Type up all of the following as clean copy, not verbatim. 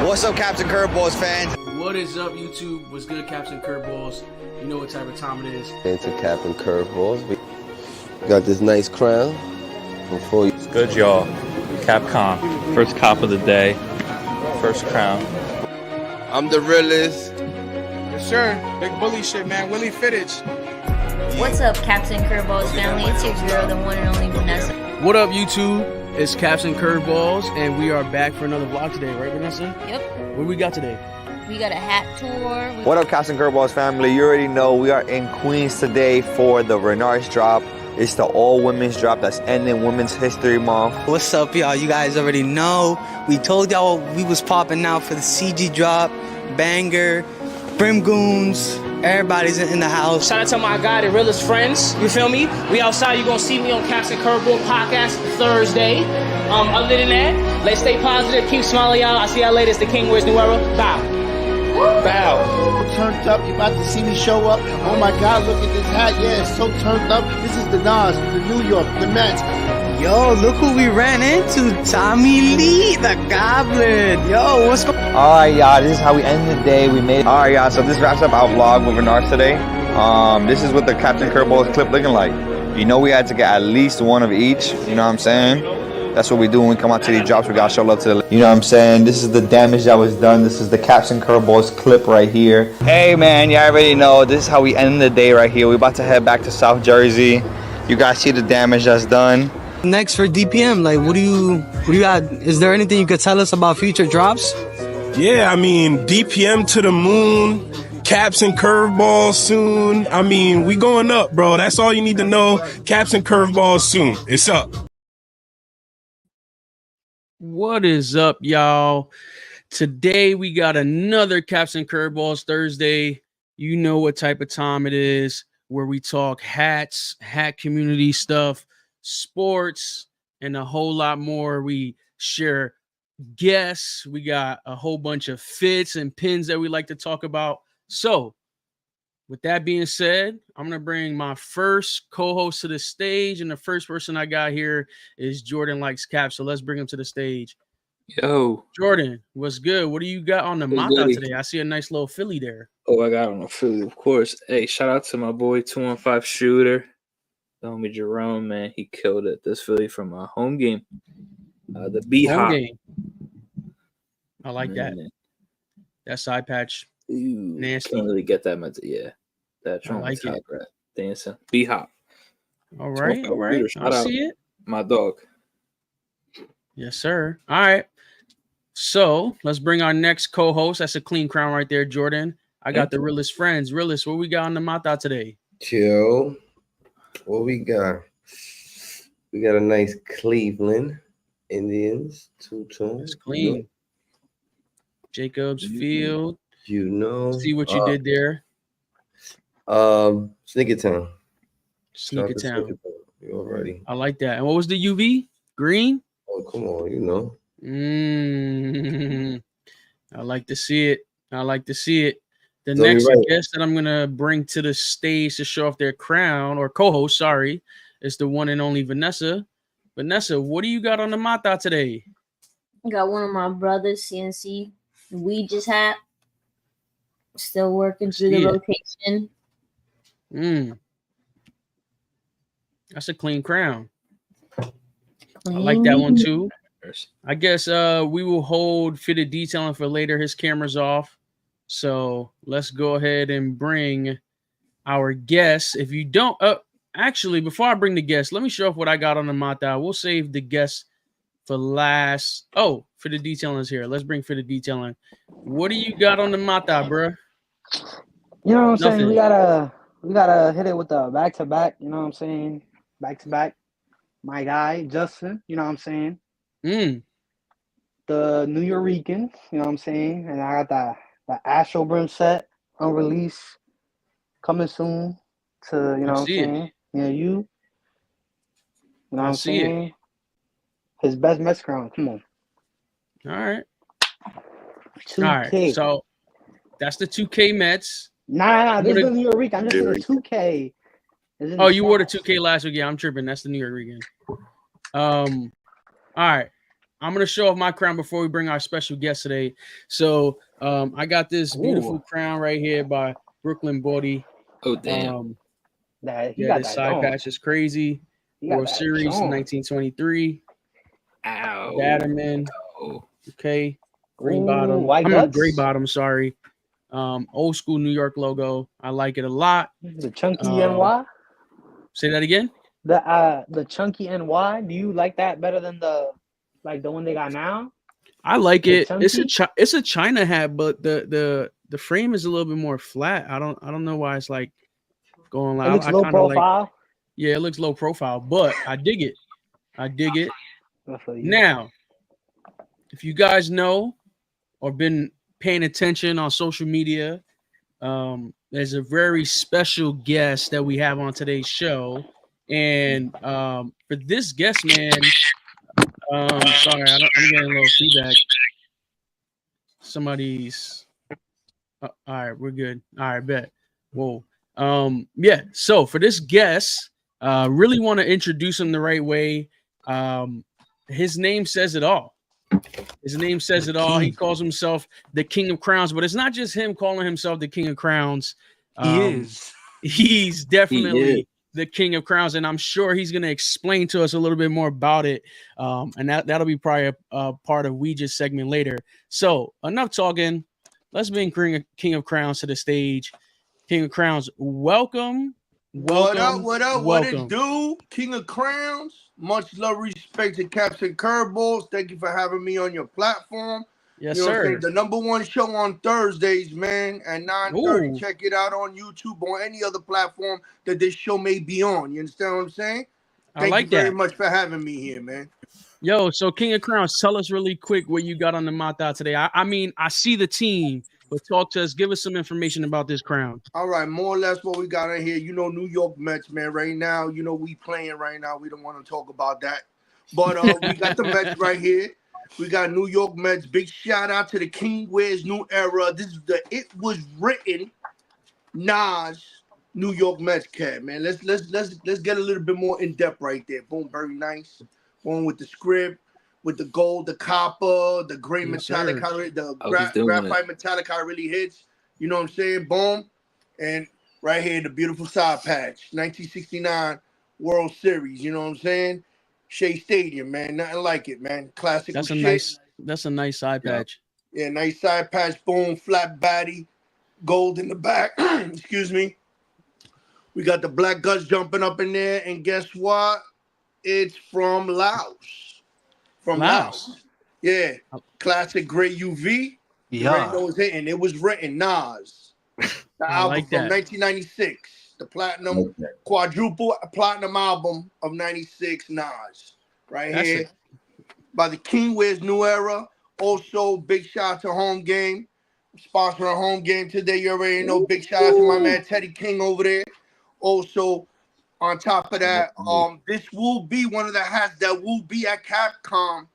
What's up, Captain Curveballs fans? What is up, YouTube? What's good, Captain Curveballs? You know what type of time it is. Into Captain Curveballs. We got this nice crown. Before you. It's good, y'all. Capcom. First cop of the day. First crown. I'm the realest. Yes, sir. Big bully shit, man. Myfitteds. What's up, Captain Curveballs family? It's your girl, the one and only Vanessa. What up, YouTube? It's Captain Curveballs, and we are back for another vlog today, right, Vanessa? Yep. What do we got today? We got a hat tour. What up, Captain Curveballs family? You already know we are in Queens today for the Renard's drop. It's the all-women's drop that's ending Women's History Month. What's up, y'all? You guys already know. We told y'all we was popping out for the CG drop, Banger, Brim Goons. Everybody's in the house. Shout out to my guy, the realest friends. You feel me? We outside. You gonna see me on Captain Curveball podcast Thursday. Other than that, let's stay positive. Keep smiling, y'all. I'll see y'all later. It's the King Wears New Era. Bow. Bow. Turned up. You about to see me show up. Oh my God! Look at this hat. Yeah, it's so turned up. This is the Nas, the New York, the Mets. Yo, look who we ran into. Tommy Lee, the Goblin. Yo, what's going on? Alright, y'all, this is how we end the day. Alright, y'all, so this wraps up our vlog with Renard's today. This is what the Captain Curveballs clip looking like. You know we had to get at least one of each, you know what I'm saying? That's what we do when we come out to these drops. We gotta show love to the, you know what I'm saying? This is the damage that was done. This is the Captain Curveballs clip right here. Hey man, y'all already know this is how we end the day right here. We're about to head back to South Jersey. You guys see the damage that's done. Next for DPM, like, what do you got? Is there anything you could tell us about future drops? Yeah, I mean, DPM to the moon, Caps and Curveballs soon. I mean, we going up, bro. That's all you need to know. Caps and Curveballs soon. It's up. What is up, y'all? Today we got another Caps and Curveballs Thursday. You know what type of time it is, where we talk hats, hat community stuff, sports, and a whole lot more. We share guests. We got a whole bunch of fits and pins that we like to talk about. So with that being said, I'm going to bring my first co-host to the stage, and the first person I got here is Jordan Likes Caps. So let's bring him to the stage. Yo. Jordan, what's good? What do you got on the mata today? I see a nice little Philly there. Oh, I got on a Philly, of course. Hey, shout out to my boy 215 Shooter. The homie Jerome, man, he killed it. This Philly from a home game. The B-Hop. I like that. That side patch. Ooh, nasty. Can't really get that much. Yeah. That I like it. Dancing. B-Hop. All right. All right. I see it. My dog. Yes, sir. All right. So let's bring our next co-host. That's a clean crown right there, Jordan. I got the realest friends. Realest, what we got on the mata today? Chill. What we got? We got a nice Cleveland Indians two-tone. It's clean. Jacobs Field. You know. See what you did there. Sneaker Town. Sneaker Town. You already. I like that. And what was the UV? Green? Oh, come on, you know. I like to see it. I like to see it. The So next you're right. guest that I'm gonna bring to the stage to show off their crown, or co-host, sorry, is the one and only Vanessa. Vanessa, what do you got on the mata today? I got one of my brothers, CNC. We just had. Still working through the rotation. That's a clean crown. I like that one too. I guess we will hold fitted detailing for later. His camera's off. So let's go ahead and bring our guests. If you don't, actually, before I bring the guests, let me show off what I got on the mata. We'll save the guests for last. Oh, fitted detailing is here. Let's bring fitted detailing. What do you got on the mata, bro? You know what I'm saying? We gotta hit it with the back-to-back. You know what I'm saying? Back-to-back. My guy, Justin. You know what I'm saying? The New Yorkers. You know what I'm saying? And I got the Astro Brim set, unreleased, coming soon to, you know what I'm saying? Yeah, you know what I'm saying? His best Mets crown. Come on. All right. 2K. All right. So that's the 2K Mets. Nah. This is the New York week. I'm just in the 2K. Oh, you wore the 2K last week. Yeah, I'm tripping. That's the New York weekend. All right. I'm gonna show off my crown before we bring our special guest today. So I got this beautiful crown right here by Brooklyn Body. Oh damn! This side patch is crazy. World Series 1923. Ow. Batterman. Okay. Green Ooh, bottom. white I'm guts? gray bottom, sorry. Old school New York logo. I like it a lot. The chunky NY? Say that again? The chunky NY. Do you like that better than the one they got now? I like The it. chunky? It's a China hat, but the frame is a little bit more flat. I don't know why it's like going like It looks I low kind of like. profile. Yeah, it looks low profile, but I dig it. I dig it. Now, if you guys know or been paying attention on social media, there's a very special guest that we have on today's show. And for this guest, man, sorry, I'm getting a little feedback. Somebody's all right, we're good. All right, bet. Whoa. Yeah, so for this guest, really want to introduce him the right way. His name says it all. His name says it all. He calls himself the King of Crowns, but it's not just him calling himself the King of Crowns. He's definitely the King of Crowns, and I'm sure he's going to explain to us a little bit more about it. And that'll be probably a part of Ouija's segment later. So enough talking. Let's bring King of Crowns to the stage. King of Crowns, welcome. What up? What it do? King of Crowns. Much love, respect to Captain Curveballs. Thank you for having me on your platform. Yes, you know sir. The #1 show on Thursdays, man, at 9:30. Ooh. Check it out on YouTube or any other platform that this show may be on. You understand what I'm saying? Thank you very much for having me here, man. Yo, so King of Crowns, tell us really quick what you got on the Mata today. I mean, I see the team, but talk to us. Give us some information about this crown. All right, more or less what we got in here. New York Mets, man. Right now, we playing right now. We don't want to talk about that. But we got the Mets right here. We got New York Mets. Big shout out to the King Wears New Era. This is the It Was Written Nas New York Mets cat, man. Let's get a little bit more in depth right there. Boom, very nice. Boom with the script, with the gold, the copper, the gray metallic, the graphite metallic, how it really hits. You know what I'm saying? Boom. And right here, the beautiful side patch. 1969 World Series. You know what I'm saying? Shea Stadium, man. Nothing like it, man. Classic. That's a nice side patch. Yeah, nice side patch. Boom, flat body, gold in the back. Excuse me. We got the black guts jumping up in there, and guess what? It's from Laos. From Laos. Yeah. Classic gray UV. You already know it's hitting. It was written Nas. The album from 1996. The platinum, quadruple platinum album of 96 Nas. Right here. By the King Wears New Era. Also, big shout out to Home Game. Sponsoring Home Game today. You already know. Big shout out to my man Teddy King over there. Also, on top of that, this will be one of the hats that will be at Capcom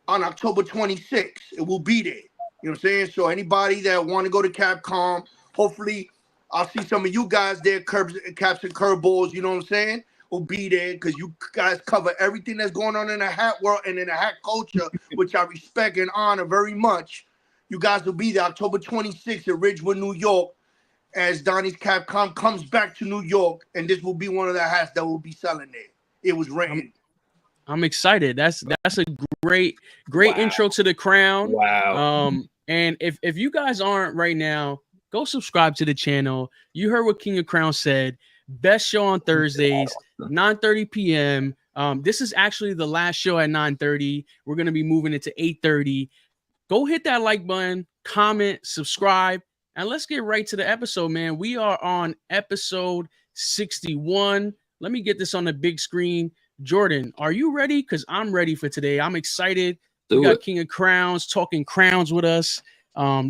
on October 26th. It will be there. You know what I'm saying? So anybody that want to go to Capcom, hopefully I'll see some of you guys there, Captain Curveballs, you know what I'm saying? Will be there because you guys cover everything that's going on in the hat world and in the hat culture, which I respect and honor very much. You guys will be there October 26th at Ridgewood, New York, as Donnie's Capcom comes back to New York, and this will be one of the hats that will be selling there. It was written. I'm excited. That's a great intro to the crown. Wow. And if you guys aren't right now, go subscribe to the channel. You heard what King of Crowns said. Best show on Thursdays, 9:30 p.m. This is actually the last show at 9:30. We're gonna be moving it to 8:30. Go hit that like button, comment, subscribe. And let's get right to the episode, man. We are on episode 61. Let me get this on the big screen. Jordan, are you ready? Because I'm ready for today. I'm excited. We got King of Crowns talking crowns with us.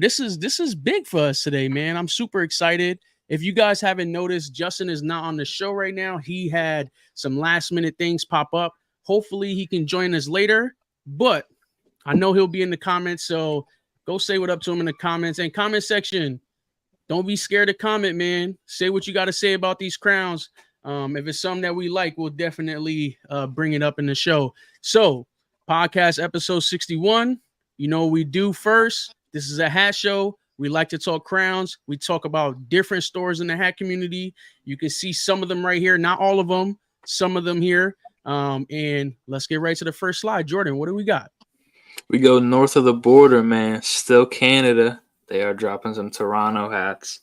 This is big for us today, man. I'm super excited. If you guys haven't noticed, Justin is not on the show right now. He had some last minute things pop up. Hopefully he can join us later, but I know he'll be in the comments. So go say what up to him in the comments and comment section. Don't be scared to comment, man. Say what you got to say about these crowns. If it's something that we like, we'll definitely bring it up in the show. So podcast episode 61. You know what we do first. This is a hat show. We like to talk crowns. We talk about different stores in the hat community. You can see some of them right here, not all of them, some of them here. And let's get right to the first slide. Jordan, what do we got? We go north of the border, man. Still Canada. They are dropping some Toronto hats.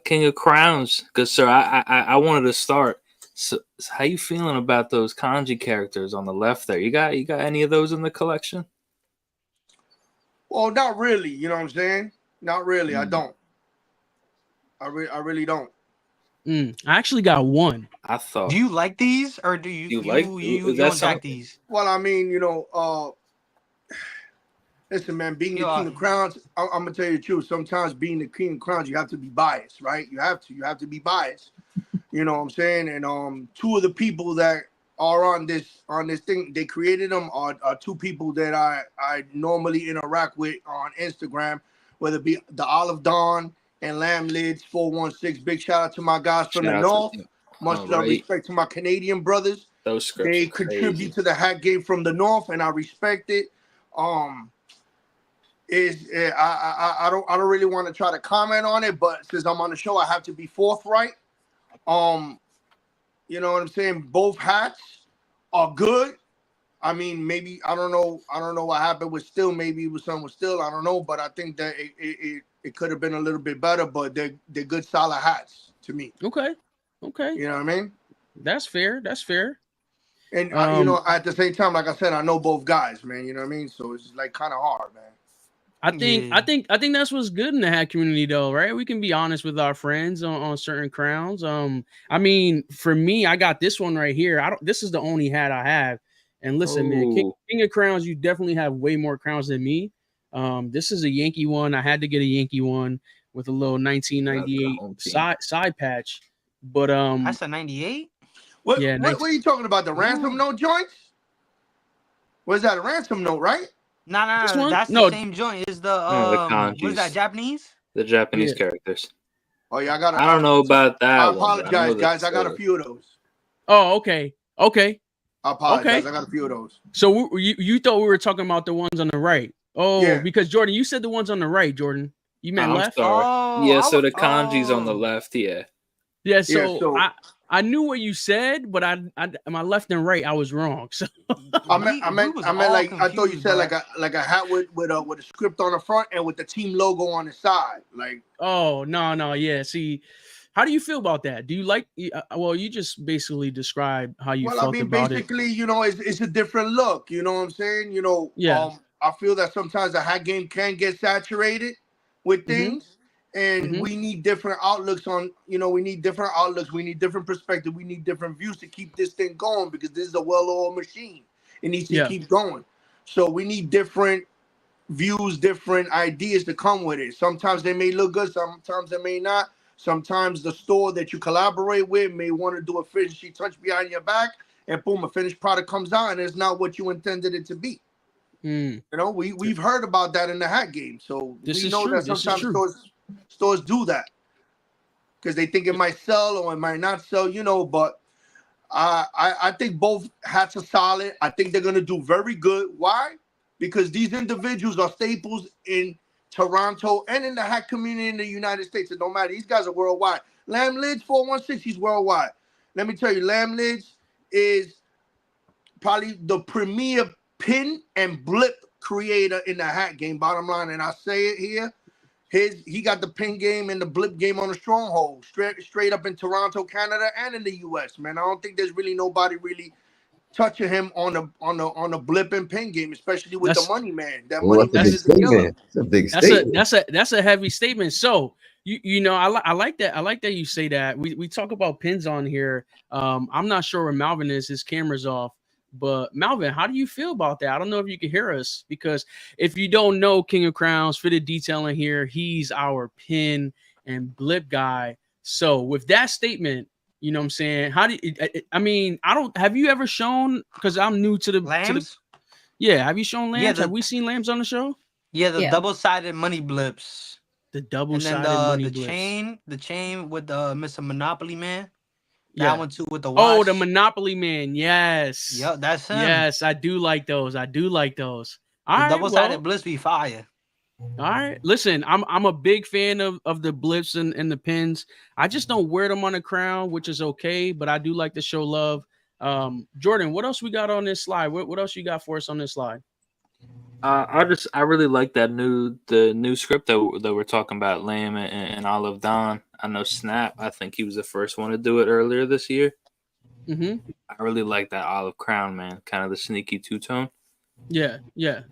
King of Crowns, good sir. I wanted to start. So how you feeling about those kanji characters on the left there? You got any of those in the collection? Well, not really. You know what I'm saying? Not really. I don't. I really don't. I actually got one. I thought. Do you like these, or do you don't like these? Well, I mean, listen, man. Being the King of Crowns, I'm gonna tell you the truth. Sometimes being the King of Crowns, you have to be biased, right? You have to be biased. You know what I'm saying? And two of the people that are on this thing, they created them are two people that I normally interact with on Instagram, whether it be the Olive Dawn and Lamb Lids 416. Big shout out to my guys from the north. Much love, respect to my Canadian brothers. Those scripts they contribute to the hat game from the north, and I respect it. I don't really want to try to comment on it, but since I'm on the show, I have to be forthright. You know what I'm saying? Both hats are good. I mean, maybe I don't know what happened with Still. Maybe it was something with Still. I don't know, but I think that it could have been a little bit better. But they're good, solid hats to me. Okay. You know what I mean? That's fair. And at the same time, like I said, I know both guys, man. You know what I mean? So it's like kind of hard, man. I think that's what's good in the hat community, though, right? We can be honest with our friends on certain crowns. I mean, for me, I got this one right here. This is the only hat I have. And listen, man, King of Crowns, you definitely have way more crowns than me. This is a Yankee one. I had to get a Yankee one with a little 1998 side patch. But that's a 98. What are you talking about? The ransom note joints? Was that a ransom note, right? No. That's the same joint. Is the what is that, Japanese? The Japanese characters. Oh yeah, I don't know about that. I apologize, guys. I got a few of those. Oh, okay. I apologize. I got a few of those. So you thought we were talking about the ones on the right? Oh, yeah. Because Jordan, you said the ones on the right. Jordan, you meant left. Sorry. Oh, yeah. So the kanji's on the left. Yeah. Yeah. So I knew what you said, but I my left and right, I was wrong. So I meant like I thought you said like a hat with a script on the front and with the team logo on the side. Like, oh no, yeah. See, how do you feel about that? Do you like? Well, you just basically described how you felt about it. Basically, it's a different look. You know what I'm saying? Yeah. I feel that sometimes the hat game can get saturated with things. And we need different outlooks on, we need different outlooks. We need different perspective. We need different views to keep this thing going because this is a well-oiled machine. It needs to keep going. So we need different views, different ideas to come with it. Sometimes they may look good. Sometimes they may not. Sometimes the store that you collaborate with may want to do a finishing touch behind your back and boom, a finished product comes out and it's not what you intended it to be. We've heard about that in the hat game. So we know that sometimes stores do that because they think it might sell or it might not sell, but I think both hats are solid. I think they're going to do very good. Why? Because these individuals are staples in Toronto and in the hat community in the United States. It don't matter. These guys are worldwide. Lamb Lids 416, he's worldwide. Let me tell you, Lamb Lids is probably the premier pin and blip creator in the hat game, bottom line. And I say it here. He got the pin game and the blip game on the stronghold, straight up in Toronto, Canada, and in the U.S. Man, I don't think there's really nobody really touching him on the blip and pin game, especially with the money man. That money man is a killer. That's a big statement. That's a heavy statement. So I like that. I like that you say that. We talk about pins on here. I'm not sure where Malvin is. His camera's off. But Malvin, how do you feel about that? I don't know if you can hear us because if you don't know King of Crowns, Fitted Detailing here, he's our pin and blip guy. So with that statement, you know what I'm saying? How do you, have you ever shown, because I'm new to the lambs? Have you shown lambs? Have we seen lambs on the show? Yeah, the double-sided money blips. The double-sided money blips. The chain with Mr. Monopoly Man. That one too with the watch. Oh, the watch. Monopoly Man. Yes. Yep, that's him. Yes, I do like those. I do like those. All The right, double-sided blips be fire. All right. Listen, I'm a big fan of the blips and the pins. I just don't wear them on the crown, which is okay, but I do like to show love. Jordan, what else we got on this slide? What else you got for us on this slide? I really like the new script that we're talking about, Lamb and Olive Don. I know Snap. I think he was the first one to do it earlier this year. Mm-hmm. I really like that olive crown, man. Kind of the sneaky two-tone. Yeah,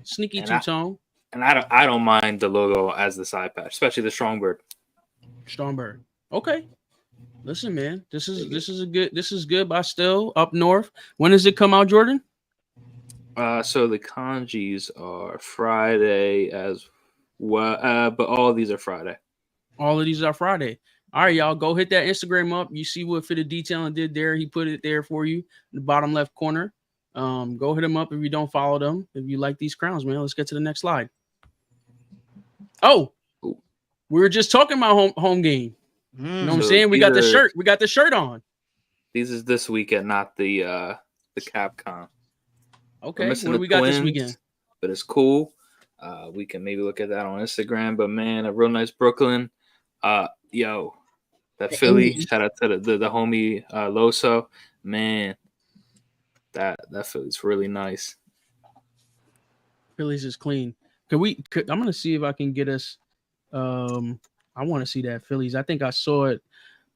sneaky two-tone. And I don't mind the logo as the side patch, especially the Strongbird. Strongbird. Okay. Listen, man, this is good by Still up north. When does it come out, Jordan? So the kanjis are Friday as well, but all of these are Friday. All of these are Friday. All right, y'all, go hit that Instagram up. You see what Fitted Detailing did there. He put it there for you in the bottom left corner. Go hit him up if you don't follow them. If you like these crowns, man, let's get to the next slide. Oh, we were just talking about home game. You know what I'm saying? We got the shirt. We got the shirt on. These is this weekend, not the Capcom. Okay, what do we got this weekend? But it's cool. We can maybe look at that on Instagram. But man, a real nice Brooklyn. Yo, that Philly. Shout out to the homie Loso. Man, that Philly's really nice. Philly's is clean. I'm gonna see if I can get us. I want to see that Phillies. I think I saw it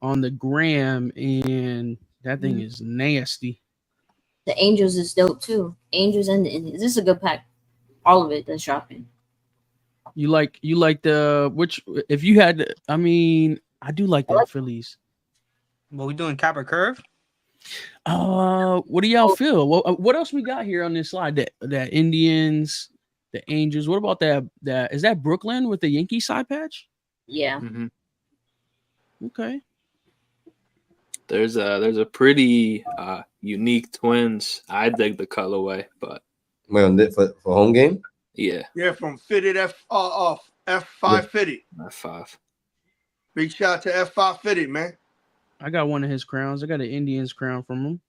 on the gram, and that thing is nasty. The Angels is dope too. Angels and the Indians. This is a good pack. All of it that's dropping. You like the which? If you had, I mean, I do like that Phillies. What we doing, Cap or Curve? What do y'all feel? What else we got here on this slide? That Indians, the Angels. What about that? Is that Brooklyn with the Yankee side patch? Yeah. Mm-hmm. Okay. There's a pretty unique Twins. I dig the colorway, but for home game. Yeah, from Fitted F5 Fitted. F5. Big shout out to F5 Fitted, man. I got one of his crowns. I got an Indians crown from him.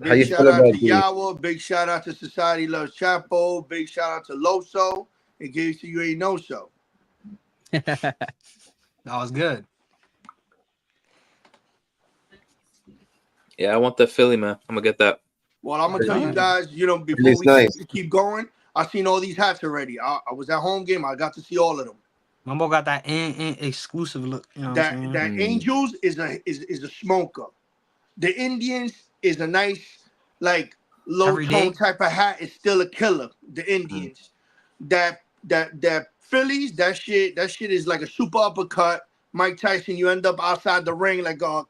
Big shout out to Yawa. Big shout out to Society Loves Chapo. Big shout out to Loso. In case you ain't know so. That was good. Yeah, I want that Philly, man. I'm gonna get that. Well, I'm gonna tell you guys, before we keep going, I've seen all these hats already. I was at home game. I got to see all of them. Mambo got that exclusive look. You know that Angels is a smoker. The Indians is a nice, like, low tone type of hat. It's still a killer. The Indians. That Phillies, that shit is like a super uppercut. Mike Tyson, you end up outside the ring like a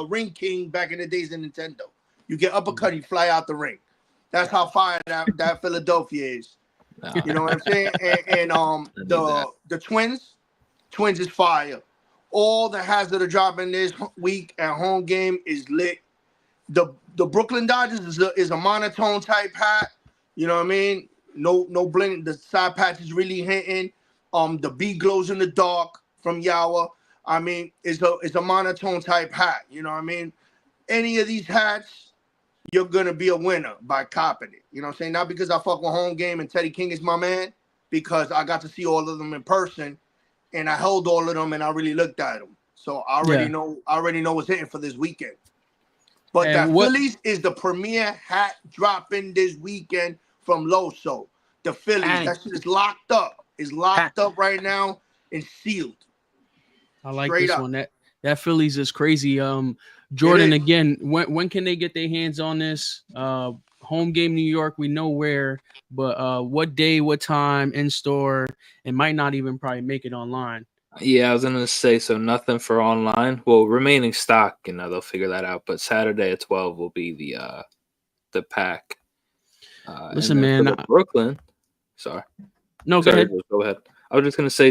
ring king back in the days of Nintendo. You get uppercut, you fly out the ring. That's how fire that Philadelphia is. You know what I'm saying? And the Twins is fire. All the hats that are dropping this week at home game is lit. The Brooklyn Dodgers is a monotone type hat. You know what I mean? No bling. The side patch is really hitting. The B glows in the dark from Yawa. I mean, it's a monotone type hat. You know what I mean? Any of these hats, you're gonna be a winner by copping it. You know what I'm saying? Not because I fuck with home game and Teddy King is my man, because I got to see all of them in person and I held all of them and I really looked at them. So I already know what's hitting for this weekend. But that Phillies is the premier hat dropping this weekend from Loso. The Phillies, that shit is locked up. It's locked up right now and sealed. I like this one. That Phillies is crazy. Jordan, again, when can they get their hands on this? Home game New York, we know where, but what day, what time, in store? It might not even probably make it online. Yeah, I was gonna say, so nothing for online. Well, remaining stock, they'll figure that out. But Saturday at 12 will be the pack. Listen, man, Brooklyn. Sorry. No, go ahead. Go ahead. I was just gonna say,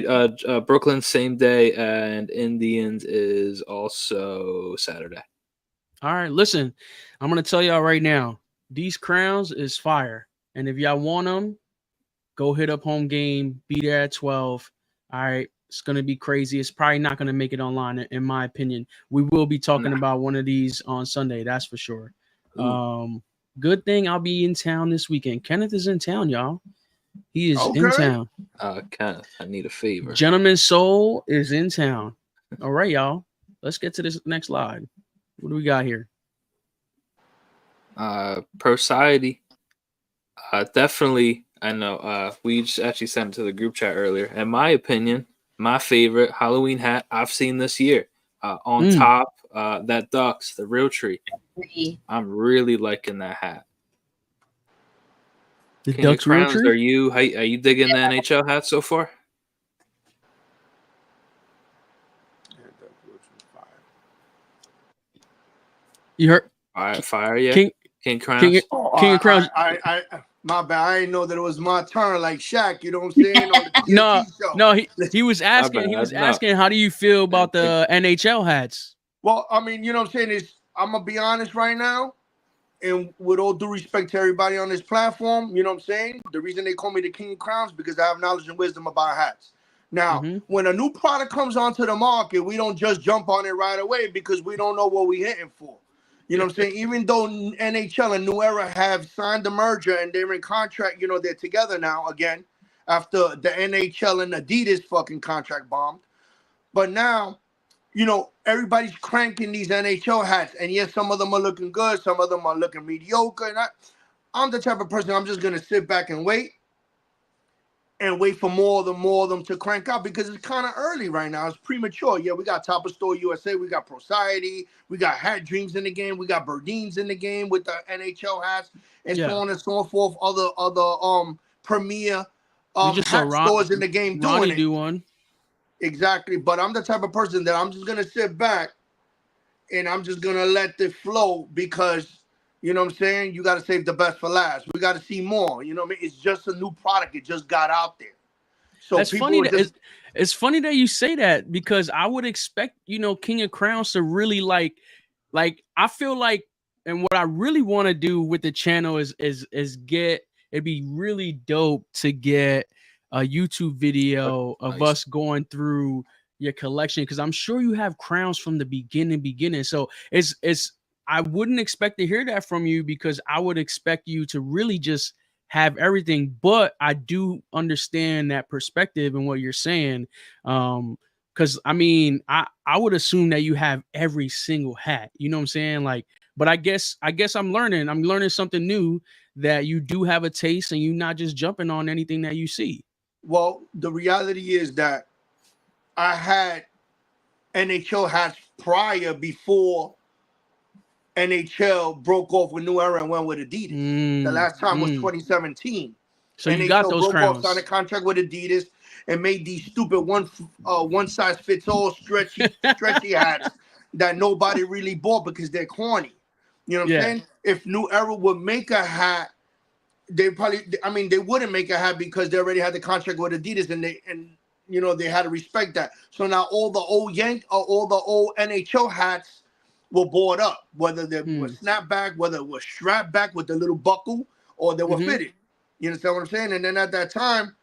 Brooklyn same day, and Indians is also Saturday. All right, listen, I'm gonna tell y'all right now, these crowns is fire, and if y'all want them, go hit up home game. Be there at 12. All right, It's going to be crazy. It's probably not going to make it online, in my opinion. We will be talking about one of these on Sunday. That's for sure. Good thing I'll be in town this weekend. Kenneth is in town, y'all. He is in town. Kenneth, I need a favor. Gentleman Soul is in town. All right, y'all. Let's get to this next slide. What do we got here? Society. Definitely. I know. We just actually sent it to the group chat earlier. In my opinion, my favorite Halloween hat I've seen this year. On top, that ducks, the real tree. I'm really liking that hat. The Ducks real tree? Are you digging the NHL hat so far? You heard fire, yeah. King Crowns. King of Crowns. My bad. I didn't know that it was my turn, like Shaq. You know what I'm saying? On the TNT show. No. He was asking. He was asking, how do you feel about the NHL hats? Well, I mean, you know what I'm saying is, I'm gonna be honest right now, and with all due respect to everybody on this platform, you know what I'm saying. The reason they call me the King of Crowns because I have knowledge and wisdom about hats. Now, when a new product comes onto the market, we don't just jump on it right away because we don't know what we're hitting for. You know what I'm saying? Even though NHL and New Era have signed the merger and they're in contract, you know, they're together now again after the NHL and Adidas fucking contract bombed. But now, you know, everybody's cranking these NHL hats. And yes, some of them are looking good. Some of them are looking mediocre. And I'm the type of person, I'm just going to sit back and wait for more of them to crank out because it's kind of early right now. It's premature. Yeah, we got Top of Store USA, we got Society, we got Hat Dreams in the game, we got Burdines in the game with the NHL hats, and so on and so forth. Other premier hat stores in the game doing it. Do one. Exactly, but I'm the type of person that I'm just gonna sit back and I'm just gonna let it flow because. You know what I'm saying? You got to save the best for last. We got to see more. You know what I mean? It's just a new product. It just got out there. So that's funny. It's funny that you say that because I would expect, you know, King of Crowns to really like I feel like, and what I really want to do with the channel is get, it'd be really dope to get a YouTube video of us going through your collection because I'm sure you have crowns from the beginning. So it's I wouldn't expect to hear that from you because I would expect you to really just have everything. But I do understand that perspective and what you're saying. Because I mean, I would assume that you have every single hat. You know what I'm saying? Like, but I guess I'm learning something new, that you do have a taste and you're not just jumping on anything that you see. Well, the reality is that I had NHL hats before NHL broke off with New Era and went with Adidas. The last time was 2017. So NHL you got those crowns. Signed a contract with Adidas and made these stupid one size fits all stretchy hats that nobody really bought because they're corny. You know what I'm saying? If New Era would make a hat, they wouldn't make a hat because they already had the contract with Adidas and you know they had to respect that. So now all the old NHL hats were bought up, whether they were snapback, whether it was strap back with the little buckle, or they were fitted. You understand what I'm saying? And then at that time,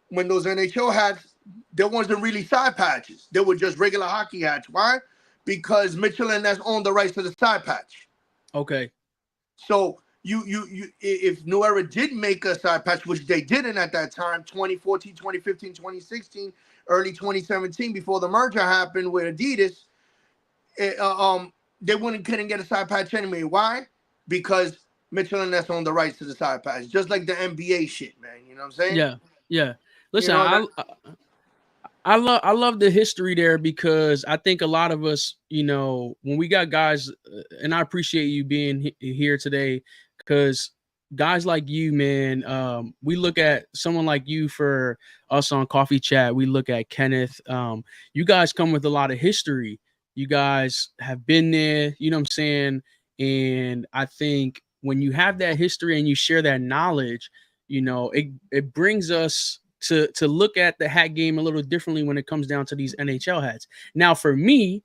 when those NHL hats, there wasn't really side patches. They were just regular hockey hats. Why? Because Mitchell and Ness owned the rights to the side patch. Okay. So you if New Era did make a side patch, which they didn't at that time, 2014, 2015, 2016, early 2017, before the merger happened with Adidas, they couldn't get a side patch anyway. Why? Because Mitchell and Ness owned the rights to the side patch, just like the NBA shit, man. You know what I'm saying? Yeah. Listen, I love the history there because I think a lot of us, you know, when we got guys, and I appreciate you being here today because guys like you, man, we look at someone like you for us on Coffee Chat. We look at Kenneth. You guys come with a lot of history. You guys have been there, you know what I'm saying? And I think when you have that history and you share that knowledge, you know, it brings us to look at the hat game a little differently when it comes down to these NHL hats. Now, for me,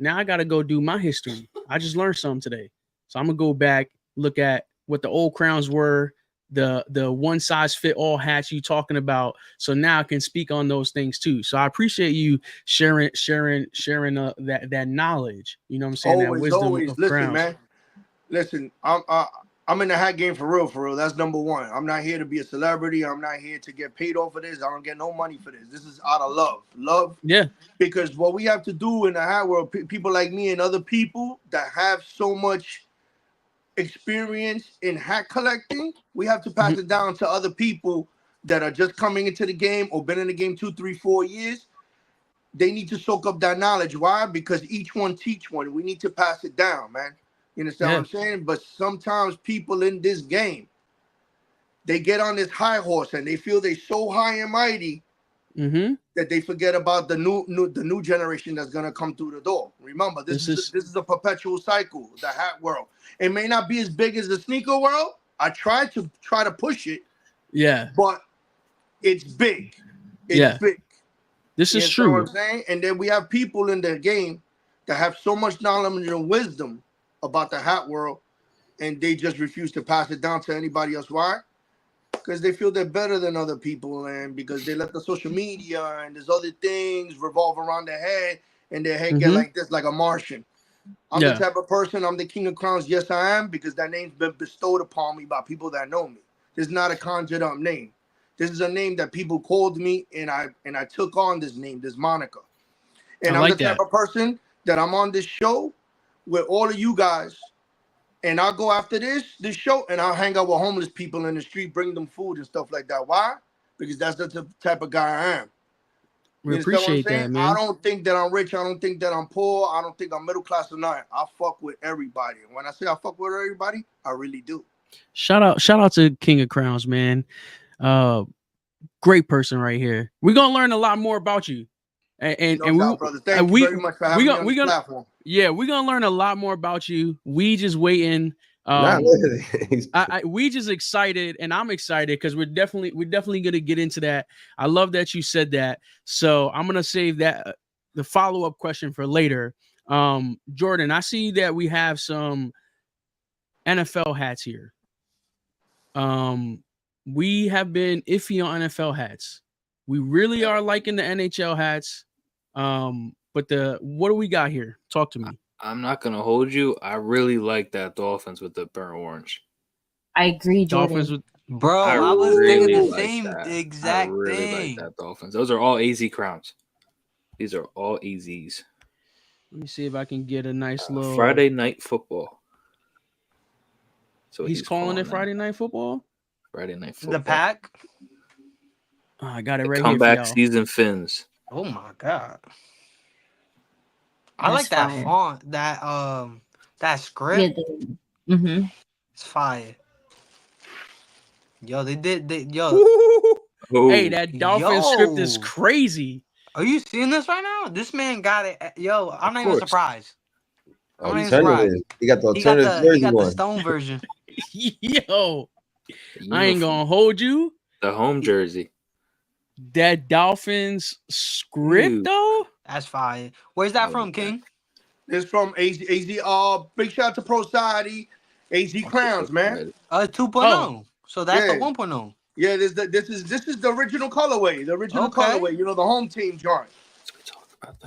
I got to go do my history. I just learned something today. So I'm going to go back, look at what the old crowns were the one size fit all hats you talking about. So now I can speak on those things too. So I appreciate you sharing that knowledge. You know what I'm saying? That wisdom Always. of Listen, crowns. man. Listen, I'm in the hat game for real. That's number one. I'm not here to be a celebrity. I'm not here to get paid off for this. I don't get no money for this. This is out of love. Yeah. Because what we have to do in the hat world, people like me and other people that have so much experience in hat collecting, we have to pass it down to other people that are just coming into the game or been in the game 2, 3, 4 years. They need to soak up that knowledge. Why? Because each one teach one. We need to pass it down, man. You understand what I'm saying? But sometimes people in this game, they get on this high horse and they feel they're so high and mighty that they forget about the new generation that's gonna come through the door. Remember, this is a perpetual cycle. The hat world. It may not be as big as the sneaker world. I try to push it. Yeah. But it's big. It's big. This is true. What I'm true. saying? And then we have people in the game that have so much knowledge and wisdom about the hat world, and they just refuse to pass it down to anybody else. Why? Because they feel they're better than other people, and because they let the social media and there's other things revolve around their head, and their head get like this, like a Martian. I'm the type of person, I'm the king of crowns. Yes, I am, because that name's been bestowed upon me by people that know me. This is not a conjured up name. This is a name that people called me, and I took on this name, this moniker. And I'm the type of person that I'm on this show with all of you guys, and I'll go after this show, and I'll hang out with homeless people in the street, bring them food and stuff like that. Why? Because that's the type of guy I am. We appreciate that, man. I don't think that I'm rich. I don't think that I'm poor. I don't think I'm middle class or nothing. I fuck with everybody. And when I say I fuck with everybody, I really do. Shout out to King of Crowns, man. Great person right here. We're gonna learn a lot more about you. And brother. Thank you very much for having me on this platform. Yeah, we're gonna learn a lot more about you. We just waiting. We just excited, and I'm excited because we're definitely gonna get into that. I love that you said that. So I'm gonna save that the follow-up question for later. Jordan, I see that we have some NFL hats here. We have been iffy on NFL hats. We really are liking the NHL hats. But what do we got here? Talk to me. I'm not gonna hold you. I really like that Dolphins with the burnt orange. I agree, Jordan. Dolphins with bro. I was thinking the same exact thing. I really like that Dolphins. Those are all AZ crowns. These are all AZs. Let me see if I can get a nice little Friday Night Football. So he's calling it Friday Night Football. Friday Night Football. The pack. Oh, I got it right Comeback here. Comeback season fins. Oh my god. I like that font, that script. Yeah, it's fire. Yo, Hey, that Dolphin script is crazy. Are you seeing this right now? This man got it. Yo, I'm not even surprised. Oh, he got the alternative he got the stone version. Yo, I ain't gonna hold you. The home jersey. That Dolphins script though. That's fire. Where's that from, King? It's from AZ. Big shout out to Pro Society, AZ Crowns, man. 2.0. Oh. So that's the 1.0. Yeah, this is the original colorway. The original colorway. You know, the home team joint.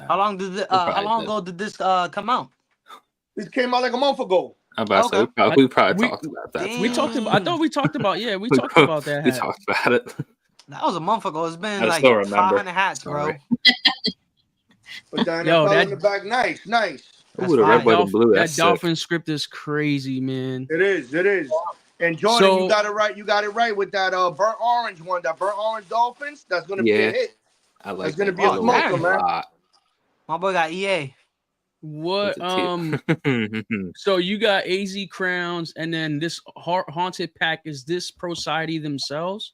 How long ago did this come out? This came out like a month ago. I'm about to say, we probably talked about that. We talked about. I thought we talked about. Yeah, we talked about that. We talked about it. That was a month ago. It's been like 500 hats, bro. But the NFL in the back, nice. Ooh, the red, white, and blue. That Dolphin script is crazy, man. It is. And Jordan, you got it right. You got it right with that burnt orange one. That burnt orange Dolphins. That's gonna be a hit. I like. That's gonna be a smoker, man. My boy got EA. What? So you got AZ Crowns, and then this Haunted Pack. Is this Pro Society themselves?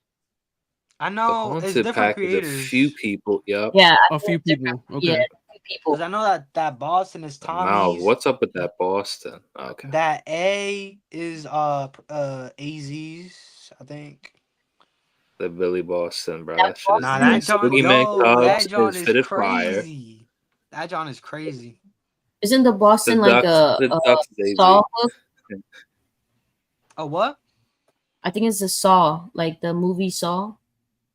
I know it's different creators. A few people, Yeah, a few people. Okay. Yeah, a few people. Because I know that Boston is Tommy's. Wow, what's up with that Boston? Okay. That A is AZ's, I think. The Billy Boston, bro. That John is crazy. That John is crazy. Isn't the Boston like a stall hook? A what? I think it's the Saw, like the movie Saw.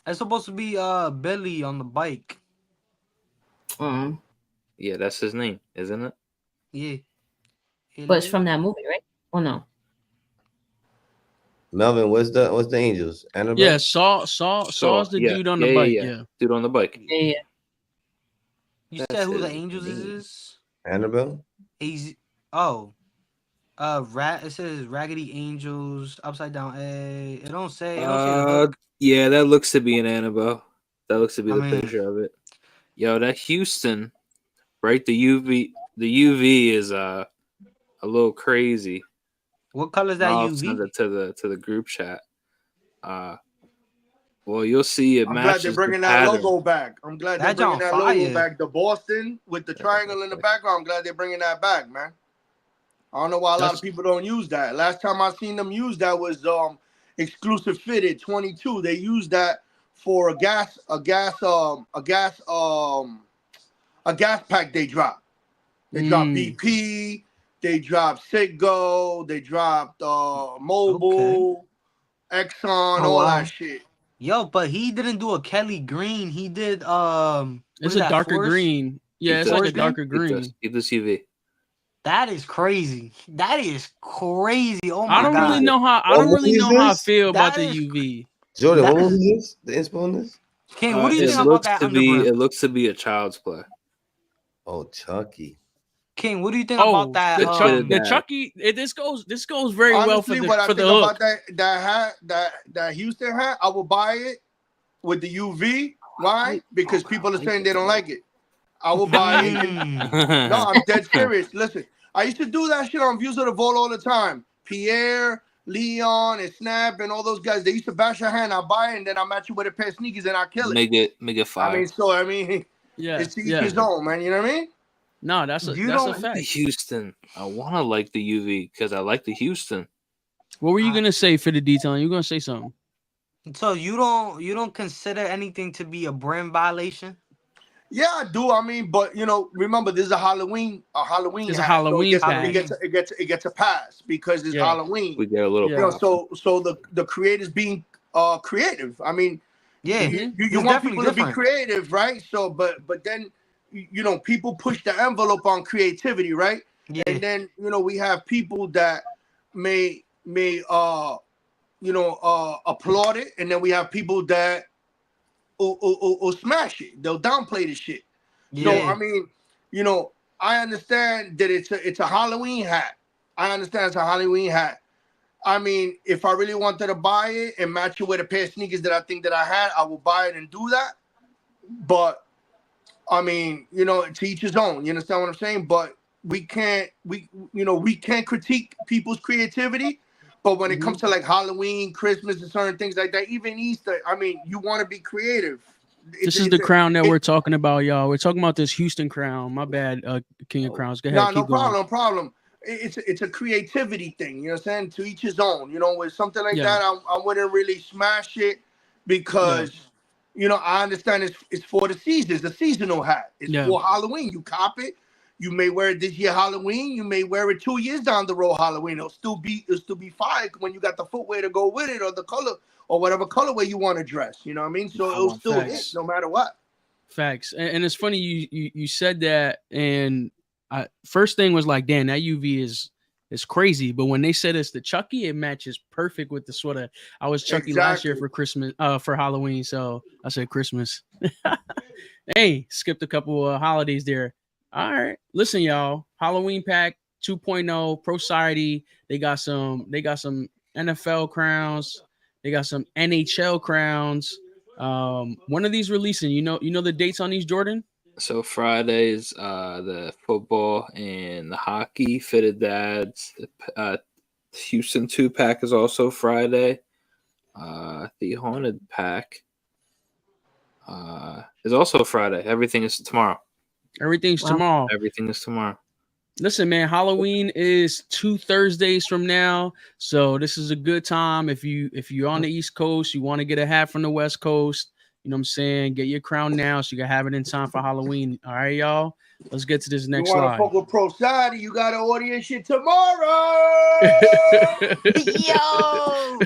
It's supposed to be Billy on the bike. Yeah, that's his name, isn't it? Yeah. But it's from that movie, right? Oh no. Melvin, what's the Angels? Annabelle? Yeah, Saw's the dude on the bike. Yeah. Dude on the bike. Yeah. You said who the Angels is? Annabelle? He's it says Raggedy Angels, Upside Down A. It don't say the hook. Yeah, that looks to be an Annabelle. That looks to be I the mean- picture of it. Yo, that Houston, right? The UV is a little crazy. What color is that I'll UV? send it to the group chat. Well, you'll see it I'm glad matches they're bringing the that pattern. logo back. I'm glad they're That bringing John that logo fire. back. The Boston with the triangle in the background. I'm glad they're bringing that back, man. I don't know why a lot of people don't use that. Last time I seen them use that was exclusive fitted 22. They used that for a gas pack they dropped. They dropped BP, they dropped Citgo, they dropped Mobile, Exxon, all that shit. Yo, but he didn't do a Kelly Green. He did It's a darker green. Yeah, it's like a darker green. Keep this UV. That is crazy. That is crazy. Oh my I don't god. really know how I feel about the UV. Jordan, what movie is this? The inspo on this? Ken, what do you think about that underbrim? It looks to be a child's play. Oh, Chucky. King, what do you think about that? The Chucky. This goes very well for Honestly, the what I for think the hook. about that Houston hat, I will buy it with the UV. Why? Because people are saying they don't like it. I will buy it. No, I'm dead serious. Listen, I used to do that shit on Views of the Vault all the time. Pierre, Leon, and Snap, and all those guys. They used to bash your hand. I buy it, and then I match you with a pair of sneakers, and I kill it. Make it fire. Yeah, it's to each his own, man. You know what I mean? No, that's a fact. Houston. I want to like the UV because I like the Houston. What were you gonna say for the detailing? You gonna say something? So you don't consider anything to be a brand violation? Yeah, I do. I mean, but remember, this is a Halloween. It's a hat, Halloween so it gets a pass because it's Halloween. We get a little. So the creators being creative. I mean, you It's want people to different. be creative, right? So, but then people push the envelope on creativity, right? Yeah. And then we have people that may applaud it, and then we have people that will smash it. They'll downplay the shit. Yeah. So I mean, I understand that it's a Halloween hat. I understand it's a Halloween hat. I mean, if I really wanted to buy it and match it with a pair of sneakers that I think that I had, I will buy it and do that. But I mean, to each his own. You understand what I'm saying? But we can't critique people's creativity. But when it comes to like Halloween, Christmas, and certain things like that, even Easter, I mean, you want to be creative. This is the crown that we're talking about, y'all. We're talking about this Houston crown. My bad, King of Crowns. Go ahead. No problem. It's a creativity thing. You know what I'm saying? To each his own. With something like that, I wouldn't really smash it because, I understand it's for the season. It's a seasonal hat. It's for Halloween. You cop it. You may wear it this year Halloween. You may wear it 2 years down the road Halloween. It'll still be fire when you got the footwear to go with it or the color or whatever colorway you want to dress. You know what I mean? So it'll still hit no matter what. Facts. And it's funny you said that, and first thing was like, damn, that UV is crazy. But when they said it's the Chucky, it matches perfect with the sweater. I was Chucky last year for Christmas, for Halloween. So I said Christmas. Hey, skipped a couple of holidays there. All right, listen, y'all. Halloween pack 2.0 Pro Society. They got some NFL crowns. They got some NHL crowns. When are these releasing? You know the dates on these, Jordan? So Fridays, the football and the hockey fitted dads. Houston 2-pack is also Friday. The Haunted pack is also Friday. Everything is tomorrow. Everything's tomorrow. Everything is tomorrow. Listen, man, Halloween is 2 Thursdays from now. So this is a good time. If you're on the East Coast, you want to get a hat from the West Coast, You know what I'm saying? Get your crown now so you can have it in time for Halloween. All right, y'all. Let's get to this next you want slide. to fuck with Pro Society, you got to order your shit tomorrow. Yo.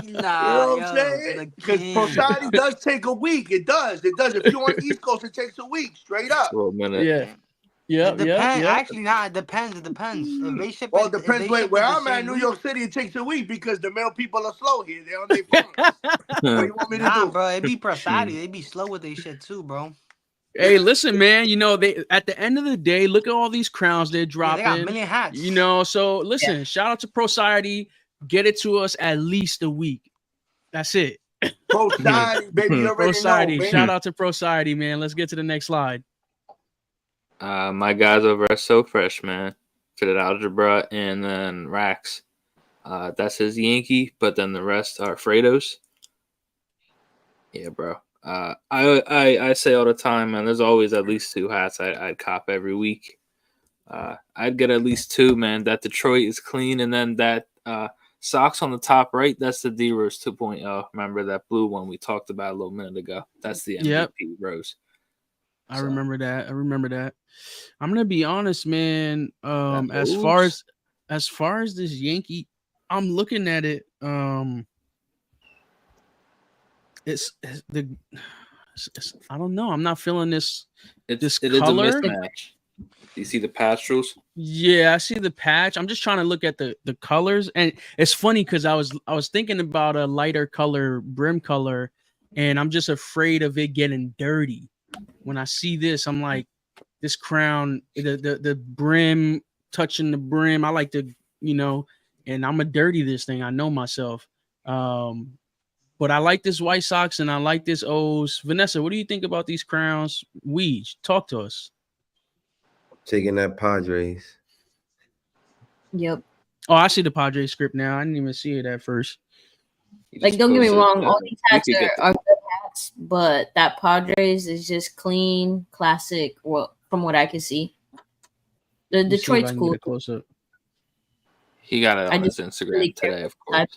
Nah, you know what I'm saying? Because Pro Society does take a week. It does. It does. If you're on the East Coast, it takes a week. Straight up. 12 minutes. Yeah. Yeah. It depends. Actually, nah, it depends. It depends. If they ship Well, it, it depends where I'm at. New York City, it takes a week because the mail people are slow here. They're on their phones. What do you want me to do? Bro, it be Pro Society. They be slow with their shit too, bro. Hey, listen, man. You know, they at the end of the day, look at all these crowns they're dropping. Yeah, they got million hats. You know, so listen, shout out to Pro Society. Get it to us at least a week. That's it. Pro Society, baby. You Pro already Society. know, Shout out to Pro Society, man. Let's get to the next slide. My guys over at So Fresh, man. Fitted Algebra and then Rax. That's his Yankee, but then the rest are Fredos. Yeah, bro. I say all the time, man, there's always at least 2 hats I'd cop every week. I'd get at least 2, man. That Detroit is clean, and then that socks on the top right, that's the D-Rose 2.0. Remember that blue one we talked about a little minute ago? That's the MVP Rose. I remember that. I'm gonna be honest, man. As far as this Yankee, I'm looking at it. It's I don't know. I'm not feeling this. This color. Is a mismatch. Do you see the pastorals? Yeah, I see the patch. I'm just trying to look at the colors, and it's funny because I was thinking about a lighter color brim color, and I'm just afraid of it getting dirty. When I see this, I'm like, this crown, the brim touching the brim. I like to, you know, and I'm a dirty this thing. I know myself. But I like this White Sox and I like this O's. Vanessa, what do you think about these crowns? Weege, talk to us. Taking that Padres. Yep. Oh, I see the Padres script now. I didn't even see it at first. Like, don't get me wrong, all these hats are good hats, but that Padres is just clean, classic. Well, from what I can see, the Detroit's cool. Close up. He got it on his Instagram really today, of course.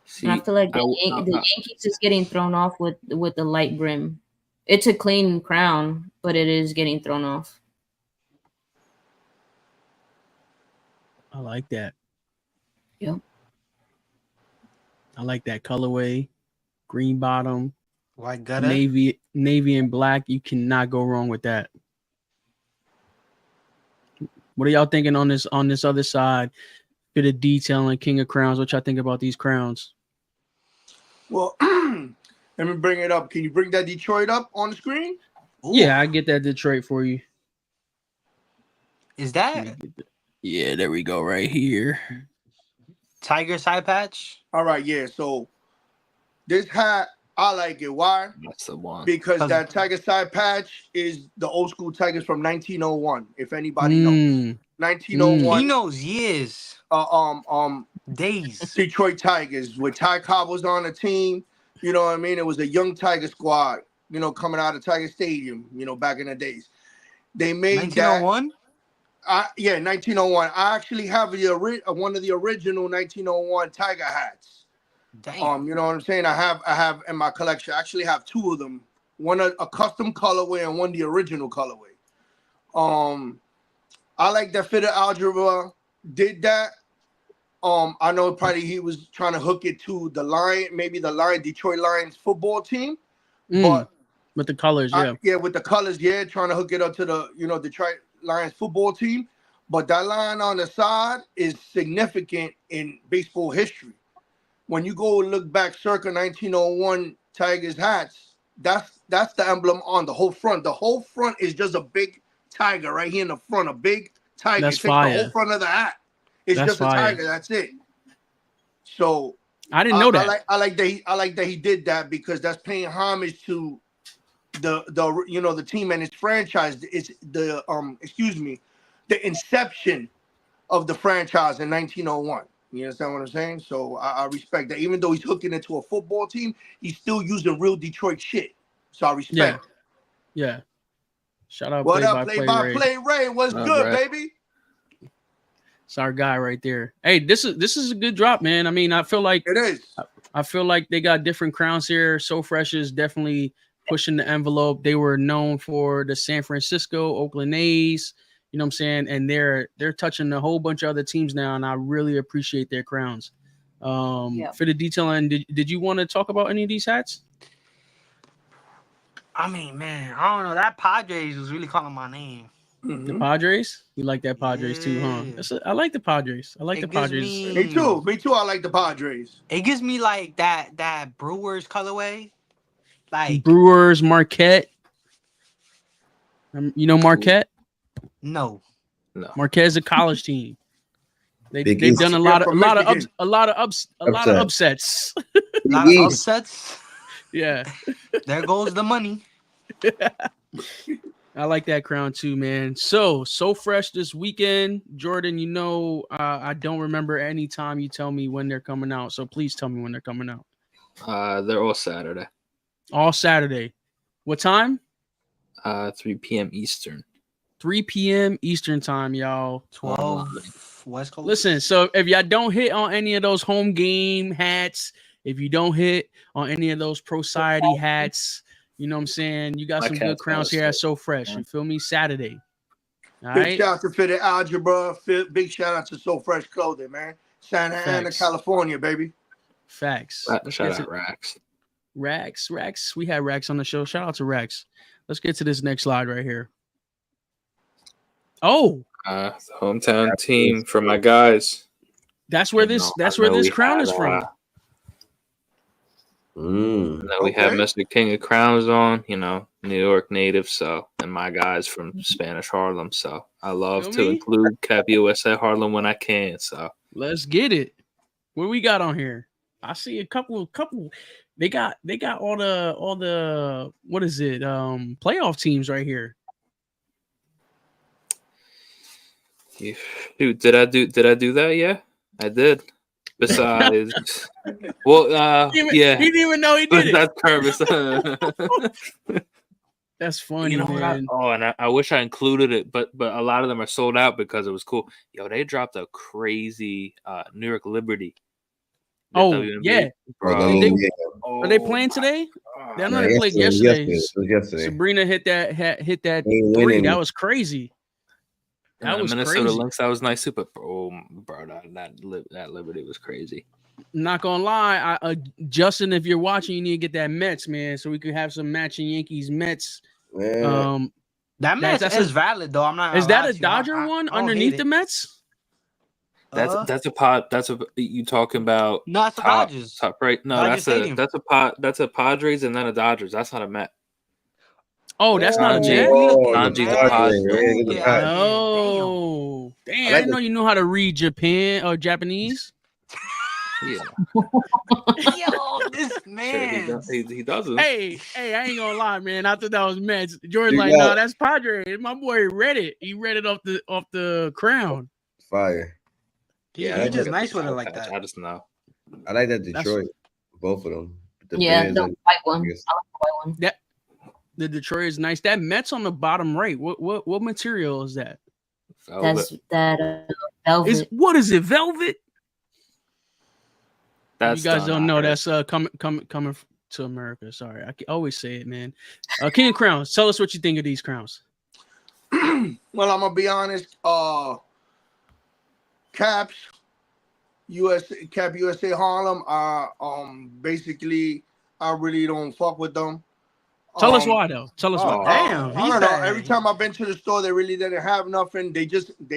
See, I feel like the Yankees is getting thrown off with the light brim. It's a clean crown, but it is getting thrown off. I like that. Yep. I like that colorway. Green bottom. White gutter. Navy and black. You cannot go wrong with that. What are y'all thinking on this other side? Bit of detailing, King of Crowns. What y'all think about these crowns? Well, let me bring it up. Can you bring that Detroit up on the screen? Ooh. Yeah, I get that Detroit for you. Is that? Yeah, there we go, right here. Tiger side patch. All right, yeah. So this hat, I like it. Why? That's the one. Because that Tiger side patch is the old school Tigers from 1901. If anybody knows, 1901. He knows years. Days. Detroit Tigers with Ty Cobb was on the team. You know what I mean? It was a young Tiger squad. You know, coming out of Tiger Stadium. You know, back in the days, they made 1901. Yeah, 1901. I actually have one of the original 1901 Tiger hats. Damn. You know what I'm saying? I have in my collection. I actually have 2 of them. One a custom colorway and one the original colorway. I like that Fitted Algebra did that. I know probably he was trying to hook it to the Detroit Lions football team. But with the colors, with the colors, trying to hook it up to the Detroit Lions football team. But that line on the side is significant in baseball history. When you go look back circa 1901 Tigers hats, that's the emblem on the whole front. The whole front is just a big tiger right here in the front, a big tiger. That's the whole front of the hat. It's just a tiger. That's it. So I didn't know that. I like that he did that because that's paying homage to the team and its franchise. It's the the inception of the franchise in 1901. You understand what I'm saying? So I respect that. Even though he's hooking it to a football team, he's still using real Detroit shit. So I respect. Yeah. Shout out. What up, play by play Ray? What's good, Ray? baby? It's our guy right there. Hey, this is a good drop, man. I mean, I feel like it is. I feel like they got different crowns here. So Fresh is definitely pushing the envelope. They were known for the San Francisco Oakland A's, you know what I'm saying? And they're touching a whole bunch of other teams now, and I really appreciate their crowns. For the detailing, did you want to talk about any of these hats? I mean, man, I don't know. That Padres was really calling my name. The Padres? You like that Padres too, huh? I like the Padres. I like the Padres. Me too. Me too. I like the Padres. It gives me like that Brewers colorway. Like Brewers, Marquette. You know Marquette? No. Marquette is a college team. They've done a lot of upsets. A lot of upsets. Yeah. There goes the money. I like that crown too, man. So Fresh this weekend. Jordan, you know, I don't remember any time you tell me when they're coming out. So please tell me when they're coming out. They're all Saturday. All Saturday. What time? 3 p.m. Eastern. 3 p.m. Eastern time, y'all. 12 West Coast. Listen, so if y'all don't hit on any of those home game hats, if you don't hit on any of those Pro Society hats, you know what I'm saying? You got some good crowns here at So Fresh. You feel me? Saturday. All right. Big shout out to Fitted Algebra. Big shout out to So Fresh Clothing, man. Santa Ana, California, baby. Facts. Shout out Rax. Rax. We had Rax on the show. Shout out to Rax. Let's get to this next slide right here. Oh, the hometown team for my guys. That's where this crown is from. Now we have Mr. King of Crowns on, you know, New York native, so, and my guys from Spanish Harlem. So I love to include Cap USA Harlem when I can. So let's get it. What we got on here? I see a couple. They got all the what is it? Playoff teams right here. Dude, did I do that? Yeah, I did. Besides, well, yeah, he didn't even know he did it. That's Curvis. That's funny, you know man. And I wish I included it, but a lot of them are sold out because it was cool. Yo, they dropped a crazy New York Liberty. Oh WNBA. yeah, bro. Are they playing today? They're not playing yesterday. Sabrina hit that three. That was crazy. That was Minnesota crazy. Lynx, that was nice too, but bro, that Liberty was crazy. Not gonna lie, Justin, if you're watching, you need to get that Mets, man, so we could have some matching Yankees Mets. That Mets is valid though. I'm not. Is that a Dodger one underneath the Mets? That's a pot. That's a you talking about? No, that's a Dodgers. Top right? No, Dodger that's a pot. That's a Padres and then a Dodgers. That's not a Met. Oh, that's not a Met. Nanji's a Padres. Oh, damn! I didn't know you knew how to read Japan or Japanese. Yeah. Yo, this man. He doesn't. Hey, I ain't gonna lie, man. I thought that was Mets. Jordan like, nah, that's Padres. My boy read it. He read it off the crown. Fire. Yeah, he's just nice with it like that. I just know. I like that Detroit. Both of them. The white one. I like the white one. That the Detroit is nice. That Mets on the bottom right. What material is that? That's that velvet. What is it? Velvet? That's you guys don't know. That's coming to America. Sorry, I always say it, man. King of Crowns. Tell us what you think of these crowns. Well, I'm gonna be honest. Cap USA Harlem. Basically, I really don't fuck with them. Tell us why, though. Tell us why. Damn, I don't know. Every time I've been to the store, they really didn't have nothing. They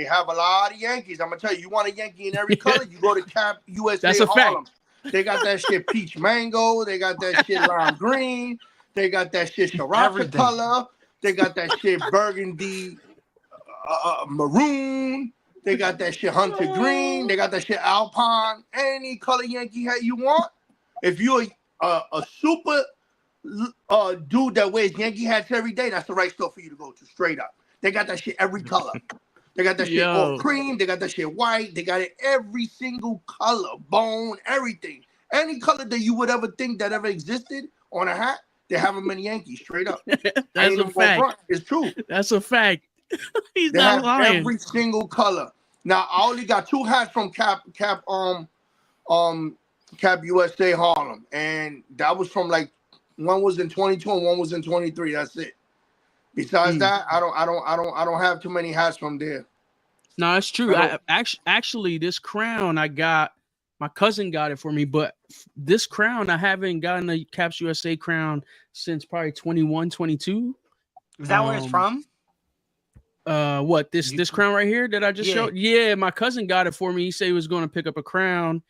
have a lot of Yankees. I'm gonna tell you, you want a Yankee in every color, you go to Cap USA That's a Harlem. fact. They got that shit peach mango. They got that shit lime green. They got that shit Sriracha color. They got that shit burgundy maroon. They got that shit hunter green. They got that shit alpine. Any color Yankee hat you want. If you're a super dude that wears Yankee hats every day, that's the right store for you to go to. Straight up, they got that shit every color. They got that shit all cream. They got that shit white. They got it every single color, bone, everything. Any color that you would ever think that ever existed on a hat, they have them in Yankee. Straight up, that's a fact. It's true. That's a fact. He's they not have lying. Every single color. Now I only got 2 hats from Cap USA Harlem, and that was from like one was in 22 and one was in 23. That's it. Besides that, I don't have too many hats from there. No, it's true. I actually this crown I got, my cousin got it for me, but this crown I haven't gotten a Caps USA crown since probably 21, 22. Is that where it's from? What this crown right here that I just showed? Yeah, my cousin got it for me. He said he was going to pick up a crown,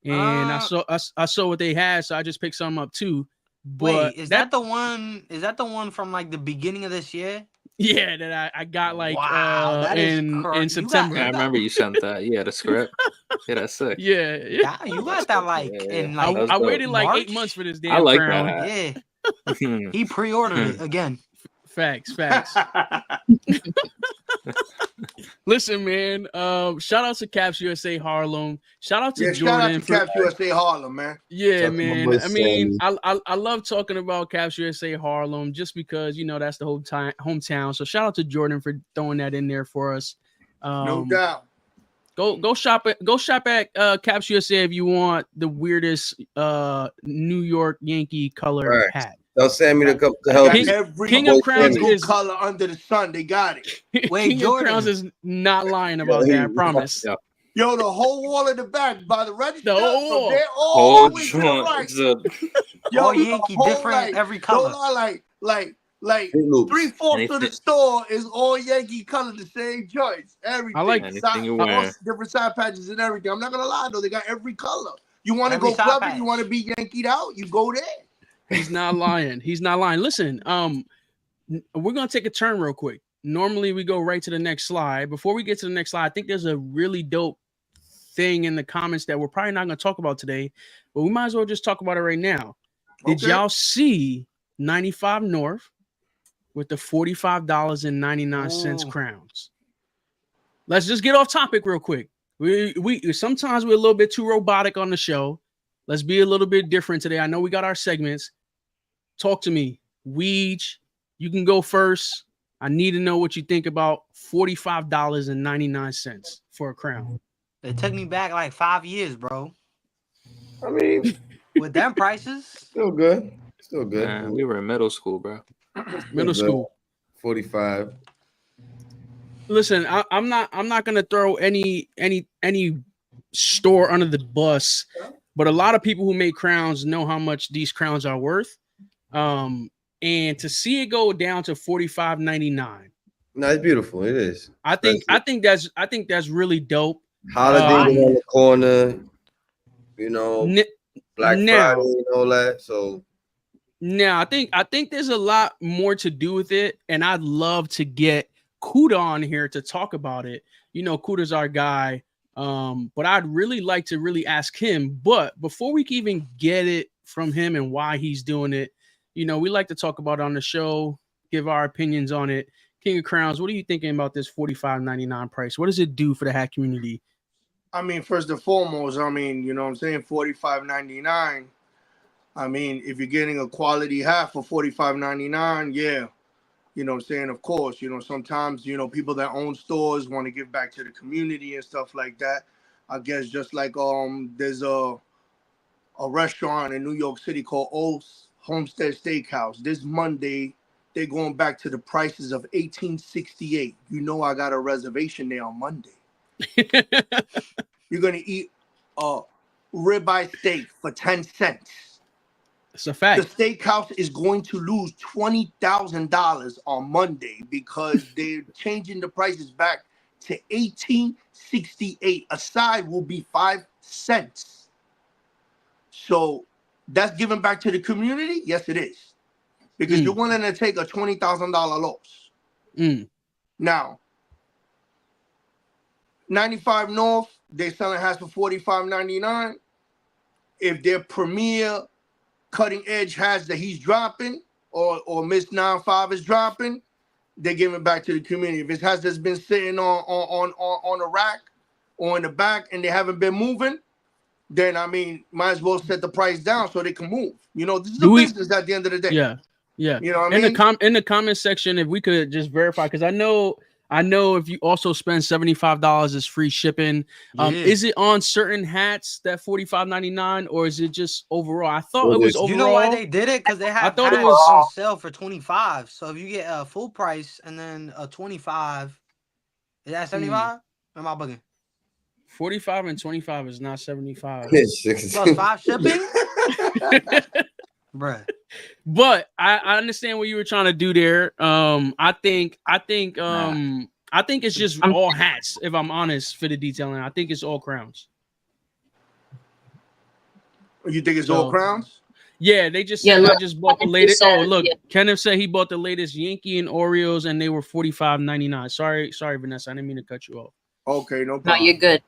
and I saw what they had, so I just picked some up too. But wait, is that the one? Is that the one from like the beginning of this year? Yeah, that I got like in September. I remember you sent that. Yeah, the script. Yeah, that's sick. Yeah. You got that like in like I waited like March? 8 months for this damn I like crown. that. Yeah. He pre-ordered it again. Facts. Listen, man. Shout out to Caps USA Harlem. Shout out to Jordan. Shout out to Caps USA Harlem, man. Yeah, man. I mean, I love talking about Caps USA Harlem just because that's the whole hometown. So shout out to Jordan for throwing that in there for us. No doubt. Go shop at Caps USA if you want the weirdest New York Yankee color hat. They'll send me to help. King of Crowns is color under the sun. They got it. Wait, King Jordan. of Crowns is not lying about that. I promise. Yeah. Yo, the whole wall in the back by the register. The whole wall. From there all the way to the right. Yo, all Yankee, different every color. Like 3/4 of the store is all Yankee color, the same joints. Everything. I like anything you wear. Different side patches and everything. I'm not gonna lie though, they got every color. You want to Every go side clubbing? patch. You want to be Yankeed out? You go there. He's not lying. Listen, we're gonna take a turn real quick. Normally we go right to the next slide. Before we get to the next slide, I think there's a really dope thing in the comments that we're probably not gonna talk about today, but we might as well just talk about it right now. Did y'all see 95 North with the $45.99 crowns? Let's just get off topic real quick. We sometimes we're a little bit too robotic on the show. Let's be a little bit different today. I know we got our segments. Talk to me. Weege, you can go first. I need to know what you think about $45.99 for a crown. It took me back like 5 years, bro. I mean, with them prices, still good. Man, we were in middle school, bro. Middle school. 45. Listen, I'm not gonna throw any store under the bus, but a lot of people who make crowns know how much these crowns are worth. And to see it go down to $45.99. No, it's beautiful. It is. I think that's really dope. Holiday on the corner, Black now, Friday and all that. So now I think there's a lot more to do with it, and I'd love to get Kuda on here to talk about it. Kuda's our guy. But I'd really like to really ask him. But before we can even get it from him and why he's doing it, we like to talk about it on the show, give our opinions on it. King of Crowns, what are you thinking about this $45.99 price? What does it do for the hat community? I mean, first and foremost, $45.99. I mean, if you're getting a quality hat for $45.99, yeah. Of course, sometimes, people that own stores want to give back to the community and stuff like that. I guess just like there's a restaurant in New York City called Old Homestead Steakhouse. This Monday, they're going back to the prices of 1868. I got a reservation there on Monday. You're going to eat a ribeye steak for 10 cents. It's a fact. The steakhouse is going to lose $20,000 on Monday because they're changing the prices back to $18.68. A side will be 5 cents. So that's giving back to the community? Yes, it is. Because you're willing to take a $20,000 loss. Now, 95 North, they're selling hats for $45.99. If their premier cutting edge hats that he's dropping or Miss 95 is dropping, they're giving back to the community. If it has that's been sitting on a rack or in the back and they haven't been moving, then might as well set the price down so they can move. This is a business at the end of the day. Yeah. You know what I mean? In the comment section, if we could just verify, because I know I know if you also spend $75 is free shipping. Is it on certain hats that $45.99 or is it just overall? I thought it was overall. You know why they did it? Because they have thought hats it was on sale for $25. So if you get a full price and then a 25, is that 75? Am I bugging? 45 and 25 is not 75. Plus 5 shipping? Bruh. But I understand what you were trying to do there. I think it's just all hats, if I'm honest, for the detailing. I think it's all crowns. You think it's all crowns? Yeah, they just said I just bought the latest. Oh, look, Kenneth said he bought the latest Yankee and Oreos, and they were $45.99. Sorry, Vanessa, I didn't mean to cut you off. Okay, no problem. No, you're good.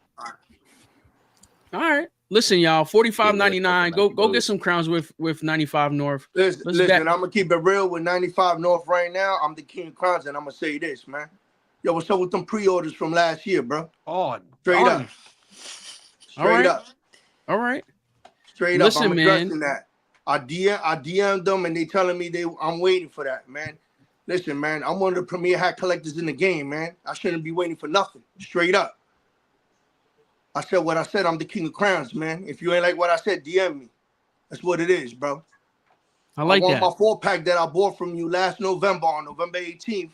All right, listen, y'all, $45.99. Go get some crowns with 95 North. Listen, I'm gonna keep it real with 95 North right now. I'm the king of crowns, and I'm gonna say this, man. Yo, what's up with them pre-orders from last year, bro? Oh, straight up. Straight up. All right. Straight up. I'm addressing that. I DM'd them, and they telling me I'm waiting for that, man. Listen, man, I'm one of the premier hat collectors in the game, man. I shouldn't be waiting for nothing. Straight up. I said what I said. I'm the king of crowns, man. If you ain't like what I said, DM me. That's what it is, bro. I want my 4-pack that I bought from you last November on November 18th.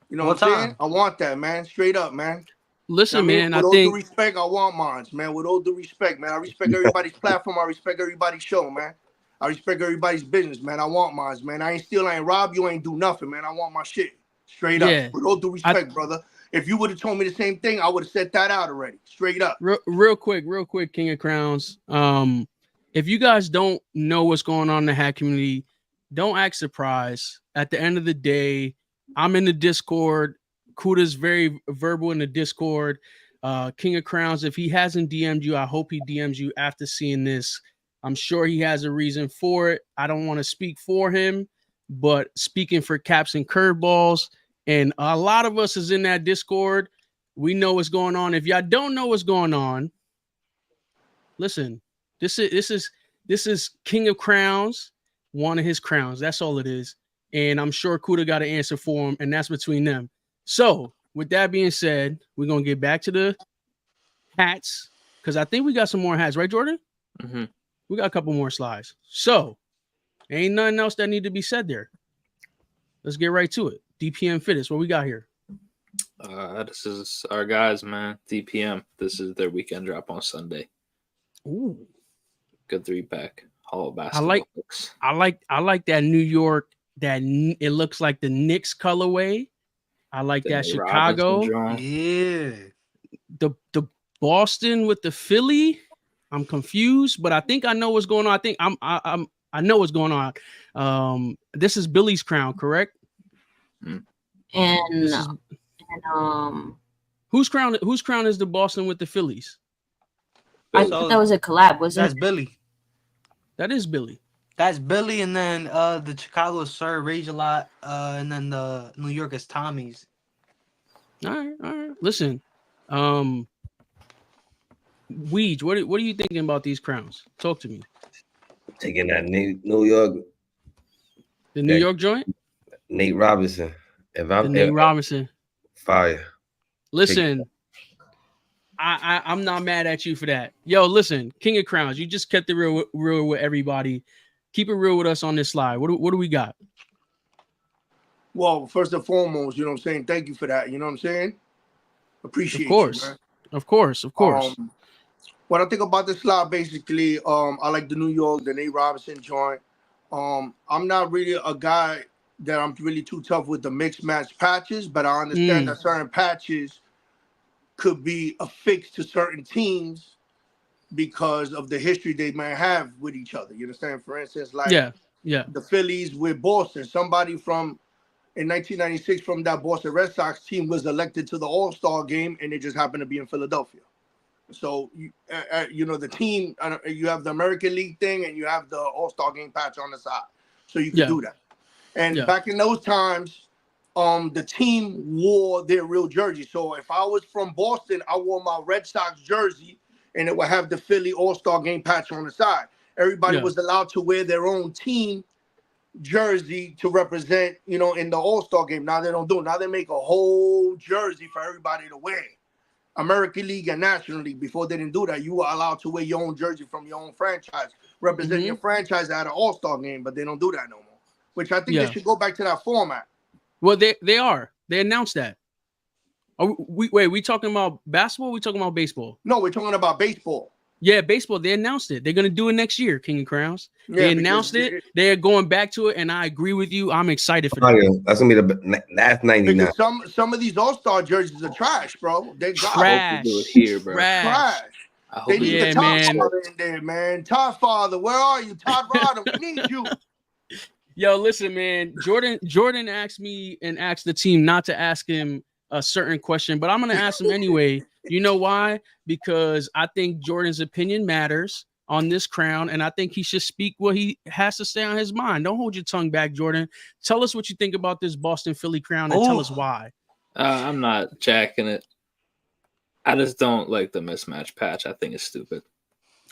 You know what I'm saying? I want that, man. Straight up, man. Listen, man. With all due respect, I want mine, man. With all due respect, man. I respect everybody's platform. I respect everybody's show, man. I respect everybody's business, man. I want mine, man. I ain't steal, I ain't rob you, ain't do nothing, man. I want my shit. Straight up. With all due respect, brother. If you would have told me the same thing, I would have said that out already. Straight up. Real quick, King of Crowns. If you guys don't know what's going on in the hat community, don't act surprised. At the end of the day, I'm in the Discord. Kuda's very verbal in the Discord. King of Crowns, if he hasn't DM'd you, I hope he DMs you after seeing this. I'm sure he has a reason for it. I don't want to speak for him, but speaking for Caps and Curveballs, and a lot of us is in that Discord. We know what's going on. If y'all don't know what's going on, listen, this is King of Crowns, one of his crowns. That's all it is. And I'm sure Kuda got an answer for him, and that's between them. So with that being said, we're going to get back to the hats because I think we got some more hats, right, Jordan? Mm-hmm. We got a couple more slides. So ain't nothing else that need to be said there. Let's get right to it. DPM Fitteds, what we got here? This is our guys, man. DPM. This is their weekend drop on Sunday. Ooh, good 3-pack. All basketball. I like that New York. That it looks like the Knicks colorway. I like that Chicago. Yeah. The Boston with the Philly. I'm confused, but I think I know what's going on. I think I know what's going on. This is Billy's crown, correct? And whose crown is the Boston with the Phillies? I thought that was a collab, wasn't it? That's Billy. That is Billy. That's Billy, and then the Chicago is Sir Rage a Lot, and then the New York is Tommy's. All right. Listen, Weege, what are you thinking about these crowns? Talk to me. Taking that New York, the New York joint. Nate Robinson. Nate Robinson. Fire. Listen, I'm not mad at you for that. Yo, listen, King of Crowns, you just kept it real with everybody. Keep it real with us on this slide. What do we got? Well, first and foremost, you know what I'm saying? Thank you for that. You know what I'm saying? Appreciate of course. you, man. Of course. What I think about this slide, basically, I like the New York, the Nate Robinson joint. I'm not really a guy that I'm really too tough with the mixed match patches, but I understand that certain patches could be affixed to certain teams because of the history they might have with each other. You understand? For instance, like the Phillies with Boston. Somebody in 1996 from that Boston Red Sox team was elected to the All-Star game, and it just happened to be in Philadelphia. So, you know, the team, you have the American League thing, and you have the All-Star game patch on the side. So you can do that. And back in those times, the team wore their real jersey. So if I was from Boston, I wore my Red Sox jersey, and it would have the Philly All-Star game patch on the side. Everybody was allowed to wear their own team jersey to represent, you know, in the All-Star game. Now they don't do it. Now they make a whole jersey for everybody to wear. American League and National League. Before they didn't do that, you were allowed to wear your own jersey from your own franchise, represent your franchise at an All-Star game, but they don't do that no more. Which I think they should go back to that format. Well, they are. They announced that. We talking about basketball? Or we talking about baseball? No, we're talking about baseball. Yeah, baseball. They announced it. They're gonna do it next year, King of Crowns. Yeah, they announced it. They're going back to it, and I agree with you. I'm excited for that. Yeah, that's gonna be the last 99. Some of these All-Star jerseys are trash, bro. They trash. Do it here, bro. Trash. They need the Todd Father in there, man. Todd Father, where are you? Todd Ryder, we need you. Yo, listen, man. Jordan asked me and asked the team not to ask him a certain question, but I'm gonna ask him anyway. You know why? Because I think Jordan's opinion matters on this crown, and I think he should speak what he has to say on his mind. Don't hold your tongue back, Jordan. Tell us what you think about this Boston Philly crown, and tell us why. I'm not jacking it. I just don't like the mismatch patch. I think it's stupid.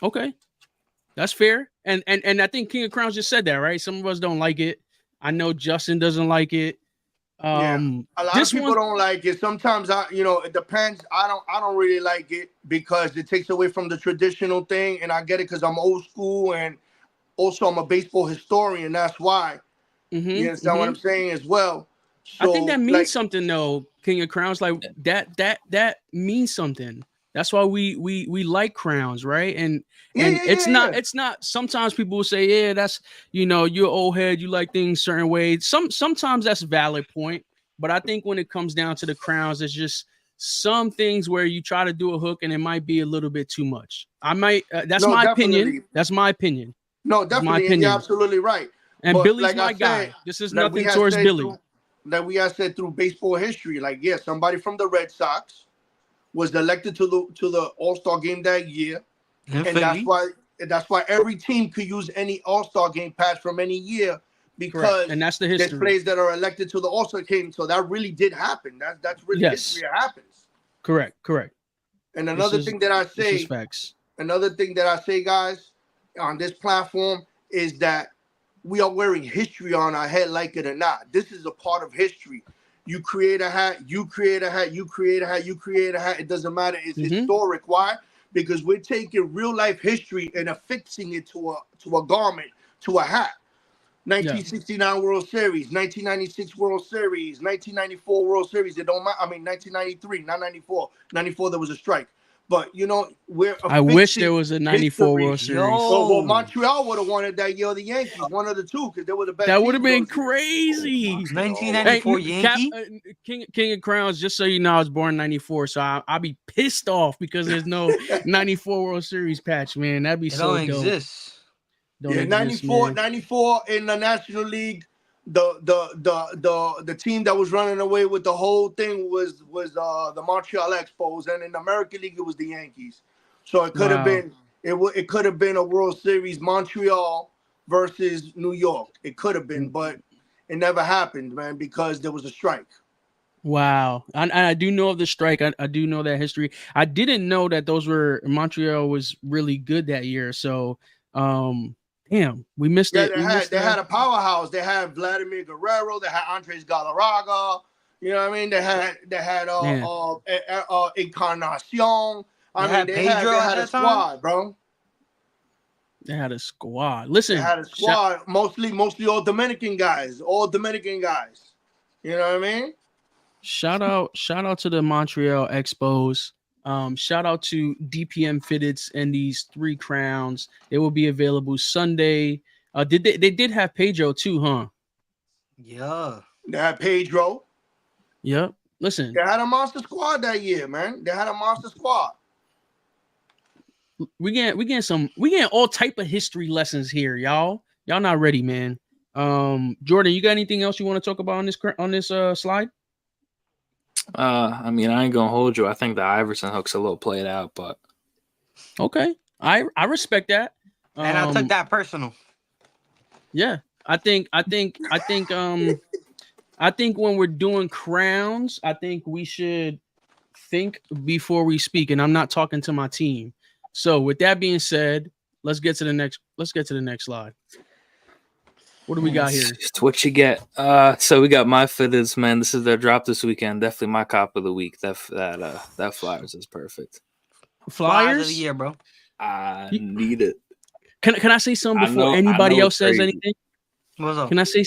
Okay, that's fair. And I think King of Crowns just said that, right? Some of us don't like it. I know Justin doesn't like it. A lot of people don't like it. Sometimes it depends. I don't really like it because it takes away from the traditional thing, and I get it because I'm old school and also I'm a baseball historian. That's why. You understand what I'm saying as well. So, I think that means something though, King of Crowns. Like that means something. That's why we like crowns, right? And it's not. Sometimes people will say, yeah, that's you're old head, you like things certain ways. Sometimes that's a valid point, but I think when it comes down to the crowns, it's just some things where you try to do a hook and it might be a little bit too much. That's my opinion. That's my opinion. No, definitely, and you're absolutely right. And but Billy's my guy. This is nothing towards Billy. That we have said through baseball history, like somebody from the Red Sox was elected to the All-Star game that year, and that's why every team could use any All-Star game patch from any year because and that's the history. There's players that are elected to the All-Star game, so that really did happen. That's really history. It happens. Correct. And another thing that I say, guys, on this platform is that we are wearing history on our head, like it or not. This is a part of history. You create a hat, you create a hat, you create a hat, you create a hat. It doesn't matter. It's historic. Why? Because we're taking real life history and affixing it to a garment, to a hat. 1969 World Series, 1996 World Series, 1994 World Series. It don't matter. 1993, not 94. 94 there was a strike. But I wish there was a 94 World Series. Well, Montreal would have wanted that year, the Yankees, one of the two, because they were the best. That would have been crazy. 1994 Yankee. King of Crowns, just so you know, I was born in 94, so I'll be pissed off because there's no 94 World Series patch, man. That'd be so dope. Exist. Don't exist, 94 in the National League. The team that was running away with the whole thing was the Montreal Expos, and in the American League it was the Yankees. So it could have been it could have been a World Series Montreal versus New York. It could have been, but it never happened, man, because there was a strike. Wow, I do know of the strike. I do know that history. I didn't know that Montreal was really good that year. So, damn, we missed it. They had a powerhouse. They had Vladimir Guerrero. They had Andres Galarraga. You know what I mean? They had Encarnacion. They had a squad, bro. They had a squad. Listen, they had a squad. Mostly all Dominican guys. You know what I mean? Shout out to the Montreal Expos. Shout out to DPM Myfitteds and these 3 crowns. They will be available Sunday. They did have Pedro too, huh? Yeah. They had Pedro. Yep. Listen. They had a monster squad that year, man. They had a monster squad. We get all type of history lessons here, y'all. Y'all not ready, man. Jordan, you got anything else you want to talk about on this slide? I ain't gonna hold you. I think the Iverson hook's a little played out, but okay, I respect that. And I took that personal. Yeah, I think when we're doing crowns, I think we should think before we speak. And I'm not talking to my team. So with that being said, let's get to the next slide. What do we got here? It's what you get. So we got Myfitteds, man. This is their drop this weekend. Definitely my cop of the week. That Flyers is perfect. Flyers of the year, bro. I need it. Can I say something before anybody else says anything? What's up? Can I say?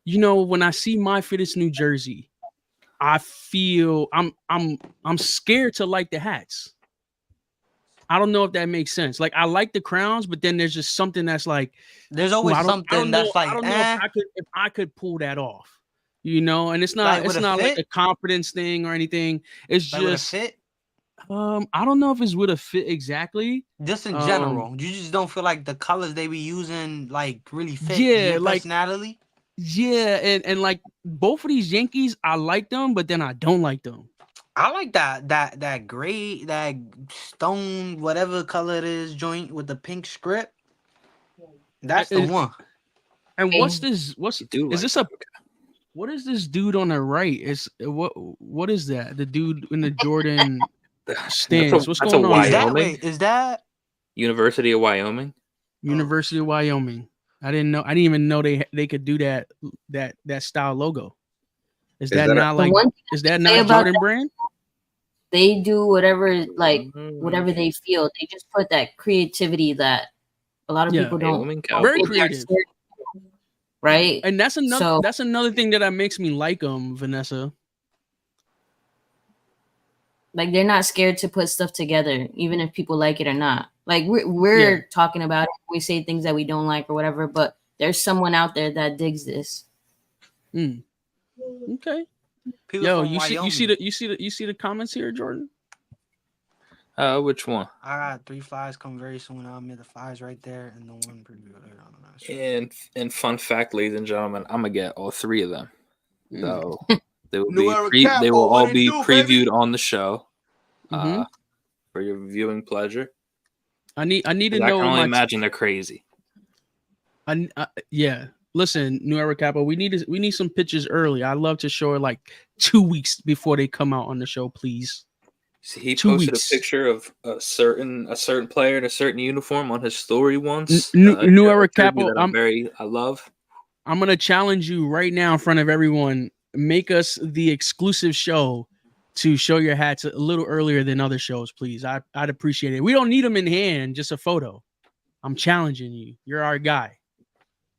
When I see Myfitteds New Jersey, I feel I'm scared to like the hats. I don't know if that makes sense. Like I like the crowns, but then there's just something that's like there's always something that's like I don't know if I could pull that off. And it's not like a confidence thing or anything. It's like just with a fit. I don't know if it's with a fit exactly. Just in general, you just don't feel like the colors they be using like really fit your personality. Yeah, and like both of these Yankees, I like them, but then I don't like them. I like that gray, that stone, whatever color it is, joint with the pink script. That's the one. And what's this? What is this dude on the right? What is that? The dude in the Jordan stance. What's going on? Is that University of Wyoming? University of Wyoming. I didn't even know they could do that style logo. Is that not Jordan brand? They do whatever they feel. They just put that creativity that a lot of people don't. Very creative, right? And that's another thing that makes me like them, Vanessa. Like they're not scared to put stuff together, even if people like it or not. Like we're talking about it. We say things that we don't like or whatever, but there's someone out there that digs this. Okay. Yo, you see the comments here, Jordan? Which one? I got 3 flies come very soon. I'll admit the flies right there and the one preview. And fun fact, ladies and gentlemen, I'm gonna get all 3 of them. So they will all be previewed on the show for your viewing pleasure. I need to know. I can only imagine they're crazy. Yeah. Listen, New Era Capo, we need some pictures early. I'd love to show it like 2 weeks before they come out on the show, please. See, he posted a picture of a certain player in a certain uniform on his story once. New Era Capo, I love. I'm gonna challenge you right now in front of everyone. Make us the exclusive show to show your hats a little earlier than other shows, please. I'd appreciate it. We don't need them in hand, just a photo. I'm challenging you. You're our guy.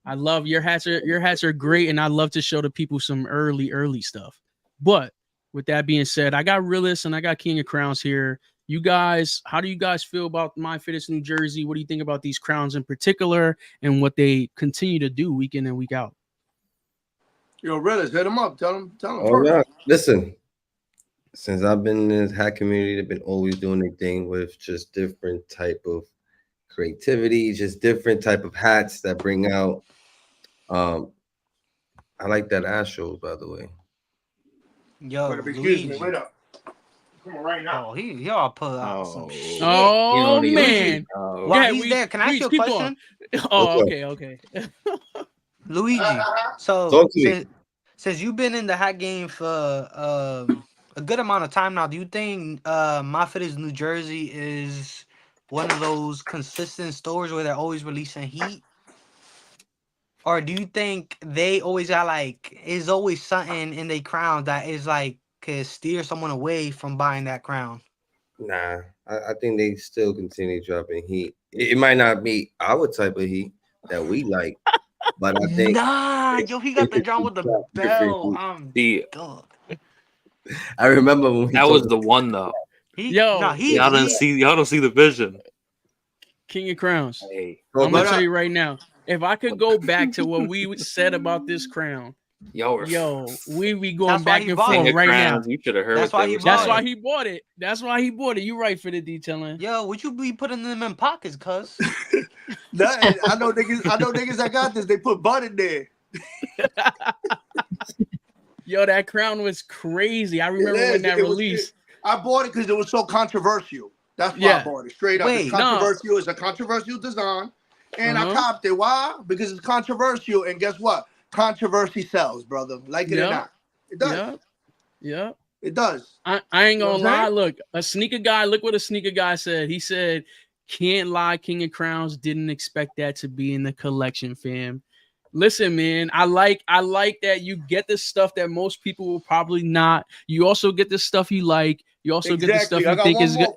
I love your hats. Your hats are great, and I love to show the people some early stuff. But with that being said, I got Realist and I got King of Crowns here. You guys, how do you guys feel about Myfitteds New Jersey? What do you think about these crowns in particular and what they continue to do week in and week out? Yo, Realist, hit them up. Tell them. Oh, yeah. Listen, since I've been in this hat community, they've been always doing their thing with just different type of creativity, just different type of hats that bring out. I like that Astros, by the way. Yo, excuse me, wait up. Come on right now. Oh, he all put out some shit. Oh man. While he's there, can I ask you a question? Oh, okay. Luigi, so since you've been in the hat game for a good amount of time now, do you think Myfitteds New Jersey is one of those consistent stores where they're always releasing heat? Or do you think they always got is always something in their crown that is could steer someone away from buying that crown? Nah, I think they still continue dropping heat. It might not be our type of heat that we like, but I think he got the drum with the bell. I'm done. I remember when that was the one though. Y'all don't see the vision. King of Crowns. Hey, I'm gonna tell you right now. If I could go back to what we said about this crown, we be going back and forth right now. You should have heard. That's why he bought it. That's why he bought it. You right for the detailing. Yo, would you be putting them in pockets, cuz? I know niggas that got this. They put butt in there. Yo, that crown was crazy. I remember when that released. I bought it because it was so controversial. That's why I bought it. Straight up. It's controversial. It's a controversial design. And I copped it. Why? Because it's controversial. And guess what? Controversy sells, brother. Like it or not. It does. Yeah. It does. I ain't gonna lie. Look, a sneaker guy, look what a sneaker guy said. He said, can't lie, King of Crowns didn't expect that to be in the collection, fam. Listen, man, I like that you get the stuff that most people will probably not. You also get the stuff you like. You also get the stuff you think is good.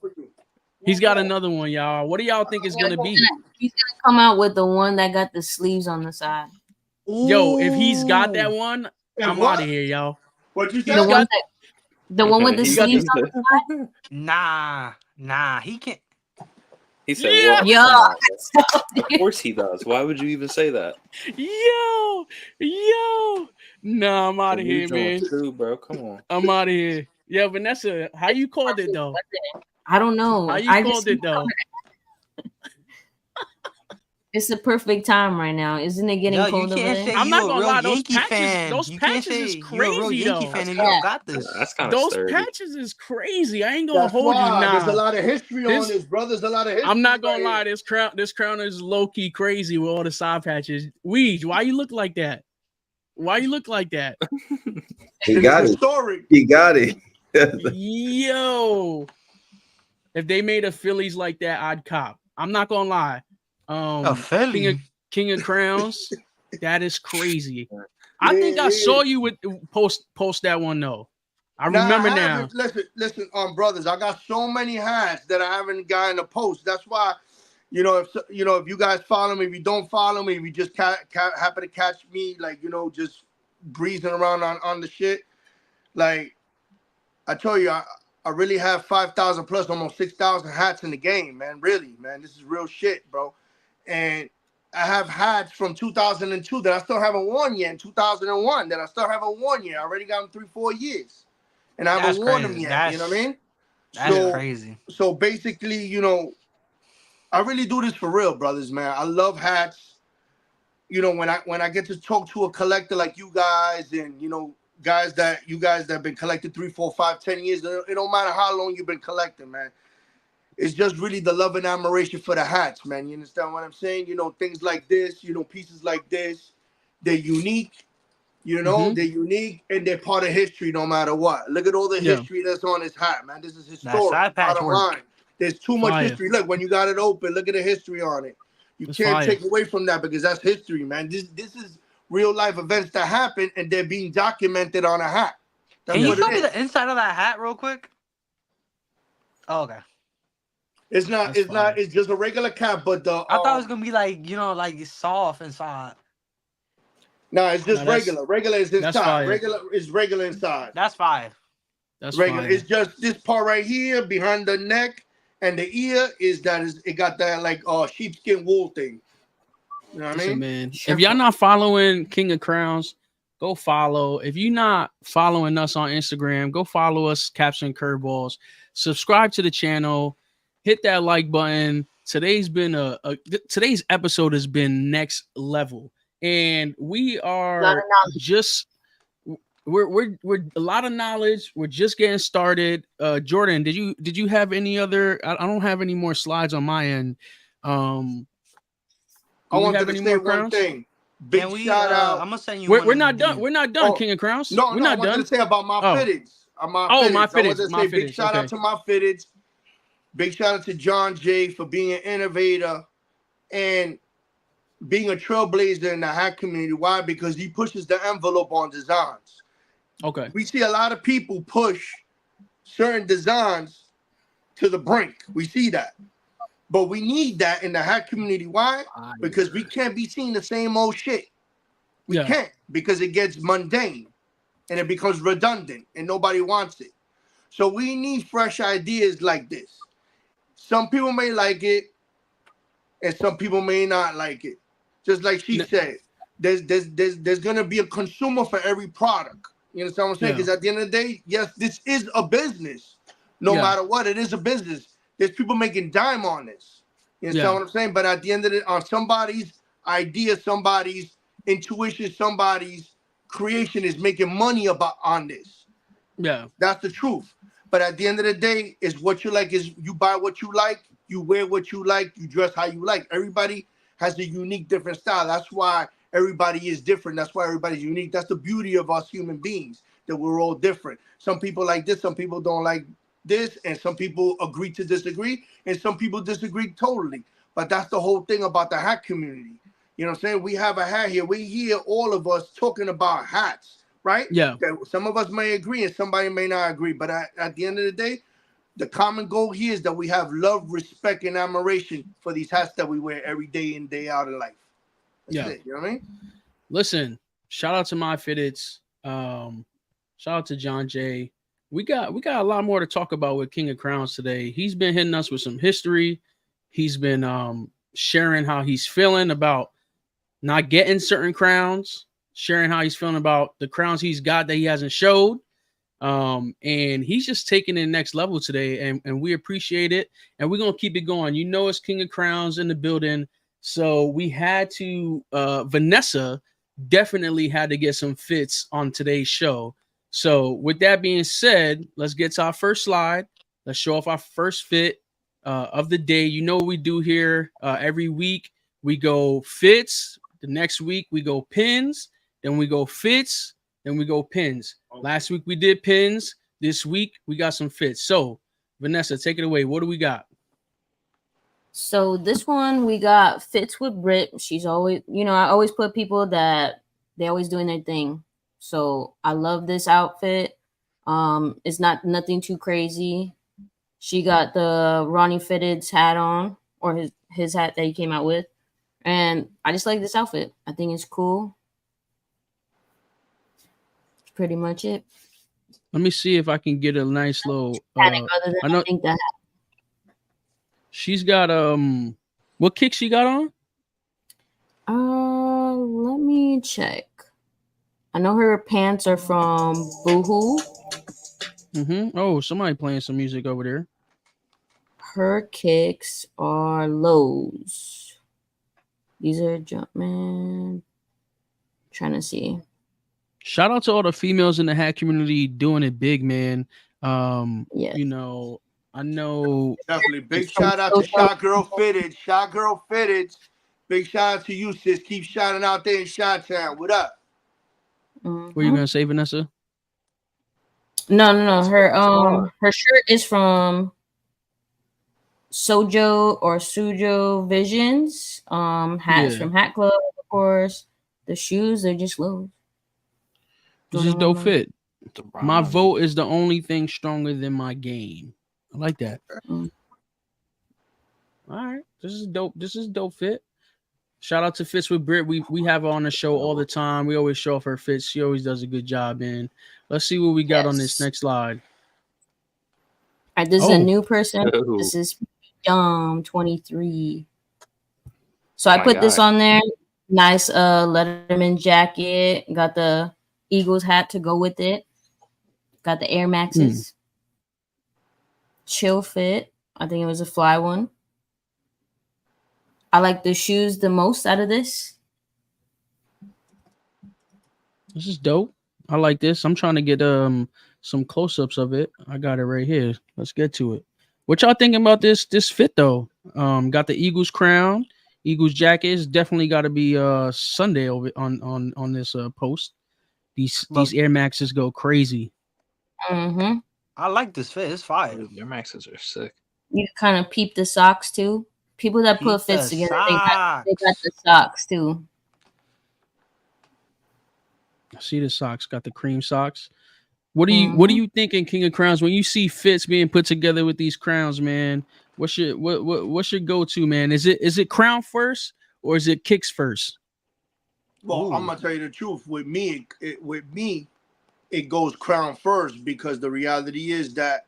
He's got another one, y'all. What do y'all think is gonna be? He's gonna come out with the one that got the sleeves on the side. Yo, if he's got that one, I'm out of here, y'all. What you The said? one with the sleeves on the side? Nah, he can't. He said, Yeah. "What? Yo, Of course he does. Why would you even say that?" Yo. Nah, I'm out of here, man. Too, bro. Come on. I'm out of here. Yeah, Vanessa, how you called it though? I don't know. How you called it though? It's the perfect time right now. Isn't it getting cold over there? I'm not gonna lie, those Yankee patches, fan. those You can't patches say is you're a real crazy Yankee though. fan if you don't got this. That's kind of Those sturdy. patches is crazy. I ain't gonna That's hold you. why. Nah, There's a lot of history on this, bro. There's a lot of history. I'm not gonna lie. This crown is low key crazy with all the side patches. Weege, why you look like that? Why you look like that? He got it. Story. He got it. Yo, if they made a Phillies like that, I'd cop. I'm not gonna lie. A Philly? King of Crowns, that is crazy. I think I saw you with post that one though. I remember now. Listen, brothers, I got so many hats that I haven't gotten a post. That's why, if you guys follow me, if you don't follow me, if you just happen to catch me, like, just breezing around on the shit, like I told you, I really have 5,000 plus, almost 6,000 hats in the game, man. Really, man, this is real shit, bro. And I have hats from 2002 that I still haven't worn yet, in 2001 that I still haven't worn yet. I already got them 3-4 years, and I haven't worn them yet. You know what I mean? That's crazy. So basically, I really do this for real, brothers, man. I love hats. When I get to talk to a collector like you guys, and guys that have been collecting 3, 4, 5, 10 years, it don't matter how long you've been collecting, man. It's just really the love and admiration for the hats, man. You understand what I'm saying? Things like this, pieces like this, they're unique. They're unique and they're part of history no matter what. Look at all the history that's on this hat, man. This is historic. Bottom line. There's too much history. Look, when you got it open, look at the history on it. You can't take away from that because that's history, man. This is real life events that happen and they're being documented on a hat. Can you show me the inside of that hat real quick? Oh, okay. It's just a regular cap, but I thought it was gonna be like, like soft inside. No, it's just regular. Regular is inside. Regular is regular inside. That's fire. That's regular. Fire. It's just this part right here behind the neck and the ear it got that like sheepskin wool thing. You know what I mean? Man, if y'all not following King of Crowns, go follow. If you're not following us on Instagram, go follow us, Caption Curveballs. Subscribe to the channel. Hit that like button. Today's episode has been next level, and we are we're a lot of knowledge. We're just getting started. Jordan, did you have any other? I don't have any more slides on my end. I wanted to say one thing. Big shout out. I'm gonna send you. We're not done. We're not done. King of Crowns. No, we're not I wanted done. to say about Myfitteds. Myfitteds. Big shout out to Myfitteds. Big shout out to John Jay for being an innovator and being a trailblazer in the hat community. Why? Because he pushes the envelope on designs. Okay. We see a lot of people push certain designs to the brink. We see that. But we need that in the hat community. Why? Because we can't be seeing the same old shit. We can't, because it gets mundane and it becomes redundant and nobody wants it. So we need fresh ideas like this. Some people may like it and some people may not like it. Just like she said, there's gonna be a consumer for every product. You understand what I'm saying? Because at the end of the day, yes, this is a business. No matter what, it is a business. There's people making dime on this. You understand what I'm saying? But at the end of it, on somebody's idea, somebody's intuition, somebody's creation is making money on this. Yeah. That's the truth. But at the end of the day, is what you like is you buy what you like, you wear what you like, you dress how you like. Everybody has a unique, different style. That's why everybody is different. That's why everybody's unique. That's the beauty of us human beings, that we're all different. Some people like this, some people don't like this, and some people agree to disagree, and some people disagree totally. But that's the whole thing about the hat community. You know what I'm saying? We have a hat here. We hear all of us talking about hats, right? Yeah. Some of us may agree and somebody may not agree. But at the end of the day, the common goal here is that we have love, respect, and admiration for these hats that we wear every day in, day out in life. That's it. You know what I mean? Listen, shout out to Myfitteds. Shout out to John Jay. We got a lot more to talk about with King of Crowns today. He's been hitting us with some history. He's been sharing how he's feeling about not getting certain crowns, sharing how he's feeling about the crowns he's got that he hasn't showed. And he's just taking it next level today, and we appreciate it. And we're gonna keep it going. You know, it's King of Crowns in the building. So we had to Vanessa definitely had to get some fits on today's show. So with that being said, let's get to our first slide. Let's show off our first fit of the day. You know what we do here every week. We go fits. The next week we go pins. Then we go fits. Then we go pins. Last week we did pins. This week we got some fits. So Vanessa, take it away. What do we got? So this one we got fits with Brit. She's always, you know, I always put people that they always doing their thing. So I love this outfit. It's not nothing too crazy. She got the Ronnie Fitteds hat on, or his hat that he came out with. And I just like this outfit. I think it's cool. That's pretty much it. Let me see if I can get a nice little I know that she's got what kick she got on? Let me check. I know her pants are from Boohoo. Oh, somebody playing some music over there. Her kicks are lows. These are Jumpman. Trying to see. Shout out to all the females in the hat community doing it big, man. You know, I know definitely big shout out to Shot Girl Fitted. Shot Girl Fitted. Big shout out to you, sis. Keep shouting out there in Shot Town. What up? What are you gonna say, Vanessa? No. Her shirt is from Sojo or Sujo Visions. Hats from Hat Club, of course. The shoes, they're just low. This is dope fit. My vote is the only thing stronger than my game. I like that. All right. This is dope. This is dope fit. Shout out to Fits with Brit. We have her on the show all the time. We always show off her fits. She always does a good job, man. Let's see what we got on this next slide. All right, this is a new person. This is 23. So I put this on there. Nice Letterman jacket. Got the Eagles hat to go with it. Got the Air Maxes. Chill fit. I think it was a fly one. I like the shoes the most out of this. This is dope. I like this. I'm trying to get some close-ups of it. I got it right here. Let's get to it. What y'all thinking about this fit though? Got the Eagles crown, Eagles jacket. It's definitely got to be Sunday over on this post. These Air Maxes go crazy. I like this fit. It's fire. Air Maxes are sick. You kind of peep the socks too. People that put fits together, they got the socks too. I see the socks. Got the cream socks. What do you think in King of Crowns when you see fits being put together with these crowns, man? What's your go-to, man? Is it crown first or is it kicks first? Well, I'm gonna tell you the truth. With me, it goes crown first because the reality is that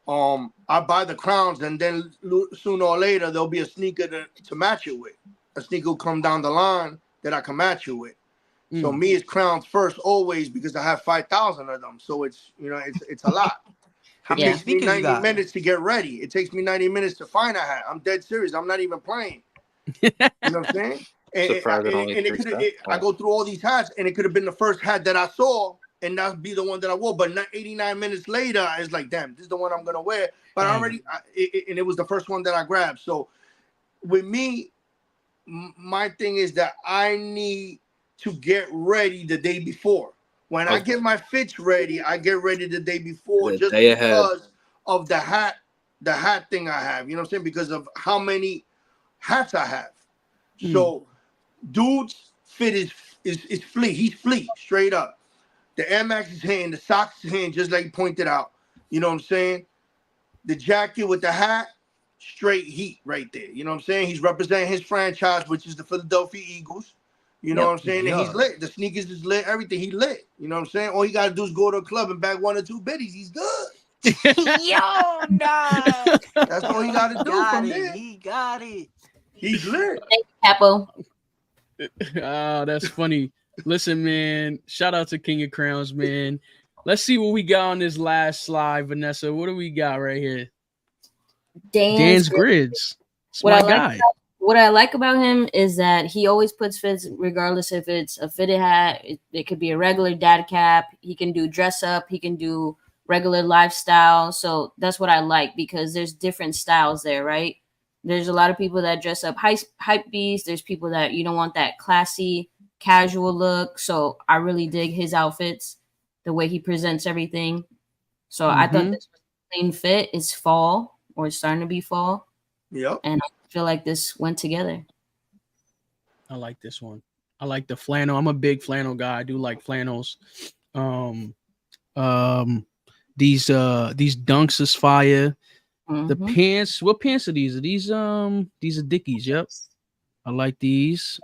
I buy the crowns and then sooner or later there'll be a sneaker to match it with. A sneaker will come down the line that I can match it with. So me, it's crowns first always because I have 5,000 of them. So it's it's a lot. It takes me 90 minutes to get ready. It takes me 90 minutes to find a hat. I'm dead serious. I'm not even playing. You know what I'm saying? I go through all these hats, and it could have been the first hat that I saw, and that'd be the one that I wore. But 89 minutes later, it's like, damn, this is the one I'm gonna wear. But and it was the first one that I grabbed. So with me, my thing is that I need to get ready the day before. When I get my fits ready, I get ready the day before just because of the hat thing I have. You know what I'm saying? Because of how many hats I have. So Dude's fit is fleet. He's fleet, straight up. The Air Max is hitting, the socks is hitting, just like you pointed out. You know what I'm saying? The jacket with the hat, straight heat right there. You know what I'm saying? He's representing his franchise, which is the Philadelphia Eagles. You know what I'm saying? And he's lit. The sneakers is lit, everything. He lit. You know what I'm saying? All he gotta do is go to a club and bag 1 or 2 biddies. He's good. Yo, nah. That's all he gotta do from there. He got it. He's lit. Thank you, Capo. Oh, that's funny. Listen, man. Shout out to King of Crowns, man. Let's see what we got on this last slide, Vanessa. What do we got right here? Dan's Grids. It's my guy. What I like about him is that he always puts fits, regardless if it's a fitted hat. It could be a regular dad cap. He can do dress up. He can do regular lifestyle. So that's what I like, because there's different styles there, right? There's a lot of people that dress up hype beasts. There's people that you don't want that classy, casual look. So I really dig his outfits, the way he presents everything. So I thought this was a clean fit. It's fall, or it's starting to be fall. Yep. And I feel like this went together. I like this one. I like the flannel. I'm a big flannel guy. I do like flannels. These dunks is fire. The pants, what pants are these? These are Dickies. Yep. I like these.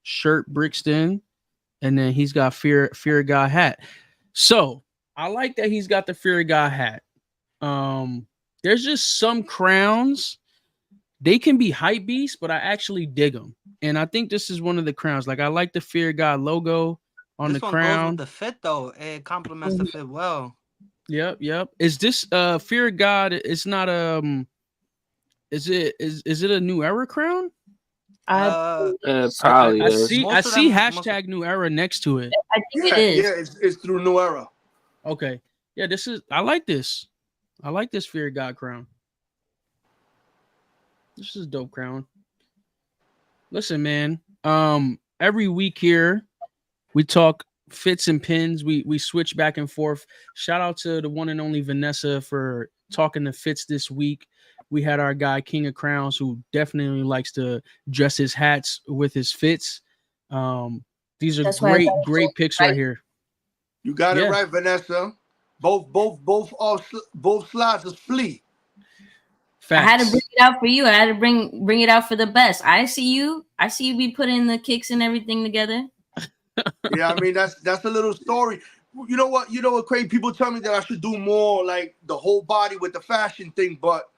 Shirt Brixton, and then he's got Fear of God hat. So I like that he's got the Fear of God hat. There's just some crowns, they can be hype beasts, but I actually dig them. And I think this is one of the crowns. Like, I like the Fear of God logo on the crown. Goes with the fit though. It complements the fit well. Yep. Is this Fear of God? It's not is it a New Era crown? Probably. I see hashtag New Era next to it. I think it is. Yeah, it's through New Era. Okay. Yeah, I like this. I like this Fear of God crown. This is a dope crown. Listen, man. Every week here we talk fits and pins. We switch back and forth. Shout out to the one and only Vanessa for talking the fits this week. We had our guy King of Crowns, who definitely likes to dress his hats with his fits. These are great picks right here. You got it right, Vanessa. Both slides is flea. Facts. I had to bring it out for you. I had to bring it out for the best. I see you be putting the kicks and everything together. Yeah, I mean that's a little story. You know what, crazy people tell me that I should do more like the whole body with the fashion thing, but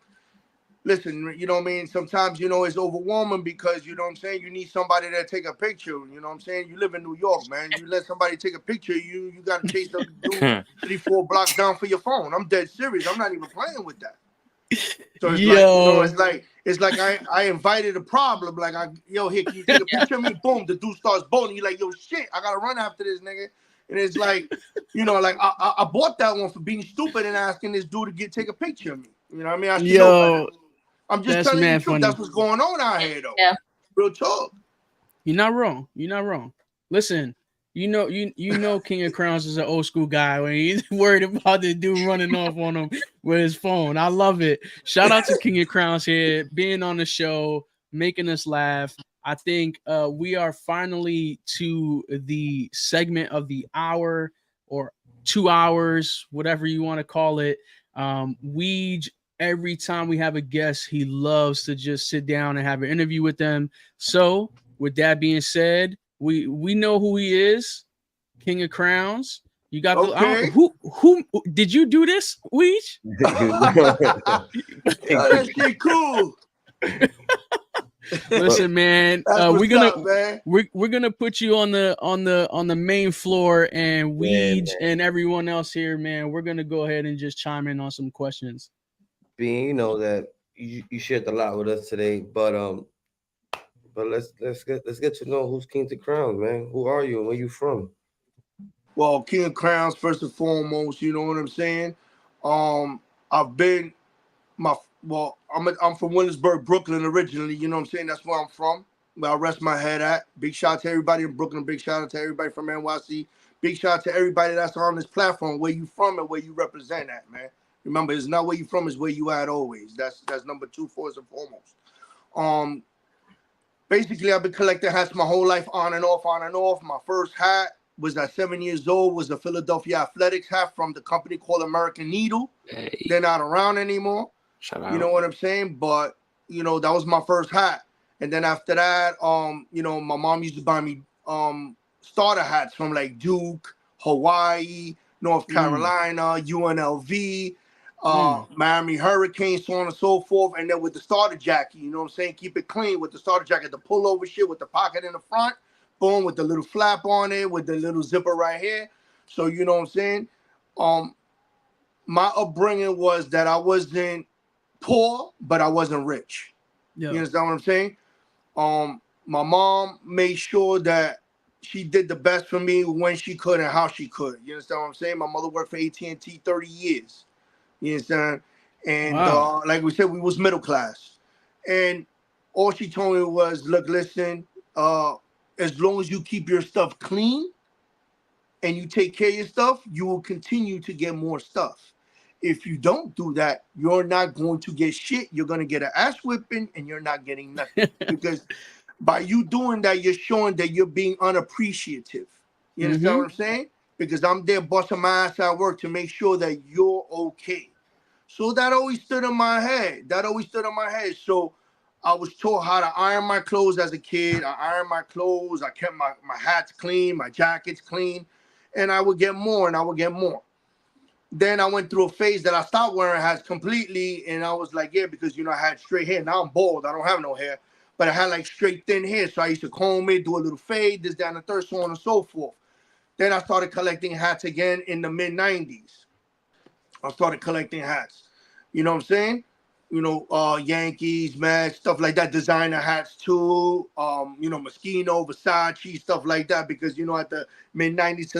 listen, you know what I mean? Sometimes, it's overwhelming because, you know what I'm saying, you need somebody to take a picture. You know what I'm saying? You live in New York, man. You let somebody take a picture, you got to chase them 3-4 blocks down for your phone. I'm dead serious. I'm not even playing with that. So it's it's like I invited a problem. Like, here, can you take a picture of me? Boom, the dude starts bowling. You're like, yo, shit, I got to run after this nigga. And it's like, I bought that one for being stupid and asking this dude to take a picture of me. You know what I mean? I should know better. I'm just telling you the truth. That's what's going on out here, though. Yeah. Real talk. You're not wrong. Listen, you know King of Crowns is an old school guy when he's worried about the dude running off on him with his phone. I love it. Shout out to King of Crowns here, being on the show, making us laugh. I think we are finally to the segment of the hour or 2 hours, whatever you want to call it. Every time we have a guest, he loves to just sit down and have an interview with them. So with that being said, we know who he is, King of Crowns. You got who did you do this, Weege? That shit cool. Listen, man, we're gonna put you on the main floor, and Weege and everyone else here, man, we're gonna go ahead and just chime in on some questions. Being that you shared a lot with us today, but let's get to know who's King of Crowns, man. Who are you and where you from? Well, King of Crowns, first and foremost, you know what I'm saying. I'm from Williamsburg, Brooklyn originally. You know what I'm saying. That's where I'm from. Where I rest my head at. Big shout out to everybody in Brooklyn. Big shout out to everybody from NYC. Big shout out to everybody that's on this platform. Where you from and where you represent at, man. Remember, it's not where you from, it's where you at always. That's number 2 first and foremost. basically I've been collecting hats my whole life, on and off, on and off. My first hat was at 7 years old, was the Philadelphia Athletics hat from the company called American Needle. Hey. They're not around anymore. Shout out. You know what I'm saying? But, you know, that was my first hat. And then after that, you know, my mom used to buy me starter hats from like Duke, Hawaii, North Carolina, UNLV, Miami Hurricanes, so on and so forth. And then with the starter jacket, you know what I'm saying? Keep it clean with the starter jacket, the pullover shit with the pocket in the front, boom, with the little flap on it, with the little zipper right here. So, you know what I'm saying? My upbringing was that I wasn't poor, but I wasn't rich. You understand what I'm saying? My mom made sure that she did the best for me when she could and how she could. You understand what I'm saying? My mother worked for AT&T 30 years. You understand? And like we said, we was middle class. And all she told me was, look, listen, as long as you keep your stuff clean and you take care of your stuff, you will continue to get more stuff. If you don't do that, you're not going to get shit. You're going to get an ass whipping and you're not getting nothing. Because by you doing that, you're showing that you're being unappreciative. You understand what I'm saying? Because I'm there busting my ass at work to make sure that you're okay. So that always stood in my head. So I was taught how to iron my clothes as a kid. I ironed my clothes. I kept my hats clean, my jackets clean. And I would get more and I would get more. Then I went through a phase that I stopped wearing hats completely. And I was like, yeah, because, you know, I had straight hair. Now I'm bald. I don't have no hair. But I had like straight thin hair. So I used to comb it, do a little fade, this, that, and the third, so on and so forth. Then I started collecting hats again in the mid-90s. I started collecting hats. You know what I'm saying? You know, Yankees, Mets, stuff like that. Designer hats too. You know, Moschino, Versace, stuff like that. Because, you know, at the mid-90s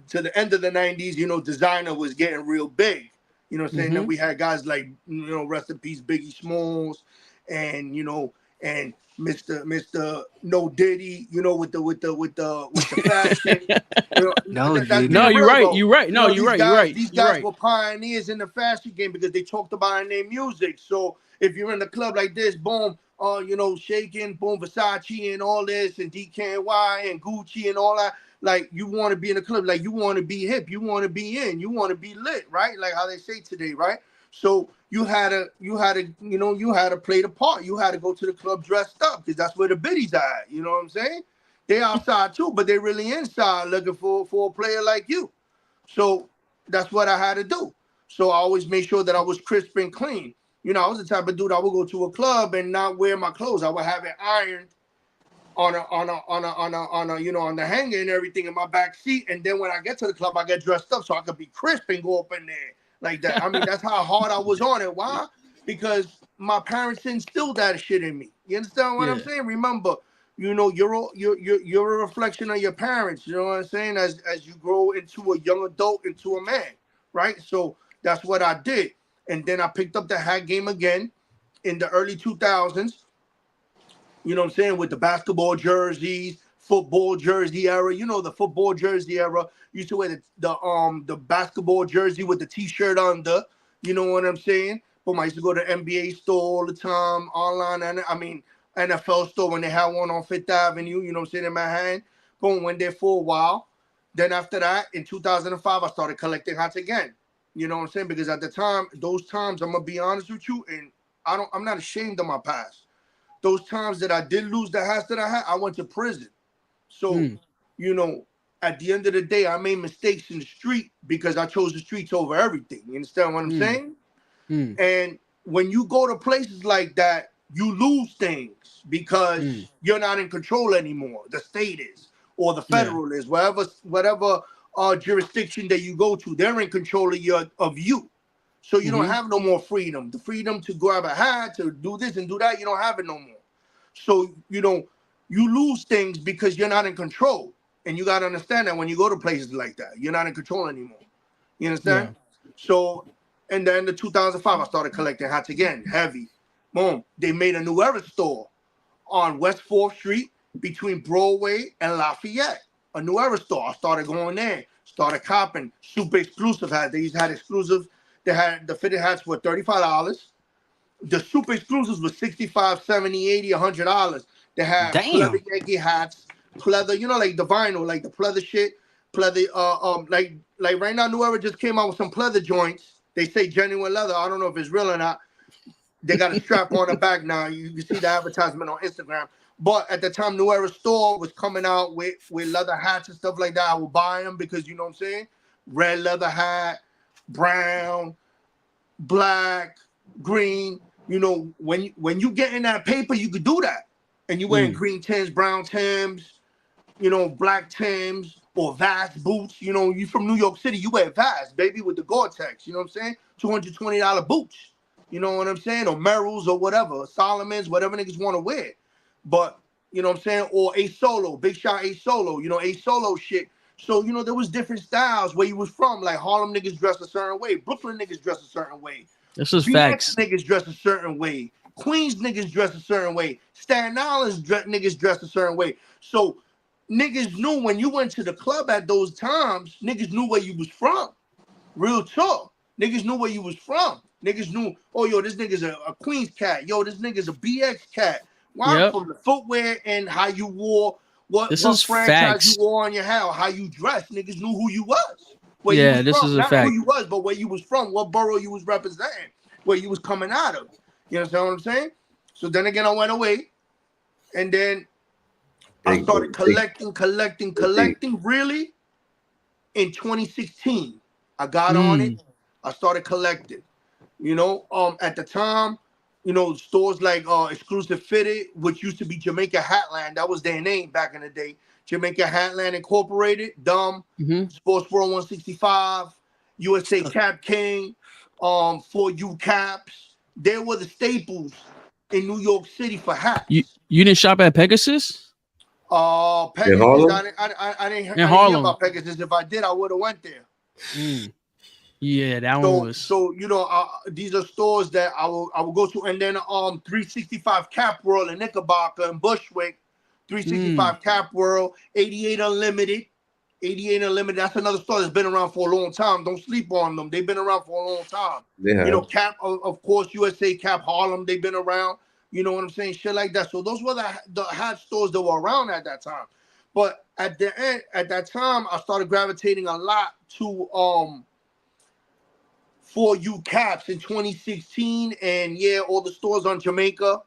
to the end of the 90s, you know, designer was getting real big. You know what I'm saying? Then we had guys like, you know, rest in peace, Biggie Smalls, and, you know, and Mr. No Diddy, you know, with the fashion. You know, no, you're right. You're right. No, you're right. These guys were pioneers in the fashion game because they talked about it in their music. So if you're in the club like this, boom, you know, shaking, boom, Versace and all this, and DKNY and Gucci and all that. Like, you want to be in the club, like you want to be hip, you want to be in, you want to be lit, right? Like how they say today, right? So you had to play the part. You had to go to the club dressed up because that's where the biddies are at. You know what I'm saying? They outside too, but they really inside looking for a player like you. So that's what I had to do. So I always made sure that I was crisp and clean. You know, I was the type of dude I would go to a club and not wear my clothes. I would have it ironed on a you know, on the hanger and everything in my back seat. And then when I get to the club, I get dressed up so I could be crisp and go up in there like that. I mean, that's how hard I was on it. Why? Because my parents instilled that shit in me. You understand what I'm saying? Remember, you know, you're a reflection of your parents. You know what I'm saying? As you grow into a young adult, into a man, right? So that's what I did. And then I picked up the hat game again in the early 2000s. You know what I'm saying? With the basketball jerseys, football jersey era. You know, the football jersey era. Used to wear the basketball jersey with the t-shirt under. You know what I'm saying? Boom, I used to go to the NBA store all the time, online, and I mean NFL store when they had one on Fifth Avenue. You know what I'm saying, in Manhattan. Boom, went there for a while. Then after that, in 2005, I started collecting hats again. You know what I'm saying? Because at the time, those times, I'm gonna be honest with you, and I'm not ashamed of my past. Those times that I did lose the hats that I had, I went to prison. So, you know, at the end of the day, I made mistakes in the street because I chose the streets over everything. You understand what I'm saying? And when you go to places like that, you lose things because you're not in control anymore. The state is, or the federal is, whatever jurisdiction that you go to, they're in control of you. So you don't have no more freedom. The freedom to grab a hat, to do this and do that, you don't have it no more. So, you know, you lose things because you're not in control. And you got to understand that when you go to places like that, you're not in control anymore. You understand? So, and then in 2005, I started collecting hats again, heavy. Boom. They made a New Era store on West 4th Street between Broadway and Lafayette. A New Era store. I started going there, started copping super exclusive hats. They used to have exclusive. They had the fitted hats for $35. The super exclusives were $65, $70, $80, $100. They had pleather Yankee hats, pleather, you know, like the vinyl, like the pleather shit, pleather. Like right now, New Era just came out with some pleather joints. They say genuine leather. I don't know if it's real or not. They got a strap on the back now. You can see the advertisement on Instagram. But at the time, New Era store was coming out with leather hats and stuff like that. I would buy them because, you know what I'm saying? Red leather hat, brown, black, green. You know, when you get in that paper, you could do that. And you wearing green Tims, brown Tims, you know, black Tims, or Vast boots. You know, you from New York City, you wear Vast, baby, with the Gore-Tex. You know what I'm saying? $220 boots. You know what I'm saying? Or Merrells or whatever. Solomon's, whatever niggas want to wear. But, you know what I'm saying? Or a Solo, Big Shot a Solo, you know, a Solo shit. So, you know, there was different styles where you was from. Like Harlem niggas dress a certain way. Brooklyn niggas dress a certain way. This is BX facts. Niggas dress a certain way. Queens niggas dress a certain way. Staten Island niggas dress a certain way. So niggas knew when you went to the club at those times, niggas knew where you was from. Real talk. Niggas knew where you was from. Niggas knew, oh, yo, this nigga's a Queens cat. Yo, this nigga's a BX cat. Why? Yep. From the footwear and how you wore, what franchise facts. you wore on your hair, how you dressed. Niggas knew who you was. Where Yeah, you was this from. is a Not fact. who you was, but where you was from, what borough you was representing, where you was coming out of. You understand what I'm saying? So then again, I went away. And then I started collecting really in 2016. I got on it. I started collecting. You know, at the time, you know, stores like Exclusive Fitted, which used to be Jamaica Hatland, that was their name back in the day. Jamaica Hatland Incorporated, Sports World 165, USA Cap King, For You Caps. They were the staples in New York City for hats. You didn't shop at Pegasus? Pegasus, I didn't hear about Pegasus. If I did, I would have went there. Yeah, that one was. So you know, these are stores that I will go to, and then 365 Cap World in Knickerbocker and Bushwick, 365 Cap World, 88 Unlimited, 88 Unlimited. That's another store that's been around for a long time. Don't sleep on them. They've been around for a long time. You know, Cap, of course, USA Cap Harlem. They've been around. You know what I'm saying? Shit like that. So those were the hat stores that were around at that time. But at the end, at that time, I started gravitating a lot to For You Caps in 2016, and yeah, all the stores on Jamaica,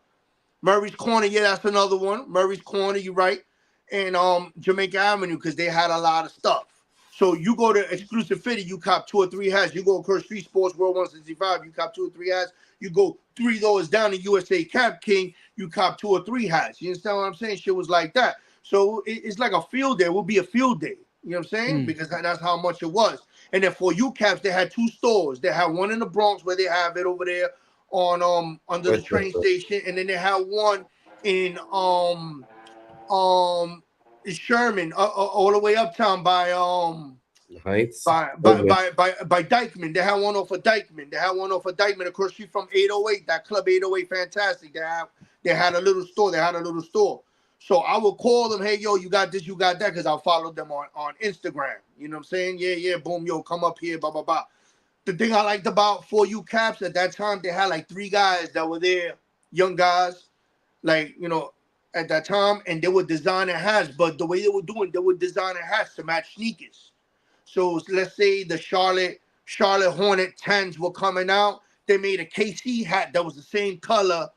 Murray's Corner, yeah, that's another one. Murray's Corner, you're right, and Jamaica Avenue, because they had a lot of stuff. So you go to Exclusive Fitted, you cop 2 or 3 hats. You go across Street Sports World 165, you cop 2 or 3 hats. You go 3 doors down to USA Cap King, you cop 2 or 3 hats. You understand what I'm saying? Shit was like that. So it's like a field day. It would be a field day. You know what I'm saying? Because that's how much it was. And then For You Caps, they had 2 stores. They had one in the Bronx where they have it over there on under the train station, and then they had one in Sherman, all the way uptown by Heights. By Dykeman. They had one off of Dykeman. They had one off of Dykeman across the street from 808. That club 808, fantastic. They had a little store. So I would call them, hey, yo, you got this, you got that, because I followed them on Instagram. You know what I'm saying? Yeah, boom, yo, come up here, blah, blah, blah. The thing I liked about For You Caps at that time, they had like 3 guys that were there, young guys, like, you know, at that time, and they were designing hats. But the way they were designing hats to match sneakers. So let's say the Charlotte Hornet 10s were coming out. They made a KC hat that was the same color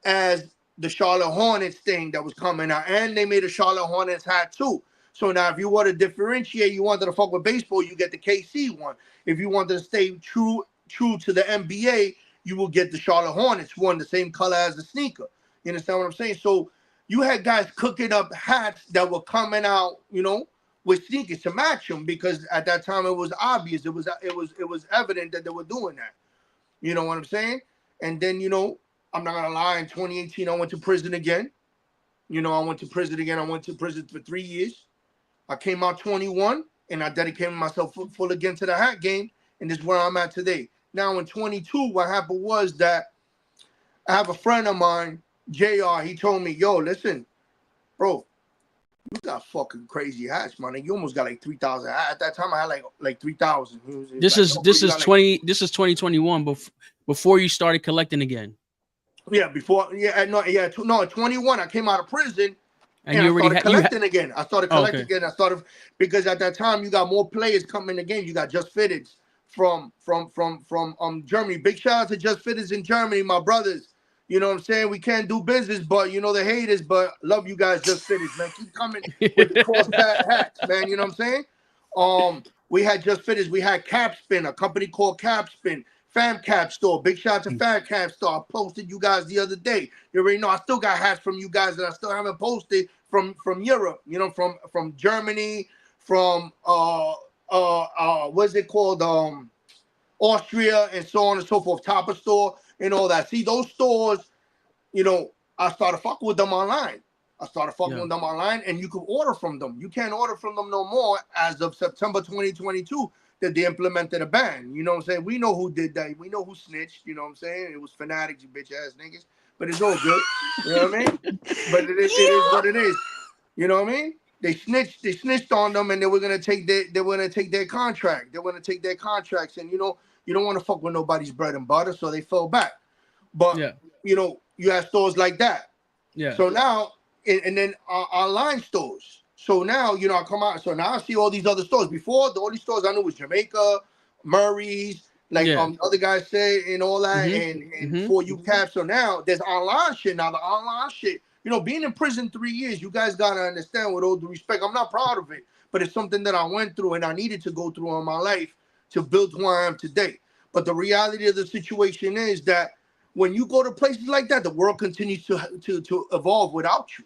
as the Charlotte Hornets thing that was coming out, and they made a Charlotte Hornets hat too. So now if you want to differentiate, you wanted to fuck with baseball, you get the KC one. If you want to stay true to the NBA, you will get the Charlotte Hornets one, the same color as the sneaker. You understand what I'm saying? So you had guys cooking up hats that were coming out, you know, with sneakers to match them, because at that time it was obvious, it was evident that they were doing that. You know what I'm saying? And then, you know, I'm not gonna lie, in 2018 I went to prison again. You know, I went to prison for 3 years. I came out 21, and I dedicated myself full again to the hat game, and this is where I'm at today. Now in 22, what happened was that I have a friend of mine, JR. He told me, yo, listen, bro, you got fucking crazy hats, man. You almost got like 3,000. At that time, I had like 3,000. This is 2021 before you started collecting again. Yeah, before, at 21, I came out of prison And and you I already started collecting again. okay. Because at that time you got more players coming in the game. You got Just Fitteds from Germany. Big shout out to Just Fitteds in Germany, my brothers. You know what I'm saying? We can't do business, but you know the haters, but love you guys, Just Fitteds, man. Keep coming with the cross hats, man. You know what I'm saying? We had Just Fitteds. We had Capspin, a company called Capspin. Fam Cap Store. Big shout out to Fam Cap Store. I posted you guys the other day. You already know I still got hats from you guys that I still haven't posted from Europe. You know, from Germany, from what's it called? Austria and so on and so forth. Topper Store and all that. See those stores, you know, I started fucking with them online. And you could order from them. You can't order from them no more as of September 2022 that they implemented a ban. You know what I'm saying? We know who did that. We know who snitched. You know what I'm saying? It was Fanatics, you bitch ass niggas. But it's all good. You know what I mean? But it is what it is. You know what I mean? They snitched on them, and they were gonna take their contract. They were gonna take their contracts, and you know you don't want to fuck with nobody's bread and butter, so they fell back. But you know you have stores like that. Yeah. So now, and then online stores. So now, you know, I come out. So now I see all these other stores. Before, the only stores I knew was Jamaica, Murray's, like other guys say, and all that, and For You Cap. So now there's online shit. Now the online shit, you know, being in prison 3 years, you guys gotta understand. With all due respect, I'm not proud of it, but it's something that I went through and I needed to go through in my life to build who I am today. But the reality of the situation is that when you go to places like that, the world continues to evolve without you.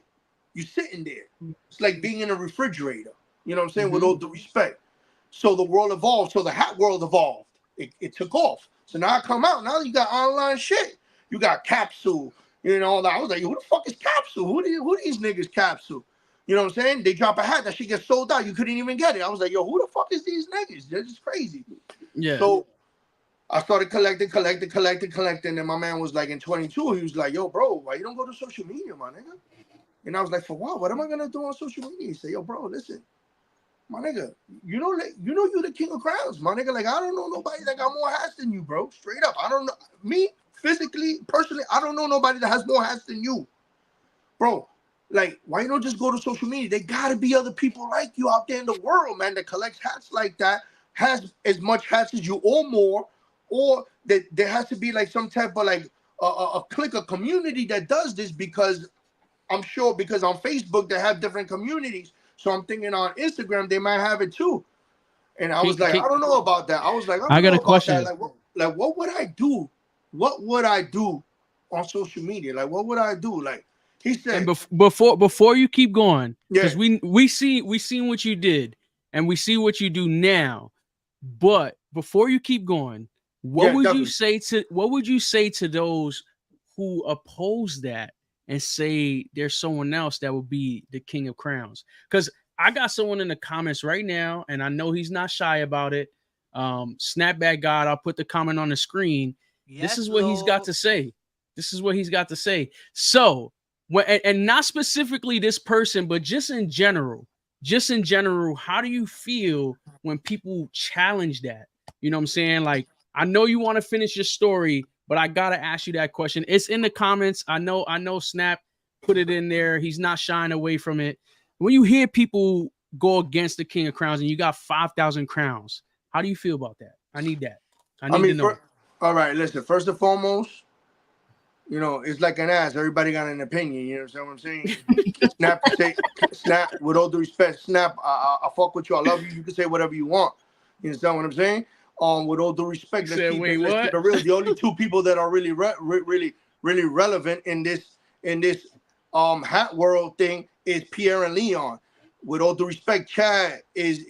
You're sitting there. It's like being in a refrigerator. You know what I'm saying? With all due respect. So the world evolved. So the hat world evolved. It took off. So now I come out. Now you got online shit. You got Capsule. You know, I was like, who the fuck is Capsule? Who these niggas Capsule? You know what I'm saying? They drop a hat that shit gets sold out. You couldn't even get it. I was like, yo, who the fuck is these niggas? They're just crazy. Yeah. So I started collecting. And my man was like, in 22, he was like, yo, bro, why you don't go to social media, my nigga? And I was like, for what? What am I gonna do on social media? He said, yo, bro, listen, my nigga, you know you're the king of crowns, my nigga. Like, I don't know nobody that got more hats than you, bro. Straight up. I don't know. Me, physically, personally, I don't know nobody that has more hats than you. Bro, like, why you don't just go to social media? There gotta be other people like you out there in the world, man, that collects hats like that, has as much hats as you or more, or that there has to be like some type of like a clique, a community that does this, because I'm sure because on Facebook they have different communities. So I'm thinking on Instagram they might have it too. And I was like, I don't know about that. I was like, I got a question. Like, what would I do? What would I do on social media? Like, what would I do? Like, he said. And before you keep going, because we seen what you did, and we see what you do now. But before you keep going, what would you say to those who oppose that and say there's someone else that would be the king of crowns? Because I got someone in the comments right now, and I know he's not shy about it. Snapback God, I'll put the comment on the screen. Yes, this is what he's got to say. This is what he's got to say. So, and not specifically this person, but just in general, how do you feel when people challenge that? You know what I'm saying? Like, I know you want to finish your story, but I gotta ask you that question. It's in the comments. I know Snap put it in there. He's not shying away from it. When you hear people go against the King of Crowns and you got 5,000 crowns, how do you feel about that? I need that. I need to know. All right, listen, first and foremost, you know, it's like an ass. Everybody got an opinion. You know what I'm saying? Snap, with all due respect, Snap, I fuck with you. I love you. You can say whatever you want. You understand what I'm saying? With all due respect, let's keep it real. The only two people that are really relevant in this hat world thing is Pierre and Leon. With all due respect, Chad is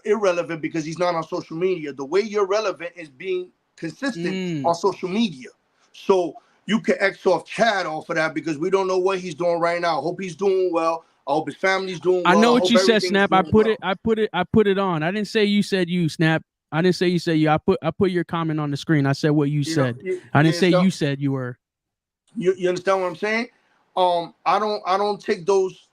irrelevant because he's not on social media. The way you're relevant is being consistent on social media. So you can X off Chad off of that because we don't know what he's doing right now. I hope he's doing well. I hope his family's doing well. I know what you said, Snap. I put it on. I didn't say you said you, Snap. I didn't say you said you. I put your comment on the screen. I said what you said. I didn't say you said you were. You understand what I'm saying? I don't take those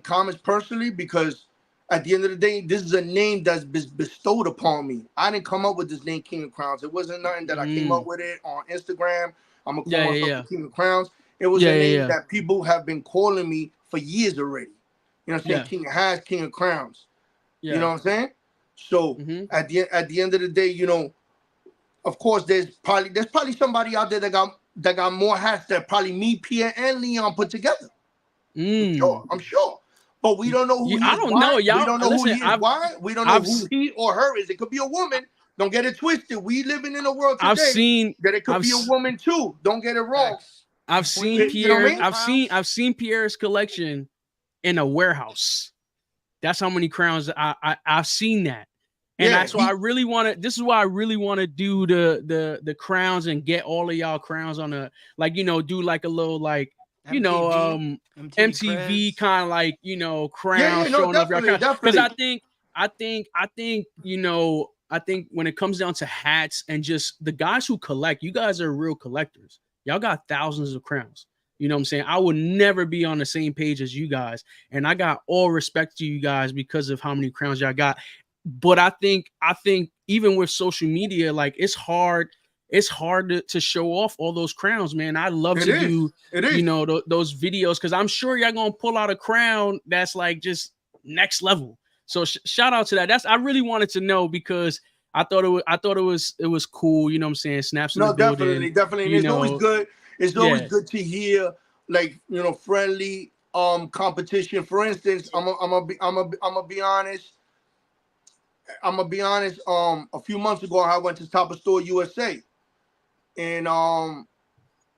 comments personally because at the end of the day, this is a name that's bestowed upon me. I didn't come up with this name, King of Crowns. It wasn't nothing that I came up with it on Instagram. I'm gonna call myself the King of Crowns. It was a name that people have been calling me for years already. You know what I'm saying? King of Hats, King of Crowns. You know what I'm saying? So at the end of the day, you know, of course, there's probably somebody out there that got more hats that probably me, Pierre, and Leon put together. I'm sure. But we don't know who he is. I don't know, y'all. We don't know Listen, who he is. Why? We don't know who he or her is. It could be a woman. Don't get it twisted. We living in a world today that it could be a woman too. Don't get it wrong. I've seen Pierre. You know what I mean? I've seen Pierre's collection in a warehouse. That's how many crowns I've seen that. And that's why I really want to. This is why I really want to do the crowns and get all of y'all crowns on a, like, you know, do like a little, like, you know, MTV kind of, like, you know, crowns showing off y'all crowns. Because I think you know, I think when it comes down to hats and just the guys who collect, you guys are real collectors. Y'all got thousands of crowns. You know what I'm saying? I would never be on the same page as you guys. And I got all respect to you guys because of how many crowns y'all got. But I think even with social media, like, it's hard to show off all those crowns, man. I love to do, you know, those videos, because I'm sure y'all gonna pull out a crown that's like just next level. So shout out to that. I really wanted to know, because I thought it was cool. You know what I'm saying? Snaps in the building. Definitely. It's always good. It's always good to hear, like, you know, friendly competition. For instance, I'm gonna be honest. A few months ago, I went to Top of Store USA, and I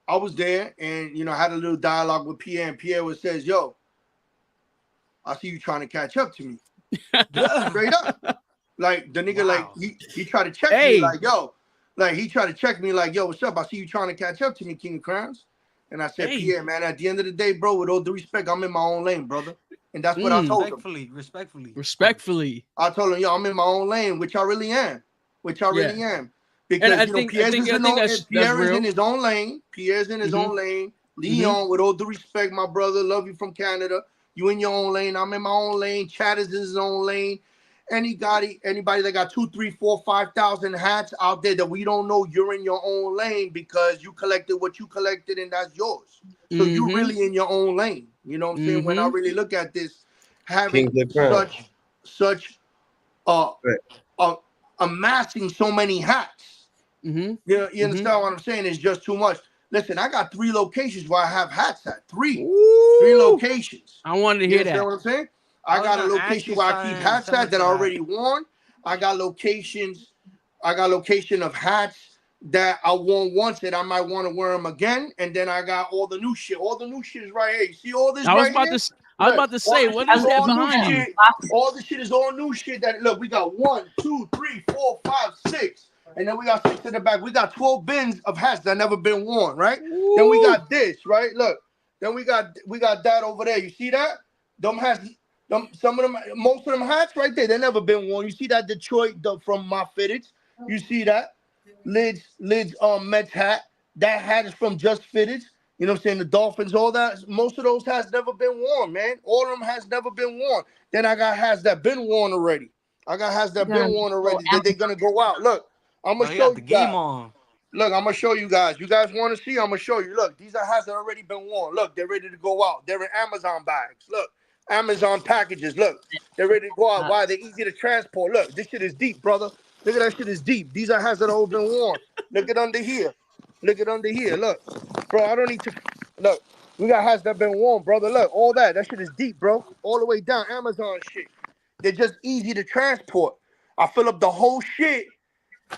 was there, and, you know, I had a little dialogue with Pierre, and Pierre says, "Yo, I see you trying to catch up to me." Straight up, like, the nigga, like, he tried to check me, like, yo, like, he tried to check me, like, yo, what's up? I see you trying to catch up to me, King of Crowns. And I said, Pierre, man, at the end of the day, bro, with all due respect, I'm in my own lane, brother. And that's what I told him. Respectfully. I told him, yo, I'm in my own lane, which I really am. Because, you know, Pierre is in his own lane. Pierre's in his own lane. Leon, with all due respect, my brother, love you from Canada. You in your own lane. I'm in my own lane. Chad is in his own lane. Anybody that got 2, 3, 4, 5,000 hats out there that we don't know, you're in your own lane because you collected what you collected, and that's yours. So you're really in your own lane. You know what I'm saying? When I really look at this, having such amassing so many hats, you understand what I'm saying? It's just too much. Listen, I got 3 locations where I have hats at. 3 locations. I wanted to hear that. You understand what I'm saying? I got a location where I keep hats at that I already worn. I got location of hats that I worn once that I might want to wear them again. And then I got all the new shit. All the new shit is right here. You see all this I was about to say, what is that behind you? All the shit is all new shit. That, look, we got 1, 2, 3, 4, 5, 6. And then we got 6 in the back. We got 12 bins of hats that never been worn, right? Ooh. Then we got this, right? Look. Then we got that over there. You see that? Them hats. Most of them hats right there, they never been worn. You see that Detroit from Myfitteds? You see that? Lids, Mets hat. That hat is from Just Fitteds. You know what I'm saying? The Dolphins, all that. Most of those hats never been worn, man. All of them hats never been worn. Then I got hats that been worn already. That they're gonna go out. Look, I'm gonna show you guys. Look, I'm gonna show you guys. You guys want to see? I'm gonna show you. Look, these are hats that already been worn. Look, they're ready to go out. They're in Amazon bags. Look. Amazon packages. Look, they're ready to go out. Why? They're easy to transport. Look, this shit is deep, brother. Look at that shit is deep. These are hats that have all been worn. Look at under here. Look, bro. I don't need to. Look, we got hats that have been worn, brother. Look, all that shit is deep, bro. All the way down. Amazon shit. They're just easy to transport. I fill up the whole shit.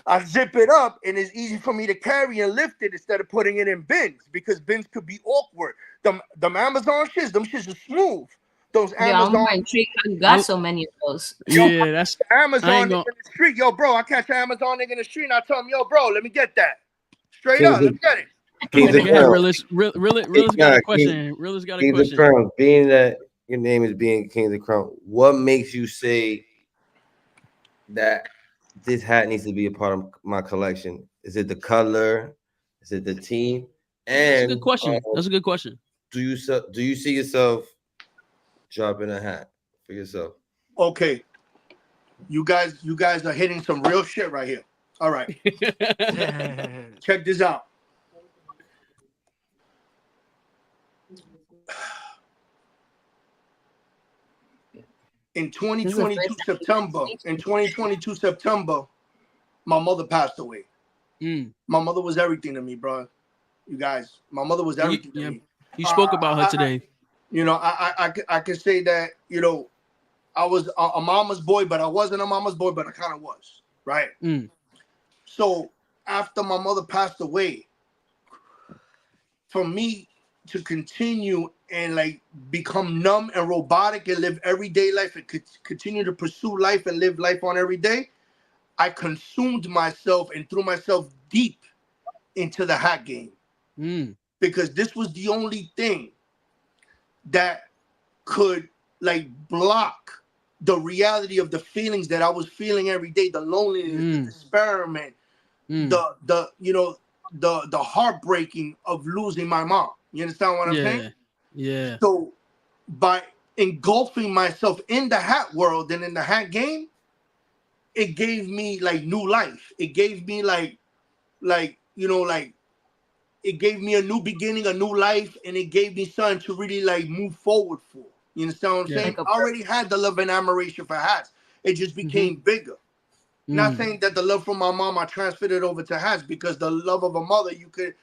I zip it up, and it's easy for me to carry and lift it instead of putting it in bins, because bins could be awkward. Them Amazon shits, them shits are smooth. Those Amazon. I got so many of those. Yeah, that's Amazon nigga in the street. Yo, bro, I catch an Amazon nigga in the street and I tell him, yo, bro, let me get that. Straight up, let me get it. Realist got a question. Realist got a question. Crown, being that your name is being King of the Crown, what makes you say that this hat needs to be a part of my collection? Is it the color? Is it the team? And that's a good question. That's a good question. Do you see yourself dropping a hat for yourself? Okay. You guys are hitting some real shit right here. All right. Check this out. In 2022 September, my mother passed away. My mother was everything to me, bro. You guys, my mother was everything to me. You spoke about her today. I can say that, I was a mama's boy, but I wasn't a mama's boy, but I kind of was, right? So after my mother passed away, for me to continue and like become numb and robotic and live everyday life and continue to pursue life and live life on every day, I consumed myself and threw myself deep into the hat game. Because this was the only thing that could like block the reality of the feelings that I was feeling every day, the loneliness, the disparagement, the heartbreaking of losing my mom. You understand what I'm saying? Yeah. So by engulfing myself in the hat world and in the hat game, it gave me like new life. It gave me it gave me a new beginning, a new life, and it gave me something to really like move forward for. You understand what I'm saying? I already had the love and admiration for hats. It just became bigger. Not saying that the love from my mom I transferred it over to hats, because the love of a mother you could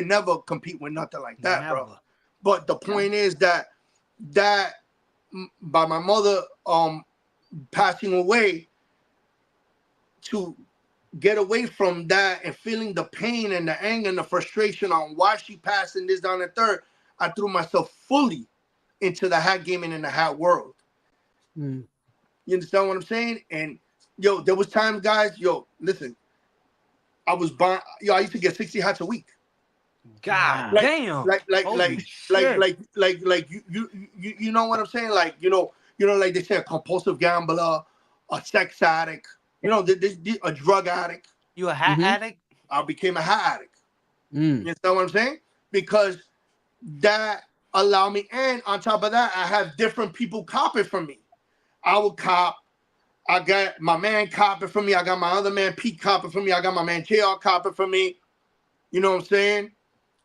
never compete with nothing like that, bro. But the point is that by my mother passing away, to get away from that and feeling the pain and the anger and the frustration on why she passed and this, down, and third, I threw myself fully into the hat game and in the hat world. You understand what I'm saying? And there was times, guys, listen, I was buying, I used to get 60 hats a week. God damn. Like you know what I'm saying? Like, like they say, a compulsive gambler, a sex addict, a drug addict. You a hat addict? I became a hat addict. You understand what I'm saying? Because that allowed me, and on top of that, I have different people copping from me. I would cop. I got my man copping from me. I got my other man Pete copping from me. I got my man JR copping from me. You know what I'm saying?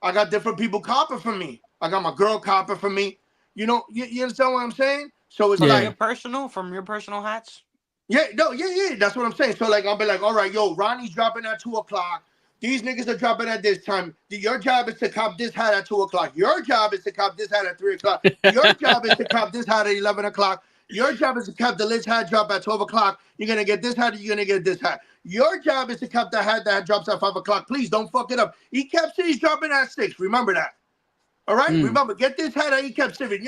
I got different people copping from me. I got my girl copping from me. You understand what I'm saying? So it's like from your personal hats. Yeah, that's what I'm saying. So like, I'll be like, all right, Ronnie's dropping at 2:00. These niggas are dropping at this time. Your job is to cop this hat at 2:00. Your job is to cop this hat at 3:00. Your job is to cop this hat at 11:00. Your job is to cop the Liz hat drop at 12:00. You're gonna get this hat. You're gonna get this hat. Your job is to cop the hat that drops at 5:00. Please don't fuck it up. ECAP City's dropping at 6. Remember that. All right. Remember, get this hat at ECAP City.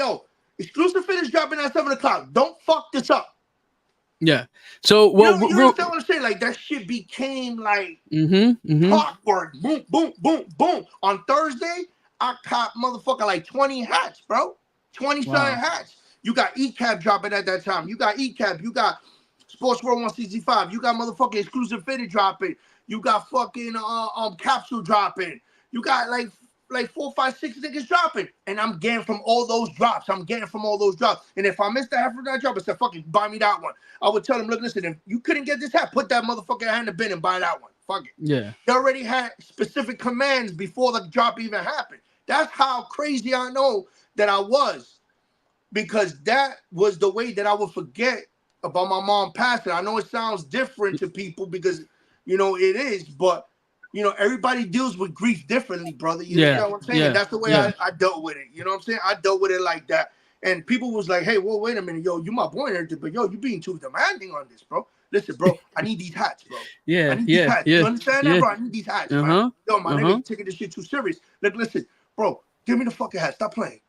Exclusive finish dropping at 7:00. Don't fuck this up. Yeah. So you understand what I'm saying? Like, that shit became like clockwork. Boom, boom, boom, boom. On Thursday, I caught motherfucker like 20 hats, bro. 20-something hats. You got ECAP dropping at that time. You got ECAP. You got Sports World 165. You got motherfucking Exclusive Fitted dropping. You got fucking Capsule dropping. You got like 4, 5, 6 niggas dropping. And I'm getting from all those drops. And if I missed the half of that drop, I said, fucking buy me that one. I would tell them, look, listen, if you couldn't get this hat, put that motherfucker hat in the bin and buy that one. Fuck it. Yeah. They already had specific commands before the drop even happened. That's how crazy I know that I was. Because that was the way that I would forget about my mom passing. I know it sounds different to people because, it is, but, everybody deals with grief differently, brother. You know what I'm saying? And that's the way I dealt with it. You know what I'm saying? I dealt with it like that. And people was like, hey, well, wait a minute, you my boy and everything, but you being too demanding on this, bro. Listen, bro, I need these hats, bro. I need these hats. You understand that, bro? I need these hats, man. Yo, my nigga, taking this shit too serious. Look, listen, bro, give me the fucking hat. Stop playing.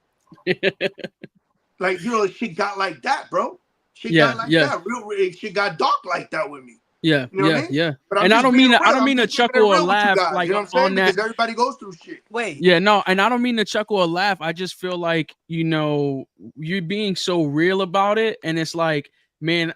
Like, shit got like that, bro. Shit got like that. Real shit got dark like that with me. Yeah, you know what I mean? yeah. But and I don't mean to chuckle or laugh like you know what I'm saying? on that. Because everybody goes through shit. Wait. Yeah, no, and I don't mean to chuckle or laugh. I just feel like, you're being so real about it. And it's like, man,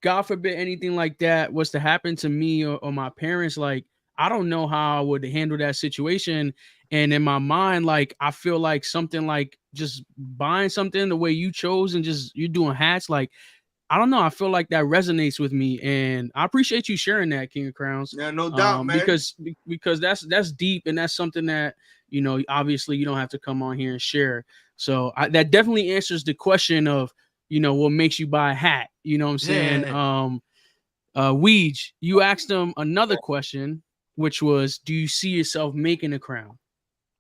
God forbid anything like that was to happen to me or my parents. Like, I don't know how I would handle that situation. And in my mind, like I feel like something like just buying something the way you chose and just you're doing hats, like I don't know. I feel like that resonates with me, and I appreciate you sharing that, King of Crowns. Yeah, no doubt, man. Because that's deep, and that's something that obviously you don't have to come on here and share. So that definitely answers the question of what makes you buy a hat. You know what I'm saying? Yeah. Weege, you asked him another question, which was, do you see yourself making a crown?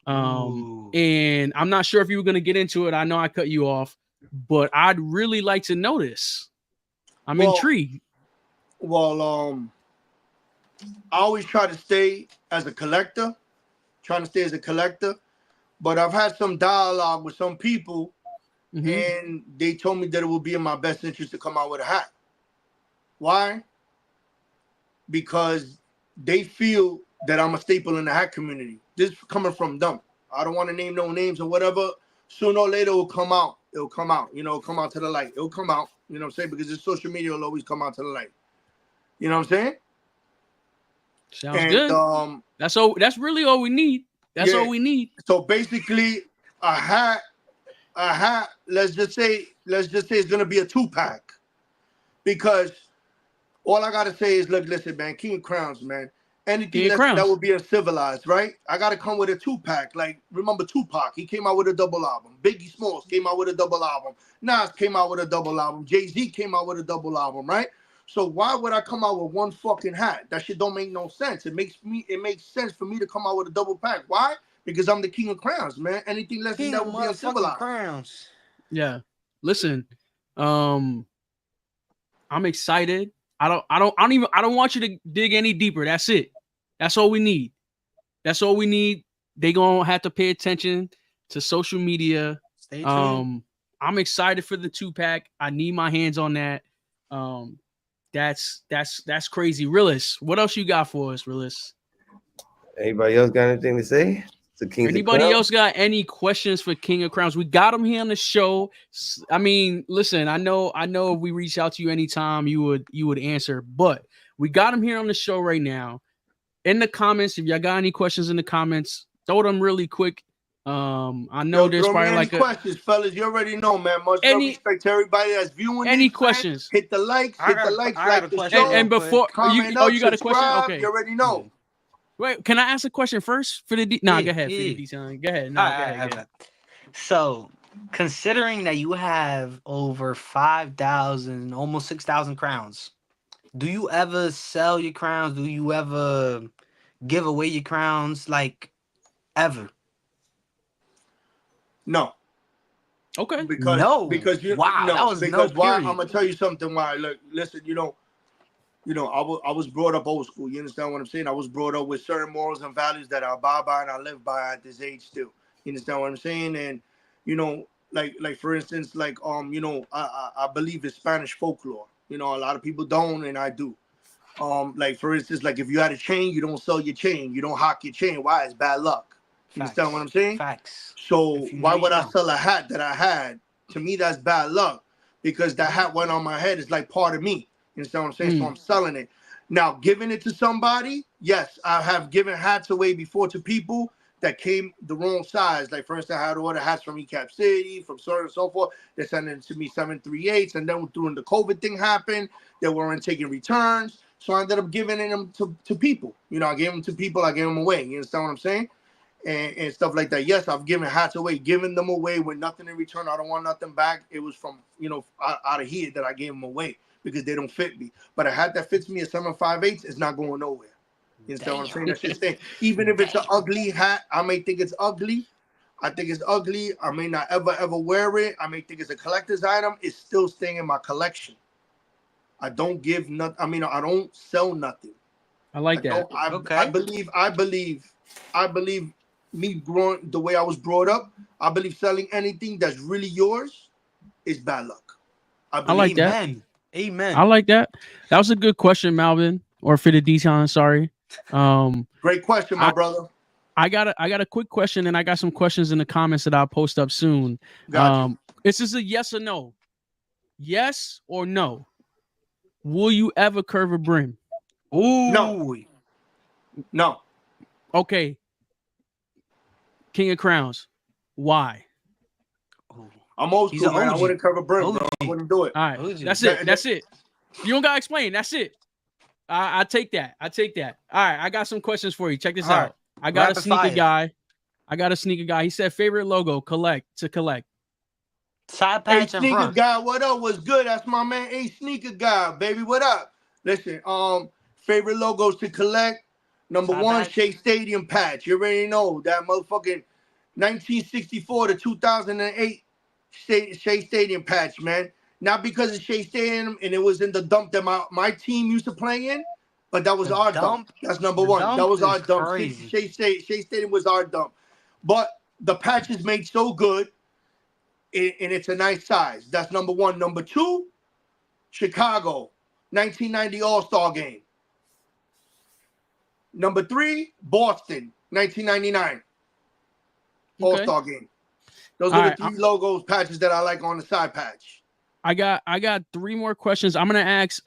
And I'm not sure if you were going to get into it. I know I cut you off, but I'd really like to know this. I'm intrigued. Well, I always try to stay as a collector, but I've had some dialogue with some people, and they told me that it would be in my best interest to come out with a hat. Why? Because they feel that I'm a staple in the hat community. This is coming from them. I don't want to name no names or whatever. Sooner or later, it'll come out. It'll come out. It'll come out to the light. It'll come out. You know what I'm saying? Because this social media will always come out to the light. You know what I'm saying? Sounds good. That's all. That's really all we need. That's all we need. So basically, a hat. Let's just say it's gonna be a 2-pack, because all I gotta say is, look, listen, man, King of Crowns, man. Anything that would be uncivilized, right? I gotta come with a 2-pack. Like, remember Tupac? He came out with a double album. Biggie Smalls came out with a double album. Nas came out with a double album. Jay-Z came out with a double album, right? So why would I come out with one fucking hat? That shit don't make no sense. It makes sense for me to come out with a double pack. Why? Because I'm the King of Crowns, man. Anything less than that would be uncivilized. Crowns. Yeah. Listen, I'm excited. I don't want you to dig any deeper. That's it. That's all we need. That's all we need. They gonna have to pay attention to social media. Stay tuned. I'm excited for the 2-pack. I need my hands on that. That's crazy. Realist, what else you got for us, Realist? Anybody else got anything to say? Anybody else got any questions for King of Crowns? We got him here on the show. I mean, listen, I know if we reach out to you anytime, you would answer, but we got him here on the show right now. In the comments, if y'all got any questions in the comments, throw them really quick. I know there's probably like questions, fellas. You already know, man. Much love, respect to everybody that's viewing. Any questions? Hit the likes, like the show. And before comment you got a question? Okay, you already know. Wait, can I ask a question first for the go ahead. For the detailing. Go ahead. No, go ahead. So, considering that you have over 5,000, almost 6,000 crowns, do you ever sell your crowns? Do you ever give away your crowns? Like, ever? No. Okay. Because wow, that was why? I'm gonna tell you something. Why? Look, listen. I was brought up old school. You understand what I'm saying? I was brought up with certain morals and values that I abide by and I live by at this age still. You understand what I'm saying? And like for instance, I believe in Spanish folklore. A lot of people don't, and I do. Like for instance, like if you had a chain, you don't sell your chain. You don't hawk your chain. Why? It's bad luck. You understand what I'm saying? Facts. So why would I sell a hat that I had? To me, that's bad luck, because that hat went on my head. It's like part of me. You understand what I'm saying? So I'm selling it. Now, giving it to somebody, yes, I have given hats away before to people that came the wrong size. Like, for instance, I had to order hats from ECAP City, from so on and so forth. They sent it to me 738s, and then during the COVID thing happened, they weren't taking returns. So I ended up giving them to people. I gave them to people. I gave them away. You understand what I'm saying? And stuff like that. Yes, I've given hats away, giving them away with nothing in return. I don't want nothing back. It was from, out of here that I gave them away because they don't fit me. But a hat that fits me, a 758, is not going nowhere. You understand what I'm saying? That's just saying. Even if it's an ugly hat, I may think it's ugly. I think it's ugly. I may not ever wear it. I may think it's a collector's item. It's still staying in my collection. I don't give nothing. I don't sell nothing. I like that. Okay. I believe me growing the way I was brought up, I believe selling anything that's really yours is bad luck. I like that. Amen. I like that. That was a good question, Malvin, or Fitted Detailing. Sorry. Great question, my brother. I got a quick question, and I got some questions in the comments that I'll post up soon. This is a yes or no. Yes or no? Will you ever curve a brim? Ooh. No. No. Okay. King of Crowns. Why? I'm old school, man. I wouldn't cover brim, bro. I wouldn't do it. All right. That's it. That's it. You don't gotta explain. That's it. I take that. I take that. All right. I got some questions for you. Check this out. I got a sneaker guy. He said favorite logo, collect. Side Hey, patch and sneaker front. guy, what up? What's good? That's my man. Hey, sneaker guy, baby. What up? Listen, favorite logos to collect. Number Side one, patch. Shea Stadium patch. You already know that motherfucking 1964 to 2008 Shea Stadium patch, man. Not because of Shea Stadium and it was in the dump that my team used to play in, but that was The our dump? dump. That's number The one. dump That was our is dump. crazy. Shea Stadium was our dump. But the patch is made so good, and it's a nice size. That's number one. Number two, Chicago, 1990 All-Star Game. Number three, Boston, 1999 All-Star Game. Those are the three logos patches that I like on the side patch. I got 3 more questions. I'm gonna ask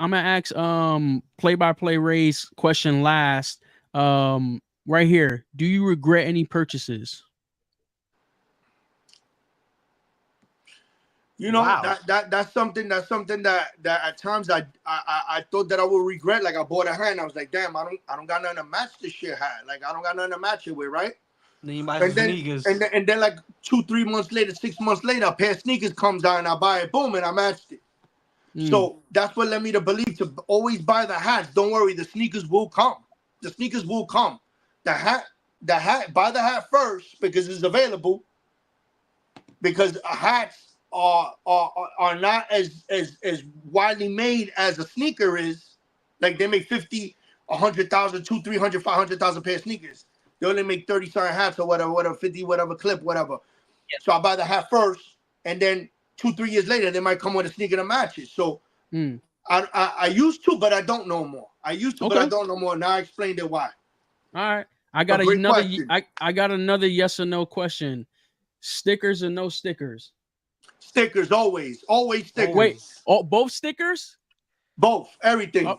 play-by-play Ray's question last. Right here. Do you regret any purchases? You know, that's something that at times I thought that I would regret. Like I bought a hat and I was like, damn, I don't got nothing to match this shit hat. Like I don't got nothing to match it with, right? Then you buy some sneakers. And then like 2-3 months later, 6 months later, a pair of sneakers comes out and I buy it, boom, and I matched it. So that's what led me to believe to always buy the hats. Don't worry, the sneakers will come. The sneakers will come. The hat, buy the hat first because it's available. Because hats are not as widely made as a sneaker is. Like they make 50, 100,000, 200, 300, 500,000 pair of sneakers. They only make 30 hats or whatever, 50, whatever clip, whatever. Yeah. So I buy the hat first, and then 2-3 years later, they might come with a sneaker that matches. So I used to, but I don't know more. I used to, but I don't know more. Now I explained it why. All right. I got another yes or no question. Stickers or no stickers? Stickers, always stickers. Wait, both stickers? Both, everything,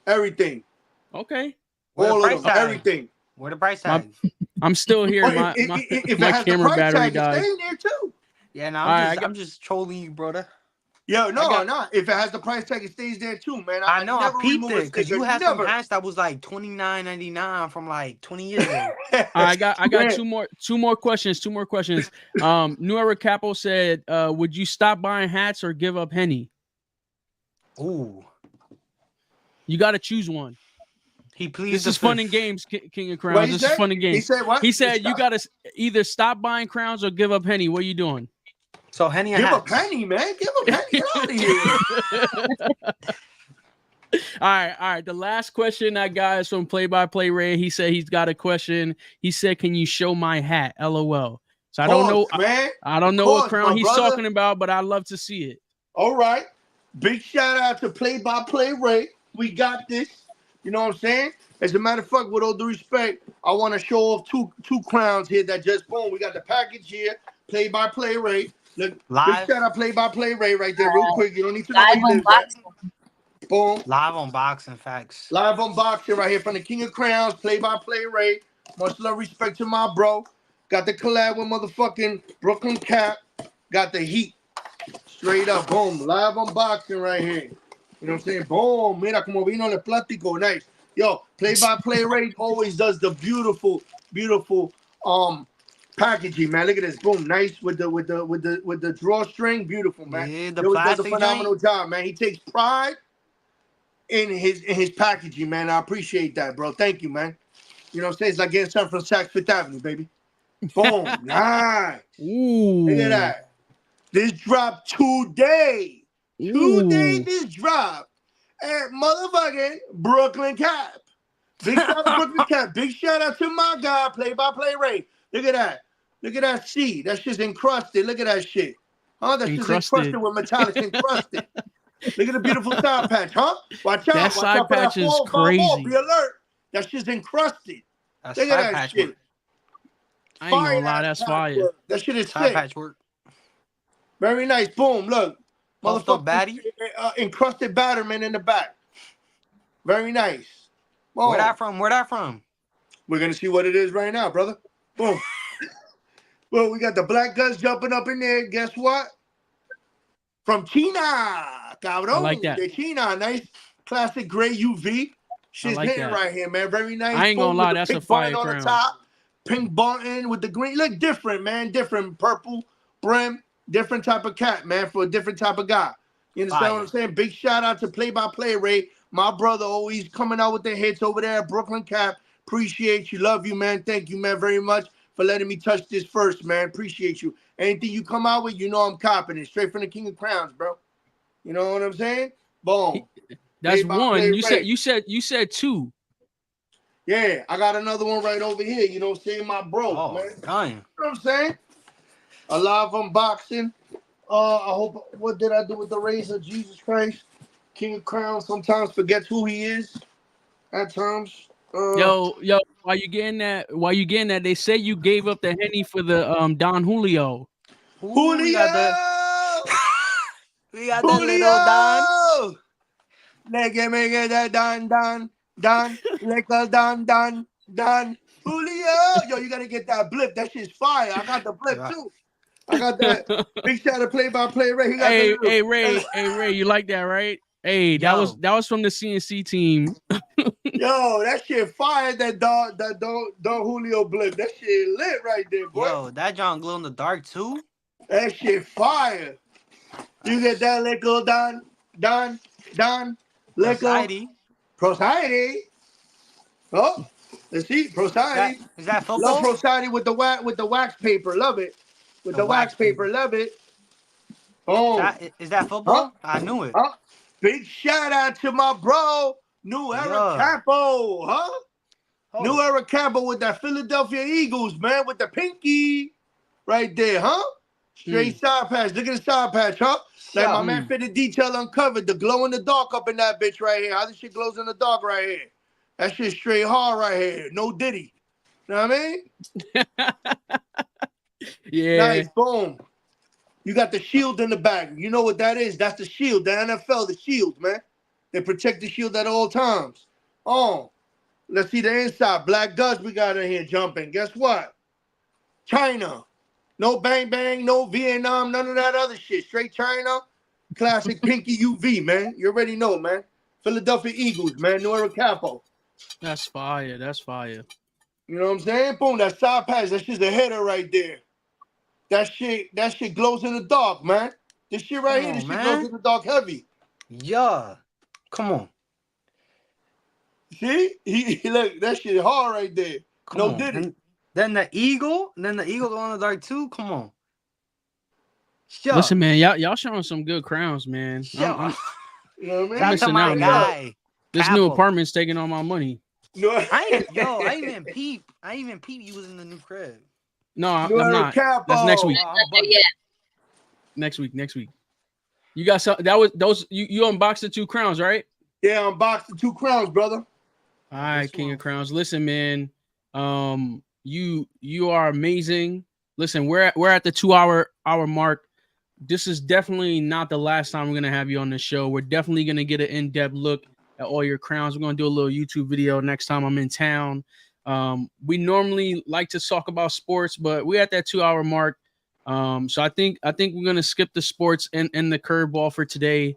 everything. Okay. All of them, everything. Where the price tag? I'm still here. My camera battery died. Stay in there too. Yeah, no, I'm just trolling you, brother. Yeah, no. If it has the price tag, it stays there too, man. I know. I peeped it because you had some hats that was like $29.99 from like 20 years ago. I got two more questions. New Era Capo said, "Would you stop buying hats or give up Henny?" Ooh, you got to choose one. He pleads. This is fun and games, King of Crowns. This is fun and games. He said what? He said you got to either stop buying crowns or give up Henny. What are you doing? So Henny, give a penny, man. Give a penny. Get out of here. All right. The last question I got is from Play-by-Play Ray. He said he's got a question. He said, "Can you show my hat?" LOL. So I don't know. Man. I don't know what crown he's talking about, but I'd love to see it. All right. Big shout out to Play-by-Play Ray. We got this. You know what I'm saying? As a matter of fact, with all due respect, I want to show off two crowns here that just boom. We got the package here. Play-by-Play Ray. Look, live. Big shout out Play-by-Play Ray right there, real quick. You don't need to know where he lives at. Boom. Live unboxing, facts. Live unboxing right here from the King of Crowns, Play-by-Play Ray. Much love, respect to my bro. Got the collab with motherfucking Brooklyn Cap. Got the heat. Straight up, boom. Live unboxing right here. You know what I'm saying? Boom. Mira como vino el plástico. Nice. Yo, Play-by-Play Ray always does the beautiful packaging, man. Look at this. Boom. Nice with the drawstring. Beautiful, man. Yeah, he always does a phenomenal job, man. He takes pride in his packaging, man. I appreciate that, bro. Thank you, man. You know what I'm saying? It's like getting something from Saks Fifth Avenue, baby. Boom. Nice. Ooh. Look at that. This dropped today. Today this dropped at motherfucking Brooklyn Cap. Big shout out to Brooklyn Cap. Big shout out to my guy, Play-by-Play Ray. Look at that. Look at that C. That shit's encrusted. Look at that shit. Huh? That shit's encrusted with metallics encrusted. Look at the beautiful side patch, huh? Watch out. That side patch is crazy. Be alert. That shit's encrusted. Look at that shit. Work. I ain't gonna lie, that's fire. That shit is side sick. patch work. Very nice. Boom. Look. Motherfucker baddie. Encrusted batterman in the back. Very nice. Boom. Where that from? Where that from? We're gonna see what it is right now, brother. Boom. Well, we got the black guns jumping up in there. Guess what? From China, cabrón. I like that. De China, nice classic gray UV. Shit's like hitting that. right here, man. Very nice. I ain't gonna lie, that's a fire on crown. the top. Pink button with the green. Look different, man. Different purple brim. Different type of cat, man, for a different type of guy. You understand what I'm saying? Big shout out to Play by Play Ray. My brother always coming out with the hits over there at Brooklyn Cap. Appreciate you. Love you, man. Thank you, man, very much for letting me touch this first, man. Appreciate you. Anything you come out with, you know I'm copping it. Straight from the King of Crowns, bro. You know what I'm saying? Boom. That's one. You said two. Yeah, I got another one right over here. You know what I'm saying? My bro, man. Damn. You know what I'm saying? A live unboxing. I hope, what did I do with the razor? Jesus Christ. King of Crowns sometimes forgets who he is at times. Yo, why you getting that? They say you gave up the Henny for the Don Julio. Julio! We got that little Don. Make it that Don. Little Don. Julio! Yo, you gotta get that blip. That shit's fire. I got the blip too. I got that. Big shout out Play by Play Ray. Hey Ray, you like that, right? Hey, that was from the CNC team. Yo, that shit fire. That Don Julio blip. That shit lit right there, boy. Yo, that John glow in the dark too. That shit fire. You get that little Don. Procide. Oh, let's see. Procide. Is that football? Love Procide with the wax paper. Love it. With the wax paper. Love it. Oh. Is that football? I knew it. Big shout out to my bro, New Era Campo, huh? New Era Campo with that Philadelphia Eagles, man, with the pinky right there, huh? Straight side patch. Look at the side patch, huh? Like my man Myfitteds Detail Uncovered, the glow in the dark up in that bitch right here. How this shit glows in the dark right here? That shit straight hard right here. No Diddy. You know what I mean? Yeah. Nice, boom. You got the shield in the back. You know what that is? That's the shield. The NFL, the shield, man. They protect the shield at all times. Oh, let's see the inside. Black guts we got in here jumping. Guess what? China. No bang bang, no Vietnam, none of that other shit. Straight China. Classic pinky UV, man. You already know, man. Philadelphia Eagles, man. New Era Capo. That's fire. That's fire. You know what I'm saying? Boom, that side pass. That's just a header right there. That shit glows in the dark, man. This shit right here, this shit glows in the dark heavy. Yeah. Come on. See? He look, that shit hard right there. No Diddy. And then the eagle glow in the dark too. Come on. Sure. Listen, man, y'all showing some good crowns, man. Sure. You know what I mean? I'm missing out, man. This new apartment's taking all my money. No, I ain't even peep you was in the new crib. No, I'm not. That's next week. Next week. You got some. That was those. You unboxed the 2 crowns, right? Yeah, unboxed the 2 crowns, brother. All right, King of Crowns. Listen, man. You are amazing. Listen, we're at the 2-hour mark. This is definitely not the last time we're gonna have you on the show. We're definitely gonna get an in-depth look at all your crowns. We're gonna do a little YouTube video next time I'm in town. We normally like to talk about sports, but we're at that 2-hour mark. So I think we're gonna skip the sports and the curveball for today.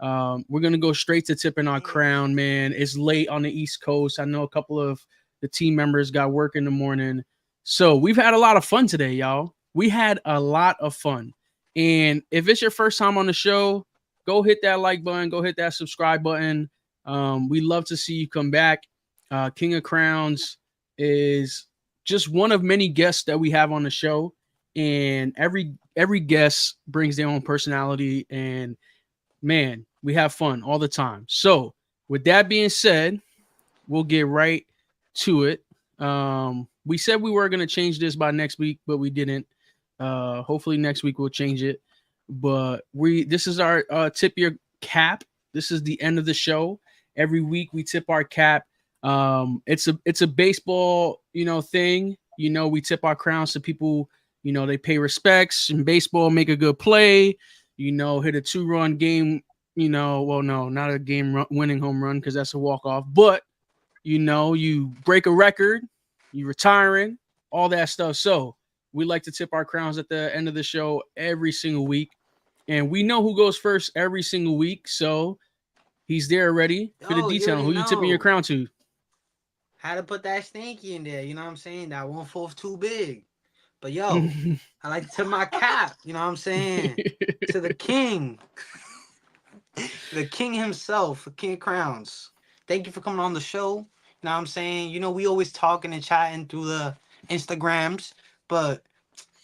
We're gonna go straight to tipping our crown, man. It's late on the East Coast. I know a couple of the team members got work in the morning. So we've had a lot of fun today, y'all. We had a lot of fun. And if it's your first time on the show, go hit that like button, go hit that subscribe button. We love to see you come back. King of Crowns is just one of many guests that we have on the show, and every guest brings their own personality, and man, we have fun all the time. So with that being said, we'll get right to it. We said we were going to change this by next week, but we didn't. Hopefully next week we'll change it, but this is our tip your cap. This is the end of the show. Every week we tip our cap. It's a baseball, thing. We tip our crowns to people, they pay respects in baseball, make a good play, hit a 2-run game, well, no, not a game winning home run, because that's a walk-off, but you know, you break a record, you retiring, all that stuff. So we like to tip our crowns at the end of the show every single week. And we know who goes first every single week. So he's there already for the Yo, you detail. already Who you tipping your know. crown to? Had to put that stinky in there, you know what I'm saying? That 1/4 too big. But yo, I like to tip my cap, you know what I'm saying? To the king. The king himself, the king of crowns. Thank you for coming on the show. You know what I'm saying? You know, we always talking and chatting through the Instagrams, but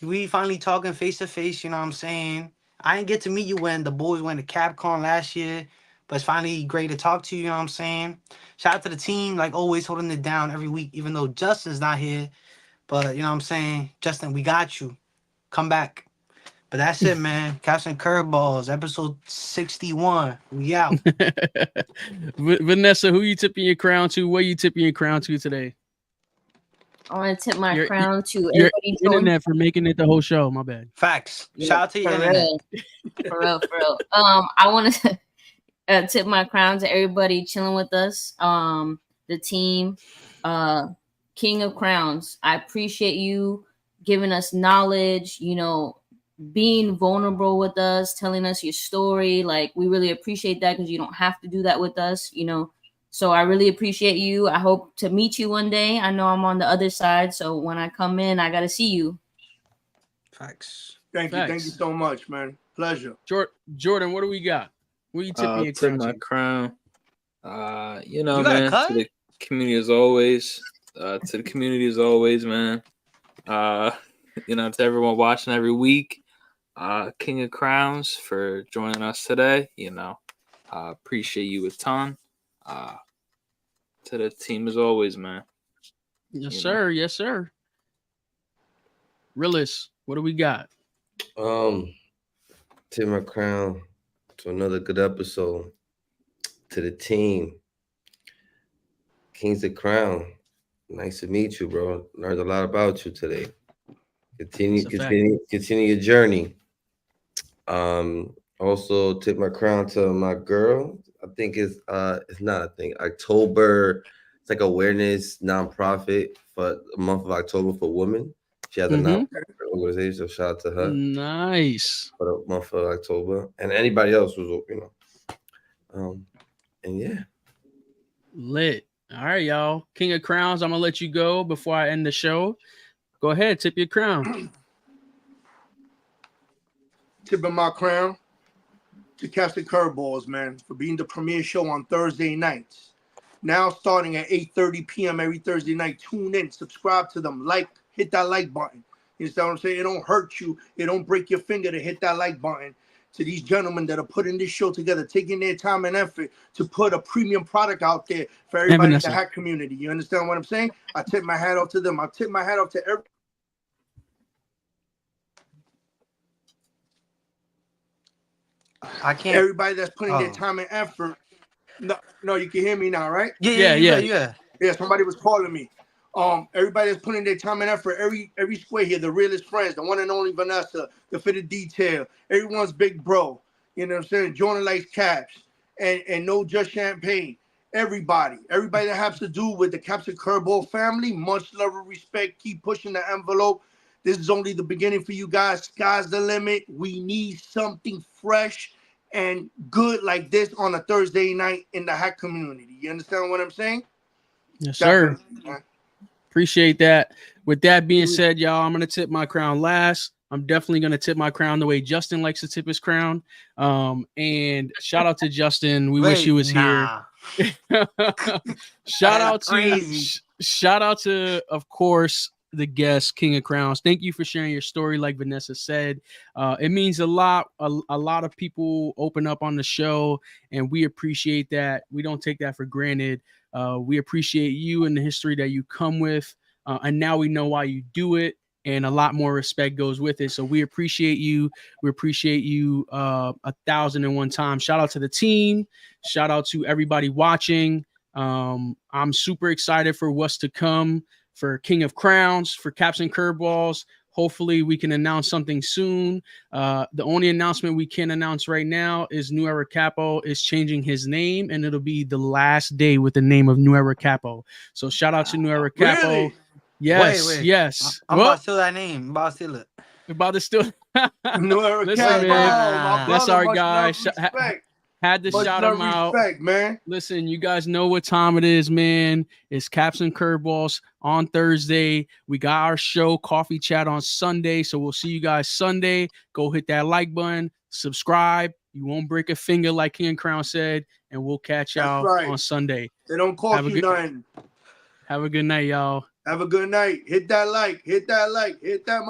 we finally talking face to face, you know what I'm saying? I didn't get to meet you when the boys went to CapCon last year, but it's finally great to talk to you, you know what I'm saying? Shout out to the team, like always, holding it down every week, even though Justin's not here. But you know what I'm saying? Justin, we got you. Come back. But that's it, man. Captain Curveballs, episode 61. We out. Vanessa, who you tipping your crown to? What you tipping your crown to today? I want to tip my Your crown to your everybody. internet for making it the whole show. My bad. Facts. Yeah, Shout out to your for internet. real. For real, for real. I want to tip my crown to everybody chilling with us. The team, King of Crowns. I appreciate you giving us knowledge, you know, being vulnerable with us, telling us your story. Like, we really appreciate that because you don't have to do that with us, you know. So I really appreciate you. I hope to meet you one day. I know I'm on the other side, so when I come in, I got to see you. Facts. Thank you so much, man. Pleasure. Jordan, what do we got? What are you tipping your crown my to? crown. You know, You got a man, cut? to the community as always. To the community as always, man. You know, to everyone watching every week. King of Crowns for joining us today. You know, appreciate you a ton. To the team as always, man. Yes, sir. Yes, sir. Realist, what do we got? Tip my crown to another good episode. To the team, Kings of Crown. Nice to meet you, bro. Learned a lot about you today. Continue your journey. Also tip my crown to my girl. I think it's not a thing. October, it's like awareness nonprofit for the month of October for women. She has a nonprofit organization, so shout out to her. Nice. For the month of October. And anybody else who's, you know. And yeah. Lit. All right, y'all. King of Crowns, I'm gonna let you go before I end the show. Go ahead, tip your crown. Tipping my crown to Captain Curveballs, man, for being the premiere show on Thursday nights. Now starting at 8:30 p.m. every Thursday night. Tune in, subscribe to them, hit that like button. You understand what I'm saying? It don't hurt you. It don't break your finger to hit that like button. To these gentlemen that are putting this show together, taking their time and effort to put a premium product out there for everybody in the hack community. You understand what I'm saying? I tip my hat off to them. I tip my hat off to every. I can't. Everybody that's putting their time and effort. No, you can hear me now, right? Yeah. Yeah, somebody was calling me. Everybody that's putting their time and effort, every square here, the realest friends, the one and only Vanessa, the Fitted Detail, everyone's big bro. You know what I'm saying? Jordan likes caps and no just champagne. Everybody that has to do with the Caps and Curveball family, much love and respect. Keep pushing the envelope. This is only the beginning for you guys. Sky's the limit. We need something fresh and good like this on a Thursday night in the hack community. You understand what I'm saying? Yes, sir. Appreciate that. With that being said, y'all, I'm going to tip my crown last. I'm definitely going to tip my crown the way Justin likes to tip his crown. And shout out to Justin. We wish he was here. Shout out to, of course, the guest, King of Crowns. Thank you for sharing your story. Like Vanessa said, it means a lot. A lot of people open up on the show, and we appreciate that. We don't take that for granted. We appreciate you and the history that you come with. And now we know why you do it, and a lot more respect goes with it. So we appreciate you. We appreciate you 1,001 times. Shout out to the team. Shout out to everybody watching. I'm super excited for what's to come for King of Crowns, for Caps and Curveballs. Hopefully we can announce something soon. The only announcement we can announce right now is New Era Capo is changing his name, and it'll be the last day with the name of New Era Capo. So shout out to New Era Capo. Really? Yes, Wait. yes. I'm about to steal that name. I'm about to steal it. About to steal. New Era Listen, Capo, man, my that's brother. our Much guy. love, respect. Had to Much shout love, him out. respect, man. Listen, you guys know what time it is, man. It's Caps and Curveballs on Thursday. We got our show, Coffee Chat, on Sunday. So we'll see you guys Sunday. Go hit that like button, subscribe. You won't break a finger, like King Crown said, and we'll catch y'all on Sunday. They don't cost you nothing. Have a good night, y'all. Have a good night. Hit that like. Hit that like. Hit that.